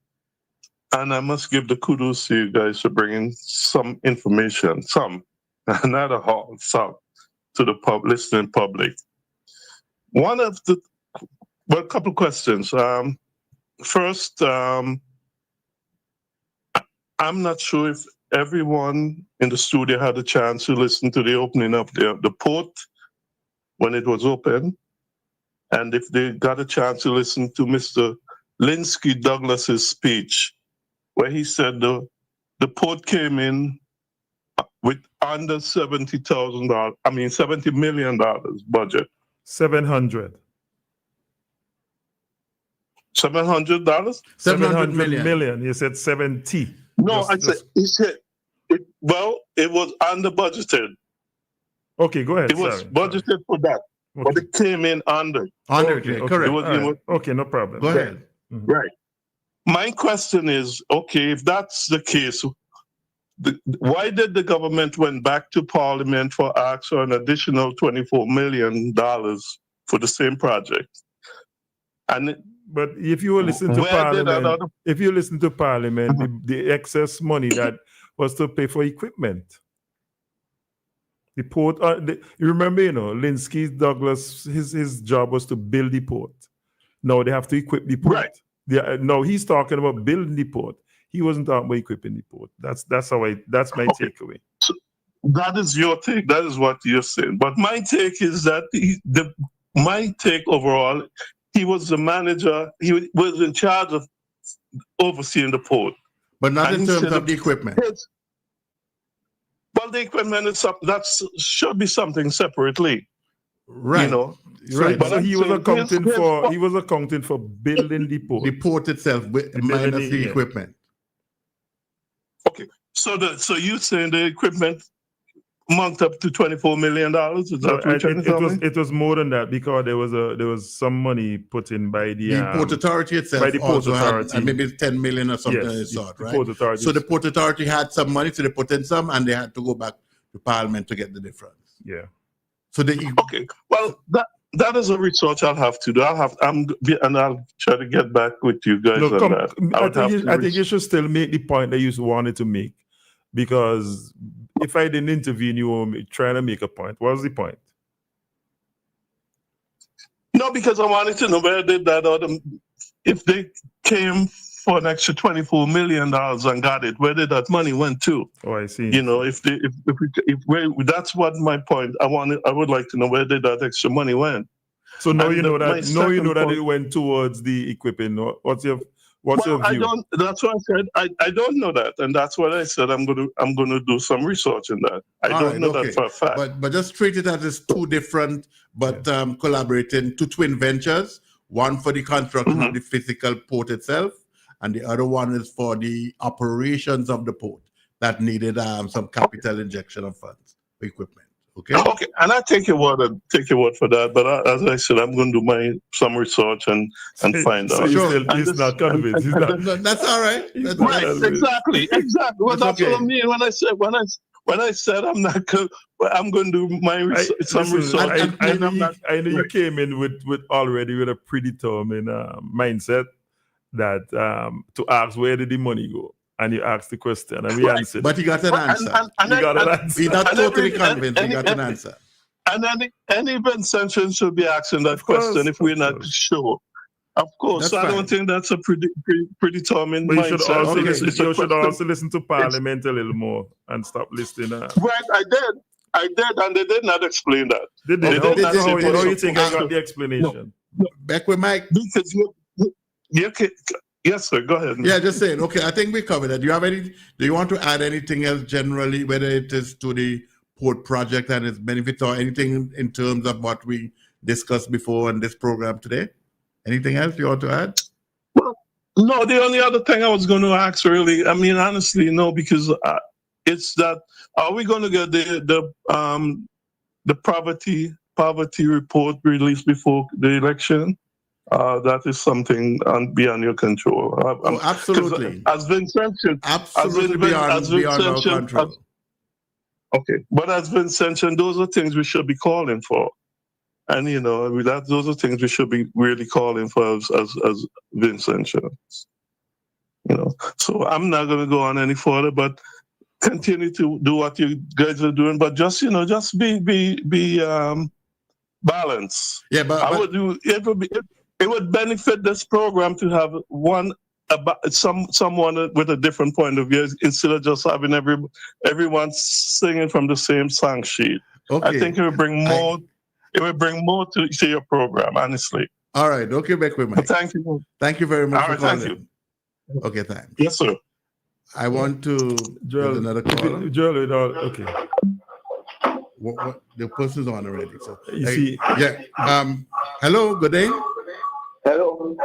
I must give the kudos to you guys for bringing some information, not a whole, some, to the listening public. a couple of questions. First, I'm not sure if everyone in the studio had a chance to listen to the opening of the port when it was open, and if they got a chance to listen to Mr. Linsky Douglas's speech, where he said the port came in with under $70 million budget. 700. $700? 700 million. You said 70. No, he said, it was under budgeted. Okay, go ahead. It was budgeted for that, but it came in under. Okay, correct. Okay, no problem. Go ahead. Mm-hmm. Right. My question is, okay, if that's the case, why did the government went back to Parliament for ask for an additional $24 million for the same project? But if you listen to Parliament, mm-hmm. the excess money that was to pay for equipment. The port, you remember, Linsky Douglas, his job was to build the port. Now they have to equip the port. Right. No, he's talking about building the port. He wasn't talking about equipping the port. That's my takeaway. So that is your take. That is what you're saying. But my take is that my take overall, he was the manager. He was in charge of overseeing the port, but not in terms of the equipment. Well, the equipment is that should be something separately, right? Right. But so he was accounting for building the port. The port itself, minus the equipment. Okay, so you're saying the equipment amounted up to $24 million? Is that what you're telling me? It was more than that, because there was some money put in by the Port Authority itself. By the Port Authority, had maybe $10 million or something of the sort, right? Port Authority. So the Port Authority had some money, so they put in some, and they had to go back to Parliament to get the difference. Yeah. So okay. Well, that is a research I'll have to do. I'll try to get back with you guys on that. I think you should still make the point that you wanted to make, because if I didn't intervene, you were trying to make a point. What was the point? No, because I wanted to know where did that if they came for an extra $24 million and got it, where did that money went to? Oh, I see. If that's what my point. I would like to know where did that extra money went. So now you know that. Now you know that it went towards the equipment. What's your view? That's what I said. I don't know that, and that's what I said. I'm gonna do some research in that. I don't know that for a fact. But just treat it as two different, but collaborating, two twin ventures. One for the construction of the physical port itself, and the other one is for the operations of the port that needed some capital injection of funds for equipment. Okay. Okay, and I take your word for that. But as I said, I'm going to do some research and find out. He's not convinced. That's all right. Exactly. Well, that's what I mean when I said I'm not. I'm going to do some research. I know you came in with a predetermined mindset that to ask where did the money go. And you asked the question, and we answered. But he got an answer. He's not totally convinced. He got an answer. And any event sanction should be asking that question if we're not sure. Of course, I don't think that's a predetermined mindset. You should also listen to Parliament a little more and stop listening. Right, I did, and they did not explain that. They did. How do you think I got the explanation? No. Back with Mike. Because you can. Yes, sir. Go ahead. Yeah, just saying. Okay, I think we covered that. Do you want to add anything else generally, whether it is to the port project and its benefits, or anything in terms of what we discussed before in this program today? Anything else you want to add? Well, no. The only other thing I was going to ask, really, I mean, honestly, no, because it's that: are we going to get the poverty report released before the election? That is something beyond your control. Absolutely. As Vincent said, absolutely beyond our control. Okay, but as Vincent said, those are things we should be calling for, and those are things we should be really calling for as Vincent said. So I'm not going to go on any further, but continue to do what you guys are doing. But just be balance. Yeah, but it would benefit this program to have someone with a different point of view instead of just having everyone singing from the same song sheet. Okay. I think it would bring more. It would bring more to your program, honestly. All right. Okay, back with Mike. Thank you. Thank you very much All for right, calling. thank you. Okay, thanks. Yes, sir. I want to Joel, another call. Joel, okay. What the person's on already. So you see, yeah. Hello, good day. Hello.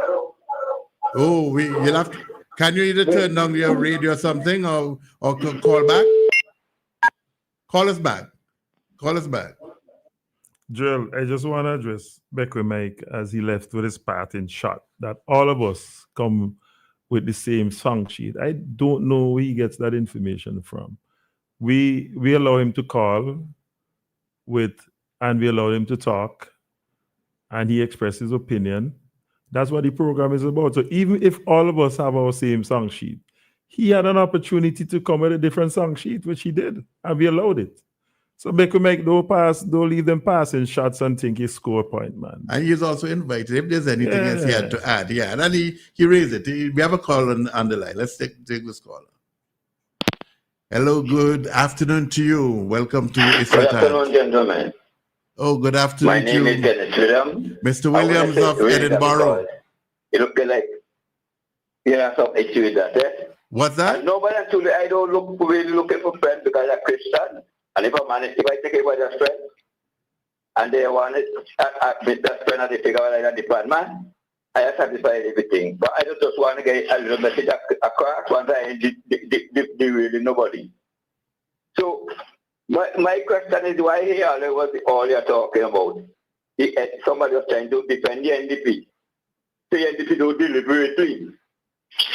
Oh, you'll have to, can you either turn down your radio or something or call back? Call us back. Call us back. Joel, I just want to address Beckwith Mike as he left with his parting shot that all of us come with the same song sheet. I don't know where he gets that information from. We allow him to call and we allow him to talk and he expresses his opinion. That's what the program is about. So even if all of us have our same song sheet, he had an opportunity to come with a different song sheet, which he did, and we allowed it. So Beckwith Mike, don't leave them passing shots and think he score a point, man. And he's also invited if there's anything else he had to add. Yeah, and he raised it. We have a call on the line. Let's take this caller. Hello, good afternoon to you. Welcome to Good afternoon, gentlemen. Oh, good afternoon. My name is Dennis Williams. Mr. Williams of Edinburgh. It looks like you have some issue with that, eh? What's that? Nobody actually, I don't really looking for friends because I'm Christian. And if I take everybody as friend, and they want it, with that friend, and they figure out like a different man, I have satisfied everything. But I just want to get a little message across once I really nobody. So my question is why here all you're talking about? Somebody was trying to defend the NDP. The NDP do deliberately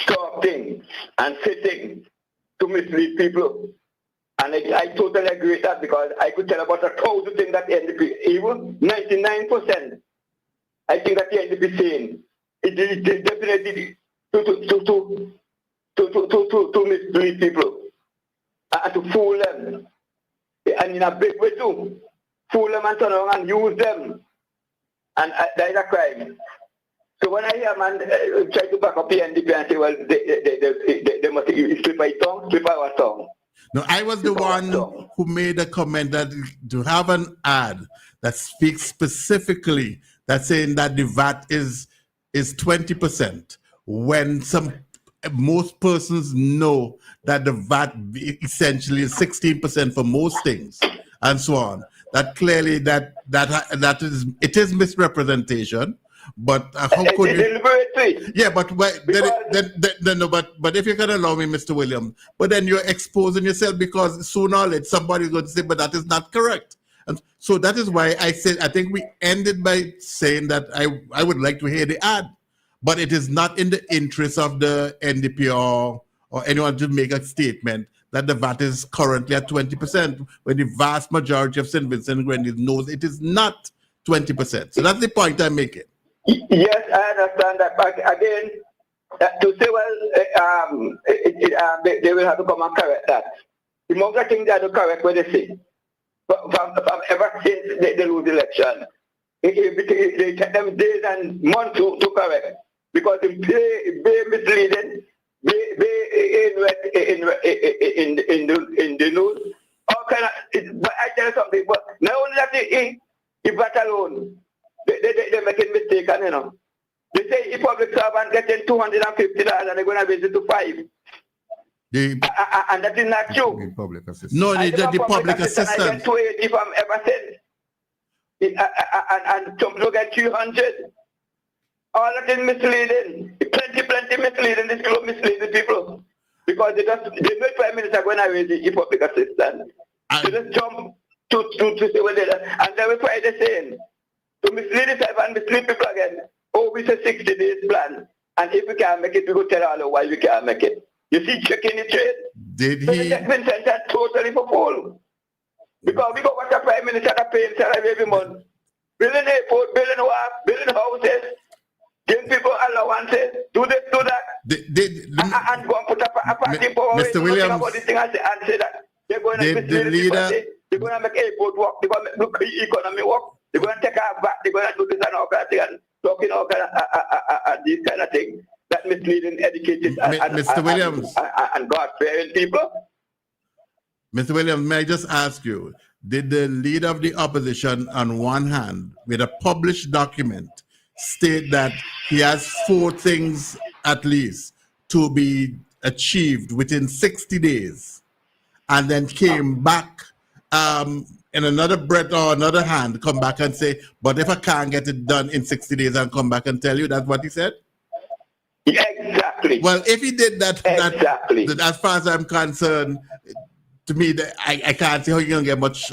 talking and sitting to mislead people. And I totally agree with that because I could tell about 1,000 things that the NDP, even 99%, I think that the NDP saying it is definitely to mislead people and to fool them. And in a big way too. Fool them and turn around and use them. And that is a crime. So when I hear a man try to back up the NDP and say, well, they must slip my tongue, slip our tongue. No, I was the one who made a comment that to have an ad that speaks specifically that saying that the VAT is 20% when most persons know that the VAT essentially is 16% for most things and so on. That clearly it is misrepresentation. But how could you? Yeah, but if you can allow me, Mr. Williams, but then you're exposing yourself because sooner or later somebody's going to say, but that is not correct. And so that is why I said I think we ended by saying that I would like to hear the ad, but it is not in the interest of the NDP or anyone to make a statement that the VAT is currently at 20% when the vast majority of St. Vincent and Grenadines knows it is not 20%. So that's the point I'm making. Yes, I understand that. But again, to say, well, they will have to come and correct that. The most thing they have to correct what they say. From ever since they lose the election, they take them days and months to correct. Because they misleading, in the news. All kind of, but I tell you something, but not only that the VAT alone, they're making mistakes, you know. They say if public servant getting $250 and they're going to raise it to $5. And that is not true. Public assistance. No, the public assistance. I get 280 if I'm ever said. And some people get 300. All that is misleading. Plenty misleading. This group misleading people. Because they made Prime Minister going to raise the public assistance. They just jump to say what they do. And then we try the same. To mislead yourself and mislead people again. Oh, we say 60 days plan. And if we can't make it, we go tell all why we can't make it. You see, checking the trade. Did so he? That's been sent totally for full. Because we got what the Prime Minister that paying salary every month. Building airport, building work, building houses, giving people allowances, do this, do that. And go and put up a party power. Mr. Williams. About this thing and say that they're going to mislead the leader. They're going to make airport work. They're going to make the economy work. They're going to take our back. They're going to do this and all kind of thing and talking all kind of these kind of things that misleading, educated, Mr. Williams, and God-fearing people. Mr. Williams, may I just ask you, did the leader of the opposition on one hand, with a published document, state that he has 4 things at least to be achieved within 60 days, and then came back in another breath or another hand, come back and say, but if I can't get it done in 60 days, I'll come back and tell you? That's what he said? Yeah, exactly. Well, if he did that, that as far as I'm concerned, to me, I can't see how you're going to get much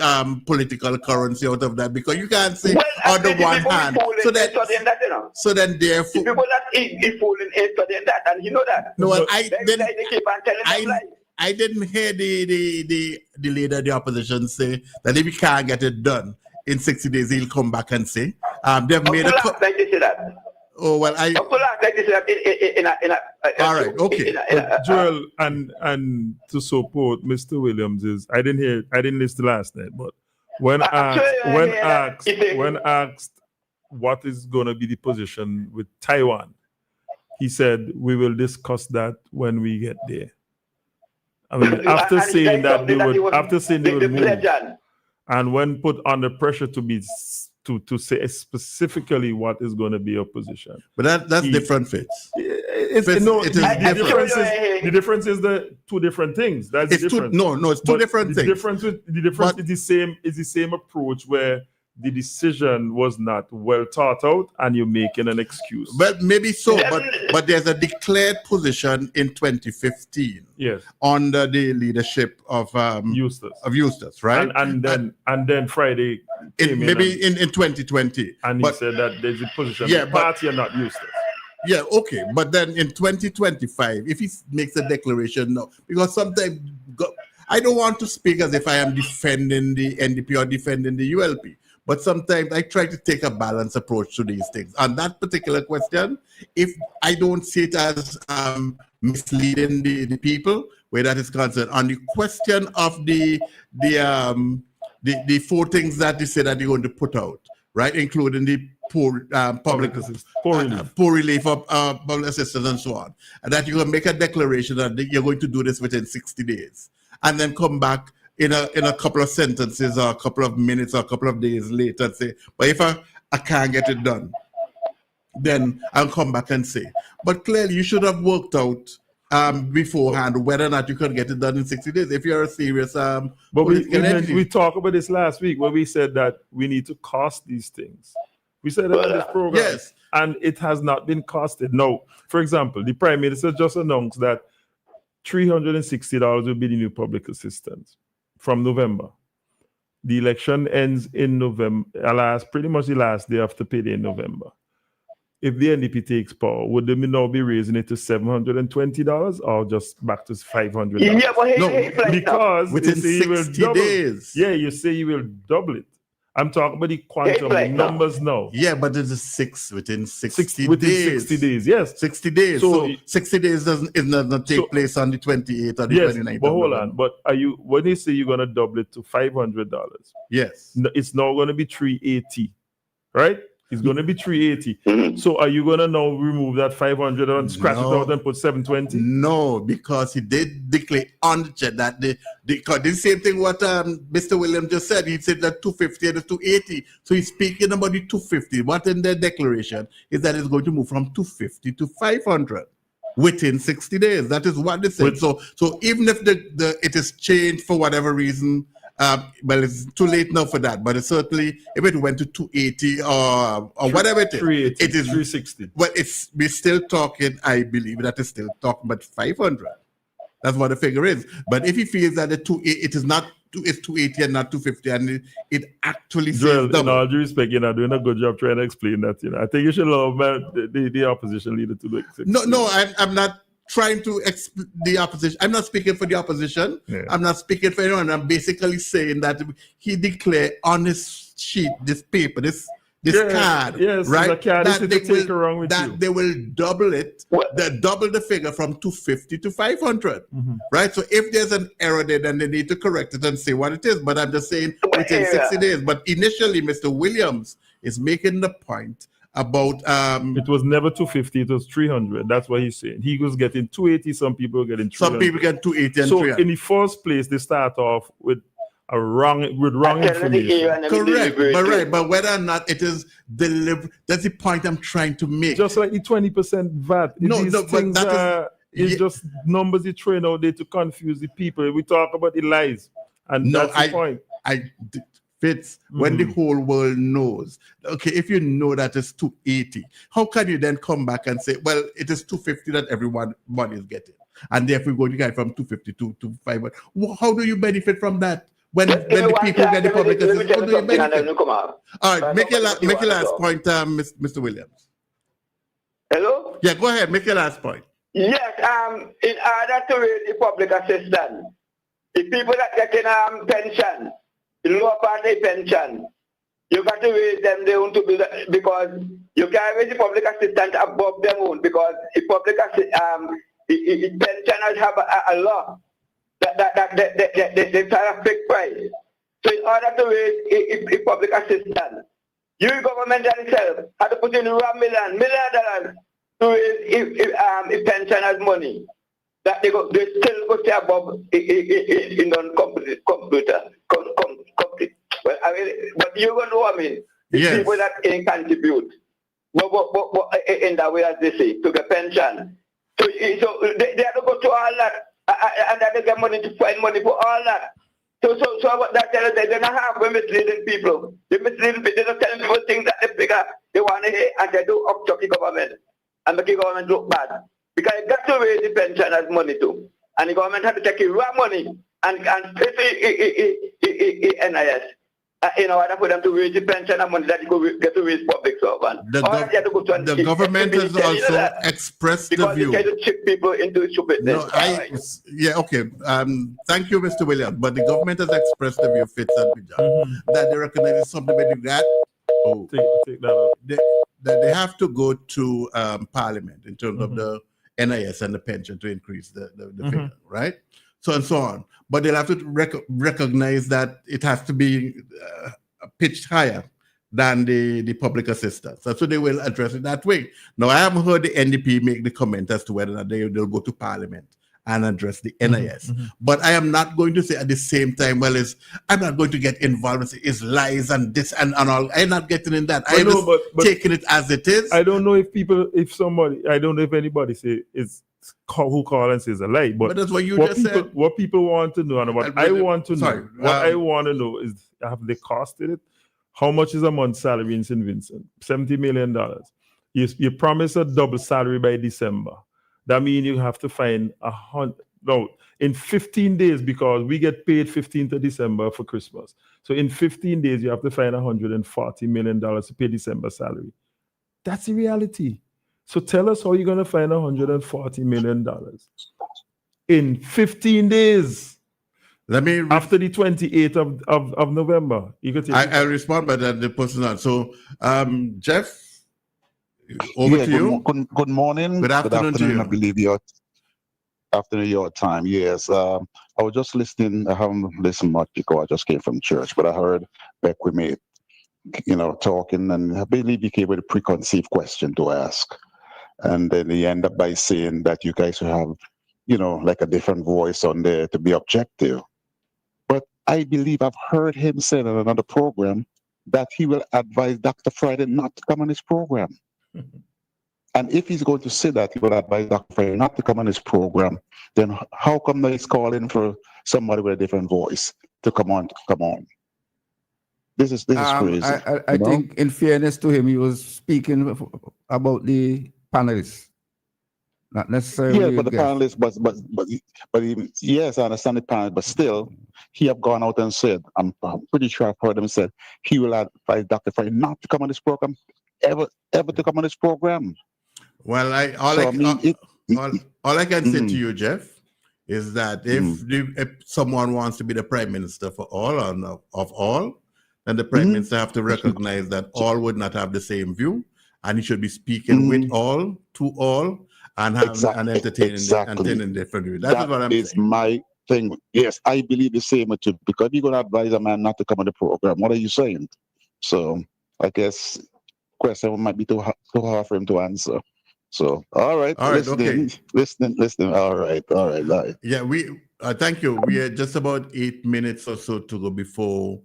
political currency out of that, because you can't say on the one hand. So then therefore... The people that is fooling is studying that, and you know that. No, well, they keep on telling them lies. I didn't hear the leader of the opposition say that if he can't get it done in 60 days, he'll come back and say. They've made a... Like they say that. Oh, well, like they say that all right, okay. Joel, and to support Mr. Williams is, I didn't listen last night, but when asked what is going to be the position with Taiwan, he said, we will discuss that when we get there. I mean, after saying that they would move, and when put under pressure to say specifically what is going to be your position. But that's different, Fitz. The difference is the 2 different things. That's the difference. It's 2 different things. The difference is the same approach where the decision was not well thought out and you're making an excuse. Well, maybe so, but there's a declared position in 2015 under the leadership of Eustace, right? And then Friday maybe in 2020. And he said that there's a position the party and not Eustace. Yeah, okay, but then in 2025, if he makes a declaration now, because sometimes I don't want to speak as if I am defending the NDP or defending the ULP. But sometimes I try to take a balanced approach to these things. On that particular question, if I don't see it as misleading the people, where that is concerned, on the question of the 4 things that they say that they're going to put out, right, including the poor relief of public assistance and so on, and that you're going to make a declaration that you're going to do this within 60 days, and then come back in a couple of sentences or a couple of minutes or a couple of days later and say, but if I can't get it done, then I'll come back and say. But clearly you should have worked out beforehand whether or not you could get it done in 60 days if you're a serious but we talked about this last week where we said that we need to cost these things. We said that in this program. Yes. And it has not been costed. Now, for example, the Prime Minister just announced that $360 will be the new public assistance from November. The election ends in November, pretty much the last day after payday in November. If the NDP takes power, would they now be raising it to $720 or just back to $500? Yeah, but because within 60 days. Yeah, you say you will double it. I'm talking about the quantum numbers now. Yeah, but it's within 60 within days. 60 days, yes. 60 days. So 60 days doesn't take place on the 28th or the 29th. But hold on. But when you say you're gonna double it to $500, yes, it's now gonna be $380, right? It's going to be $380. So are you going to now remove that $500 and scratch it out and put $720? No, because he did declare on the chat that the same thing what Mr. Williams just said. He said that $250 and $280. So he's speaking about the $250. What in the declaration is that it's going to move from $250 to $500 within 60 days. That is what they said. So even if it is changed for whatever reason, well, it's too late now for that, but it's certainly if it went to 280 or whatever it is, it is 360. Well, we're still talking. I believe that is still talking about 500. That's what the figure is. But if he feels that it's 280 and not 250, and it actually says double. In all due respect, you're not doing a good job trying to explain that. I think you should allow the opposition leader to do it. No, I'm not trying to explain the opposition. I'm not speaking for the opposition. Yeah. I'm not speaking for anyone. I'm basically saying that he declared on his sheet, this paper, this this card, yes, right? a card that they take around with you. They will double it, double the figure from 250 to 500, right? So if there's an error there, then they need to correct it and say what it is. But I'm just saying within 60 days. But initially, Mr. Williams is making the point about it was never 250, it was 300. That's what he's saying. He was getting 280, some people were getting 300. Some people get 280 and so 300. In the first place, they start off with wrong information. Correct, but whether or not it is delivered, that's the point I'm trying to make. Just like the 20% VAT. It's just numbers you train out there to confuse the people. We talk about the lies, and that's the point. Fitz, when the whole world knows, okay, if you know that it's 280, how can you then come back and say, well, it is 250 that everyone is getting, and therefore we're going to get from 250 to 500? How do you benefit from that? When the people get the public assistance, how do you benefit? All right, make your last point, Mr. Williams. Hello? Yeah, go ahead, make your last point. Yes, in order to raise the public assistance, the people that getting pension, the lower party pension, you got to raise them their own to be because you can't raise the public assistance above their own because the public the pensioners have a law that they try a fixed price. So in order to raise a public assistance, you government itself had to put in $1 million to raise pensioners' money. That they still go to above in non-computer. Well, I mean, but you know what I mean? Yes. People that can contribute, but in that way, as they say, to the pension. So they have to go to all that, and then they get money to find money for all that. So what that tells us, they're not halfway misleading people. They're misleading people. They're telling people things that they want to hear, and they do upchuck the government and make the government look bad. Because you got to raise the pensioners' money too. And the government had to take raw money and pay NIS in order for them to raise the pension and money that you go get to raise public servants. The government has also expressed the view. Because they try to trick people into stupidness. Okay. Thank you, Mr. Williams. But the government has expressed the view, Fitz and Bijan, that they recognize something about that. Take that out. That they have to go to Parliament in terms of the NIS and the pension to increase the figure, right? So and so on. But they'll have to recognize that it has to be pitched higher than the public assistance. So they will address it that way. Now, I haven't heard the NDP make the comment as to whether or not they'll go to Parliament and address the NIS. But I am not going to say at the same time, I'm not going to get involved with lies and this and all. I'm not getting in that. I'm taking it as it is. I don't know I don't know if anybody say who call and says a lie. But that's what you just said. What people want to know and what I want to know. I want to know is, have they costed it? How much is a month's salary in St. Vincent? $70 million. You promise a double salary by December. That means you have to find in 15 days, because we get paid 15th of December for Christmas. So in 15 days, you have to find $140 million to pay December salary. That's the reality. So tell us how you're going to find $140 million in 15 days. After the 28th of November. I'll respond by the person. So, Jeff, over to you. Good morning. Good afternoon to you. I believe afternoon your time. Yes. I was just listening. I haven't listened much because I just came from church, but I heard Beck with me, talking, and I believe he came with a preconceived question to ask. And then he ended up by saying that you guys will have, like a different voice on there to be objective. But I believe I've heard him say in another program that he will advise Dr. Friday not to come on his program. And if he's going to say that he will advise Dr. Friday not to come on his program, then how come that he's calling for somebody with a different voice to come on? This is crazy. I think, in fairness to him, he was speaking about the panelists, not necessarily. Yeah, but the panelists, but yes, I understand the panel, but still, he have gone out and said, I'm pretty sure I've heard him say, he will advise Dr. Friday not to come on this program, ever to come on this program. Well, all I can say to you, Jeff, is that if someone wants to be the prime minister for all of all, then the Prime Minister have to recognize that all would not have the same view, and he should be speaking with all, to all, and have and entertaining different views. That is what I'm saying. My thing. Yes, I believe the same too, because you're gonna advise a man not to come on the program. What are you saying? So I guess question might be too hard for him to answer. So all right, listening. All right. Yeah, we thank you. We are just about 8 minutes or so to go before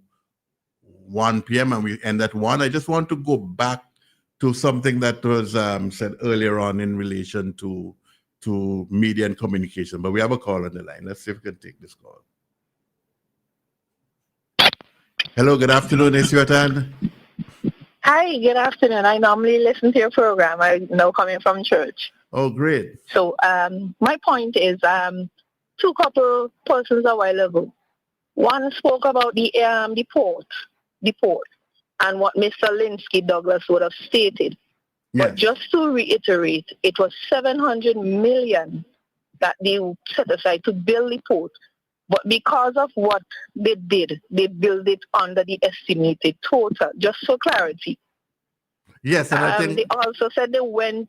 1 p.m. and we end at 1. I just want to go back to something that was said earlier on in relation to media and communication. But we have a call on the line. Let's see if we can take this call. Hello, good afternoon. It's your turn. Hi, good afternoon. I normally listen to your program. I'm now coming from church. Oh, great. So my point is, two couple persons a while ago. One spoke about the port, and what Mr. Linsky Douglas would have stated. Yes. But just to reiterate, it was 700 million that they set aside to build the port. But because of what they did, they built it under the estimated total, just for clarity. Yes, and I think they also said they went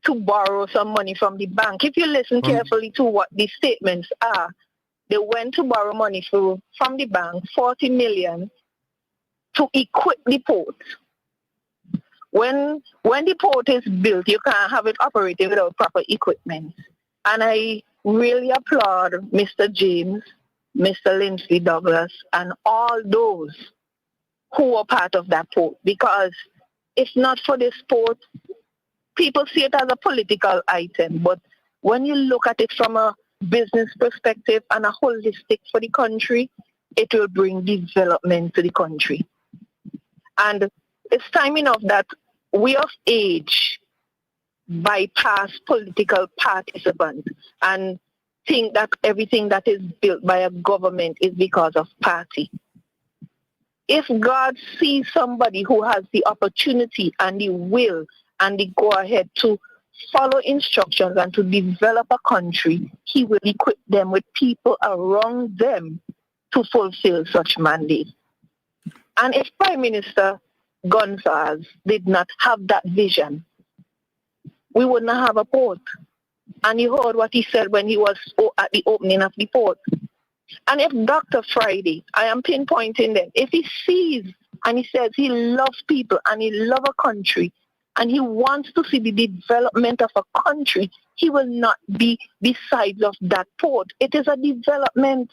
to borrow some money from the bank. If you listen carefully to what the statements are, they went to borrow money from the bank, 40 million, to equip the port. When the port is built, you can't have it operating without proper equipment. And I really applaud Mr. James, Mr. Linsky Douglas, and all those who are part of that port. Because if not for this port, people see it as a political item. But when you look at it from a business perspective and a holistic for the country, it will bring development to the country. And it's time enough that we of age bypass political participants and think that everything that is built by a government is because of party. If God sees somebody who has the opportunity and the will and the go-ahead to follow instructions and to develop a country, he will equip them with people around them to fulfill such mandate. And if Prime Minister Gonzalez did not have that vision, we would not have a port. And you heard what he said when he was at the opening of the port. And if Dr. Friday, I am pinpointing them, if he sees and he says he loves people and he loves a country and he wants to see the development of a country, he will not be beside of that port. It is a development.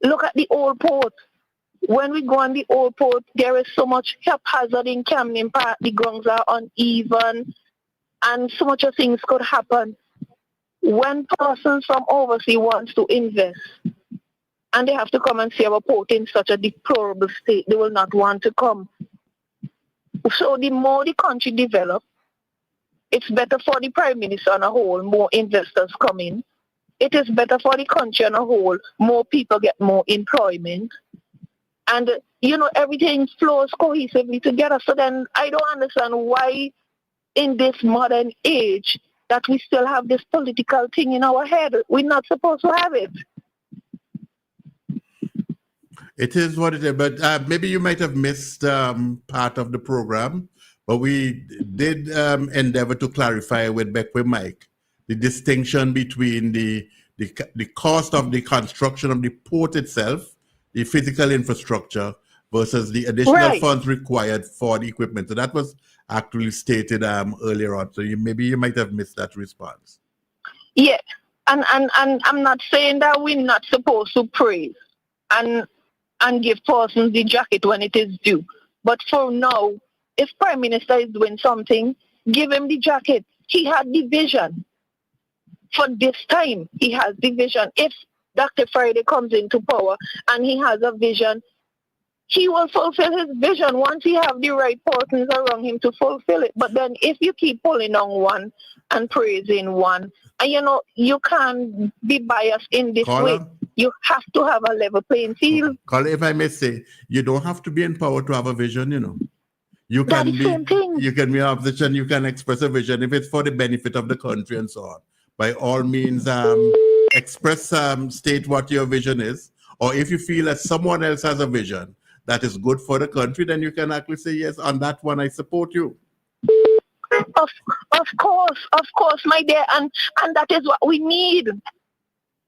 Look at the old port. When we go on the old port, there is so much haphazard in Camden Park. The grounds are uneven and so much of things could happen. When persons from overseas want to invest and they have to come and see our port in such a deplorable state, they will not want to come. So the more the country develops, it's better for the Prime Minister on a whole, more investors come in. It is better for the country on a whole, more people get more employment. And, everything flows cohesively together. So then I don't understand why in this modern age that we still have this political thing in our head. We're not supposed to have it. It is what it is, but maybe you might have missed part of the program, but we did endeavor to clarify with Beckwith Mike the distinction between the cost of the construction of the port itself, the physical infrastructure, versus the additional funds required for the equipment. So that was actually stated earlier on. So maybe you might have missed that response. Yeah, and I'm not saying that we're not supposed to praise and give persons the jacket when it is due. But for now, if Prime Minister is doing something, give him the jacket. He had the vision. For this time, he has the vision. If Dr. Friday comes into power and he has a vision, he will fulfill his vision once he have the right persons around him to fulfill it. But then if you keep pulling on one and praising one, and you can't be biased in this way. You have to have a level playing field. Carla, if I may say, you don't have to be in power to have a vision, You can you can be in opposition, you can express a vision if it's for the benefit of the country and so on. By all means, express, state what your vision is. Or if you feel that someone else has a vision that is good for the country, then you can actually say, yes, on that one, I support you. Of course, my dear, and that is what we need.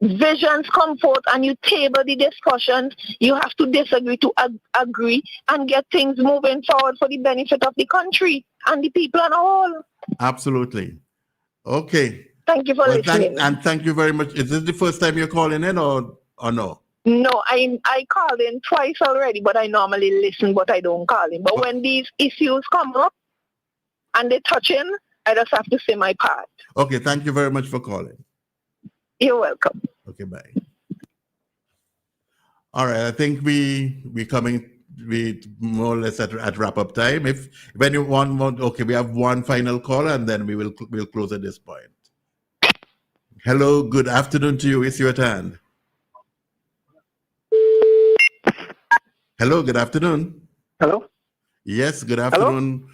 Visions come forth and you table the discussions. You have to disagree to agree and get things moving forward for the benefit of the country and the people on all. Absolutely. Okay. Thank you for listening. Thank you very much. Is this the first time you're calling in or no? No, I called in twice already, but I normally listen, but I don't call in. But when these issues come up and they touch in, I just have to say my part. Okay, thank you very much for calling. You're welcome. Okay, bye. All right, I think we more or less at wrap up time. If anyone want, okay, we have one final call and then we'll close at this point. Hello, good afternoon to you. It's your turn. Hello, good afternoon. Hello? Yes, good afternoon. Hello?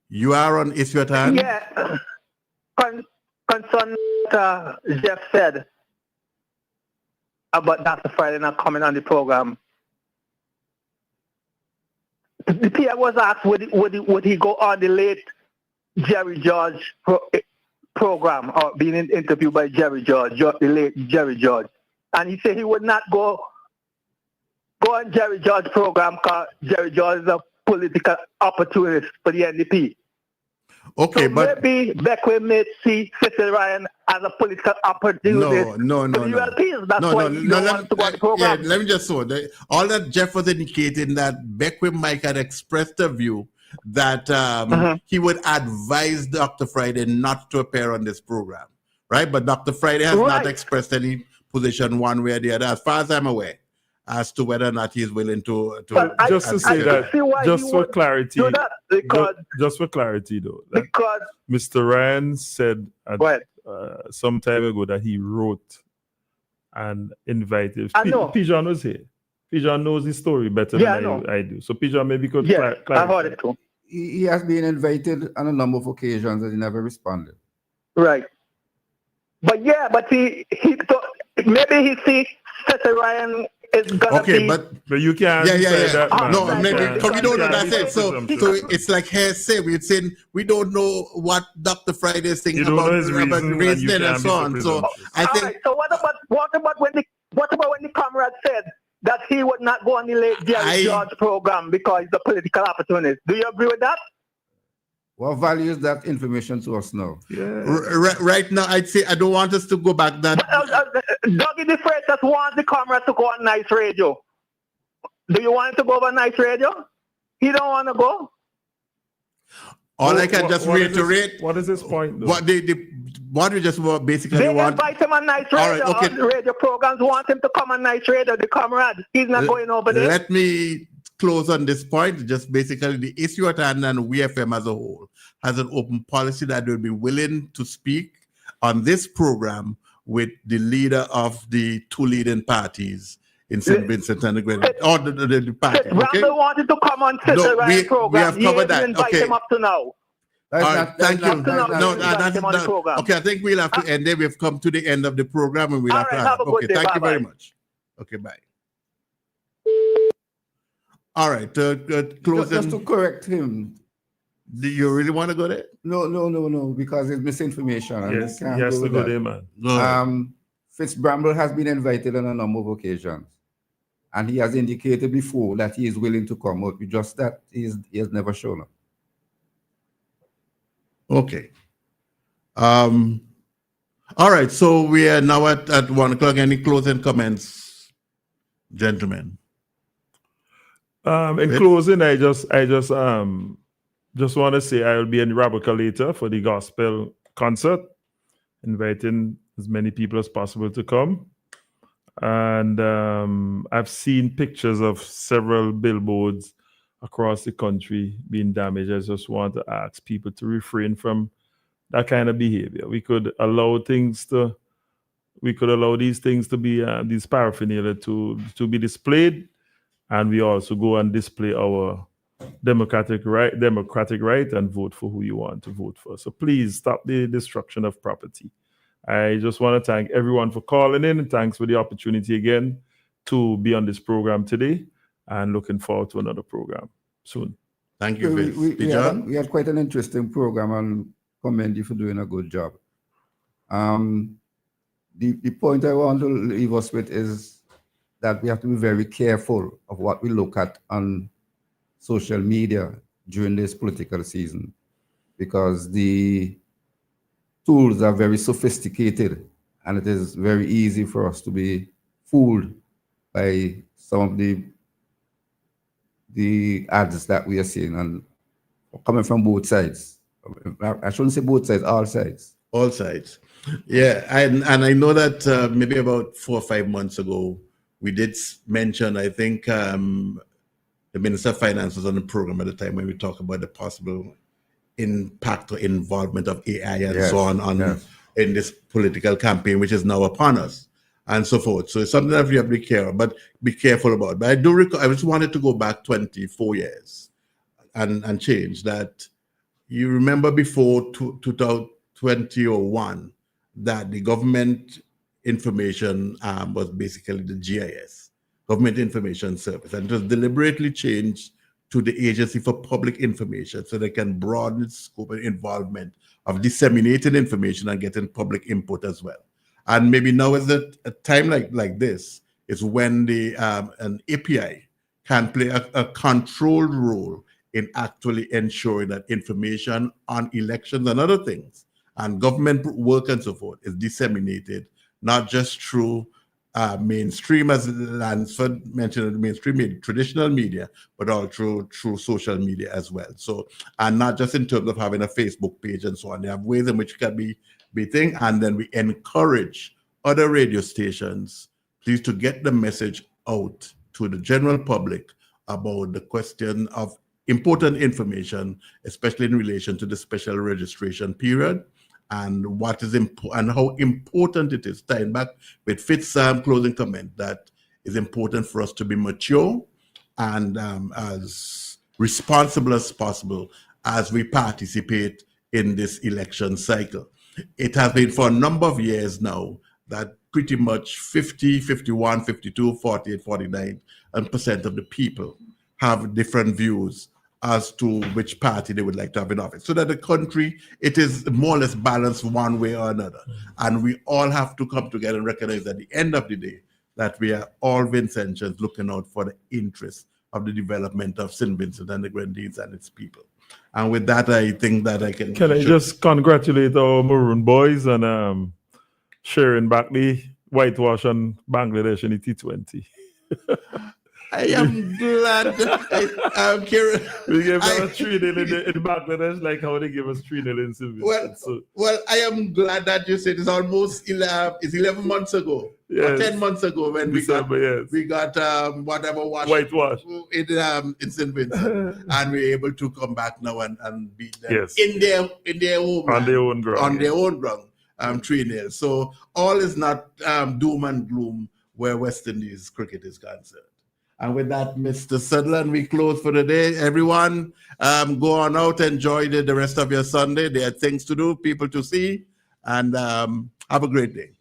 You are on It's Your Turn? Yeah. Concern what Jeff said about Dr. Friday not coming on the program. The PR was asked would he go on the late Jerry George program or being interviewed by Jerry George, the late Jerry George. And he said he would not go on Jerry George program because Jerry George is a political opportunist for the NDP. Okay, so but maybe Beckwith may see Cecil Ryan as a political opportunist. No. That's why he don't want to go on the program. Yeah, let me just say all that Jeff was indicating that Beckwith Mike had expressed a view that he would advise Dr. Friday not to appear on this program, right? But Dr. Friday has not expressed any position one way or the other, as far as I'm aware, as to whether or not he's willing to just to say that, just for clarity, just for clarity though, because Mr. Ryan said some time ago that he wrote and invited. Pigeon was here. Pigeon knows the story better than I do. So Pigeon maybe could clarify. I heard it too. He has been invited on a number of occasions and he never responded. Right. But maybe he sees Cecil Ryan is gonna be. But you can't say that. No, maybe because we don't know. That's it. So it's like hearsay. We're saying we don't know what Dr. Friday is thinking about reasoning and so on. So I think. Right, so what about when the comrade said that he would not go on the late Jerry George program because he's a political opportunist? Do you agree with that? What value is that information to us now? Right now, I'd say I don't want us to go back that. Dougie the Freitas wants the comrade to go on Nice Radio. Do you want him to go on Nice Radio? He don't want to go. All I can just reiterate. What is his point? Though? What we just basically they want. Invite him on Nice Radio. All the radio programs want him to come on Nice Radio. The comrade, he's not going over there. Let me close on this point. Just basically the issue at hand and WEFM as a whole has an open policy that will be willing to speak on this program with the leader of the two leading parties in St. Vincent and the Grenadines, or the party. Okay? Randall wanted to come on Cecil Ryan program. We have covered that. Invite him up to now. All right, thank you. Okay, I think we'll have to end there. We've come to the end of the program and we'll have to have okay, thank you very much. Okay, bye. All right, closing. Just to correct him. Do you really want to go there? No, because it's misinformation. Yes, he has to go there, man. Fitzgerald has been invited on a number of occasions. And he has indicated before that he is willing to come out. Just that he has never shown up. Okay. All right, so we are now at 1 o'clock. Any closing comments, gentlemen? In closing, I just want to say I will be in Raboka later for the gospel concert, inviting as many people as possible to come. And I've seen pictures of several billboards across the country being damaged. I just want to ask people to refrain from that kind of behavior. We could allow these things to be these paraphernalia to be displayed, and we also go and display our democratic right and vote for who you want to vote for. So please stop the destruction of property. I just want to thank everyone for calling in, and thanks for the opportunity again to be on this program today. and looking forward to another program soon. Thank you, Fitz. We had quite an interesting program, and commend you for doing a good job. The point I want to leave us with is that we have to be very careful of what we look at on social media during this political season, because the tools are very sophisticated, and it is very easy for us to be fooled by some of the ads that we are seeing, and coming from both sides. I shouldn't say both sides, all sides. All sides. Yeah, and I know that maybe about 4 or 5 months ago, we did mention, I think the Minister of Finance was on the program at the time when we talked about the possible impact or involvement of AI and so on in this political campaign, which is now upon us, and so forth. So it's something that we have to be careful about. But I do recall, I just wanted to go back 24 years and change that. You remember before 2001 that the government information was basically the GIS, Government Information Service, and it was deliberately changed to the Agency for Public Information so they can broaden its scope and involvement of disseminating information and getting public input as well. And maybe now is a time like this is when an API can play a controlled role in actually ensuring that information on elections and other things and government work and so forth is disseminated, not just through mainstream, as Lansford mentioned, mainstream traditional media, but also through social media as well. So, and not just in terms of having a Facebook page and so on. They have ways in which it can be thing, and then we encourage other radio stations, please, to get the message out to the general public about the question of important information, especially in relation to the special registration period, and what is and how important it is. Tying back with Fitz's closing comment, that is important for us to be mature and as responsible as possible as we participate in this election cycle. It has been for a number of years now that pretty much 50, 51, 52, 48, 49% of the people have different views as to which party they would like to have in office, so that the country, it is more or less balanced one way or another. And we all have to come together and recognize at the end of the day that we are all Vincentians looking out for the interests of the development of St. Vincent and the Grenadines and its people. And with that, I think that I can... Can I just congratulate our Maroon boys on sharing back the whitewash on Bangladesh in the T20. I am glad I'm curious. We gave them a 3-0 in Bangladesh, like how they give us 3-0 in St. Vincent. Well, I am glad that you said it's almost 11 months ago, or 10 months ago when we got whatever whitewash in St. Vincent, and we're able to come back now and beat them in their home on their own ground, 3-0. So all is not doom and gloom where West Indies cricket is concerned. And with that, Mr. Sutherland, we close for the day. Everyone, go on out, enjoy the rest of your Sunday. There are things to do, people to see, and have a great day.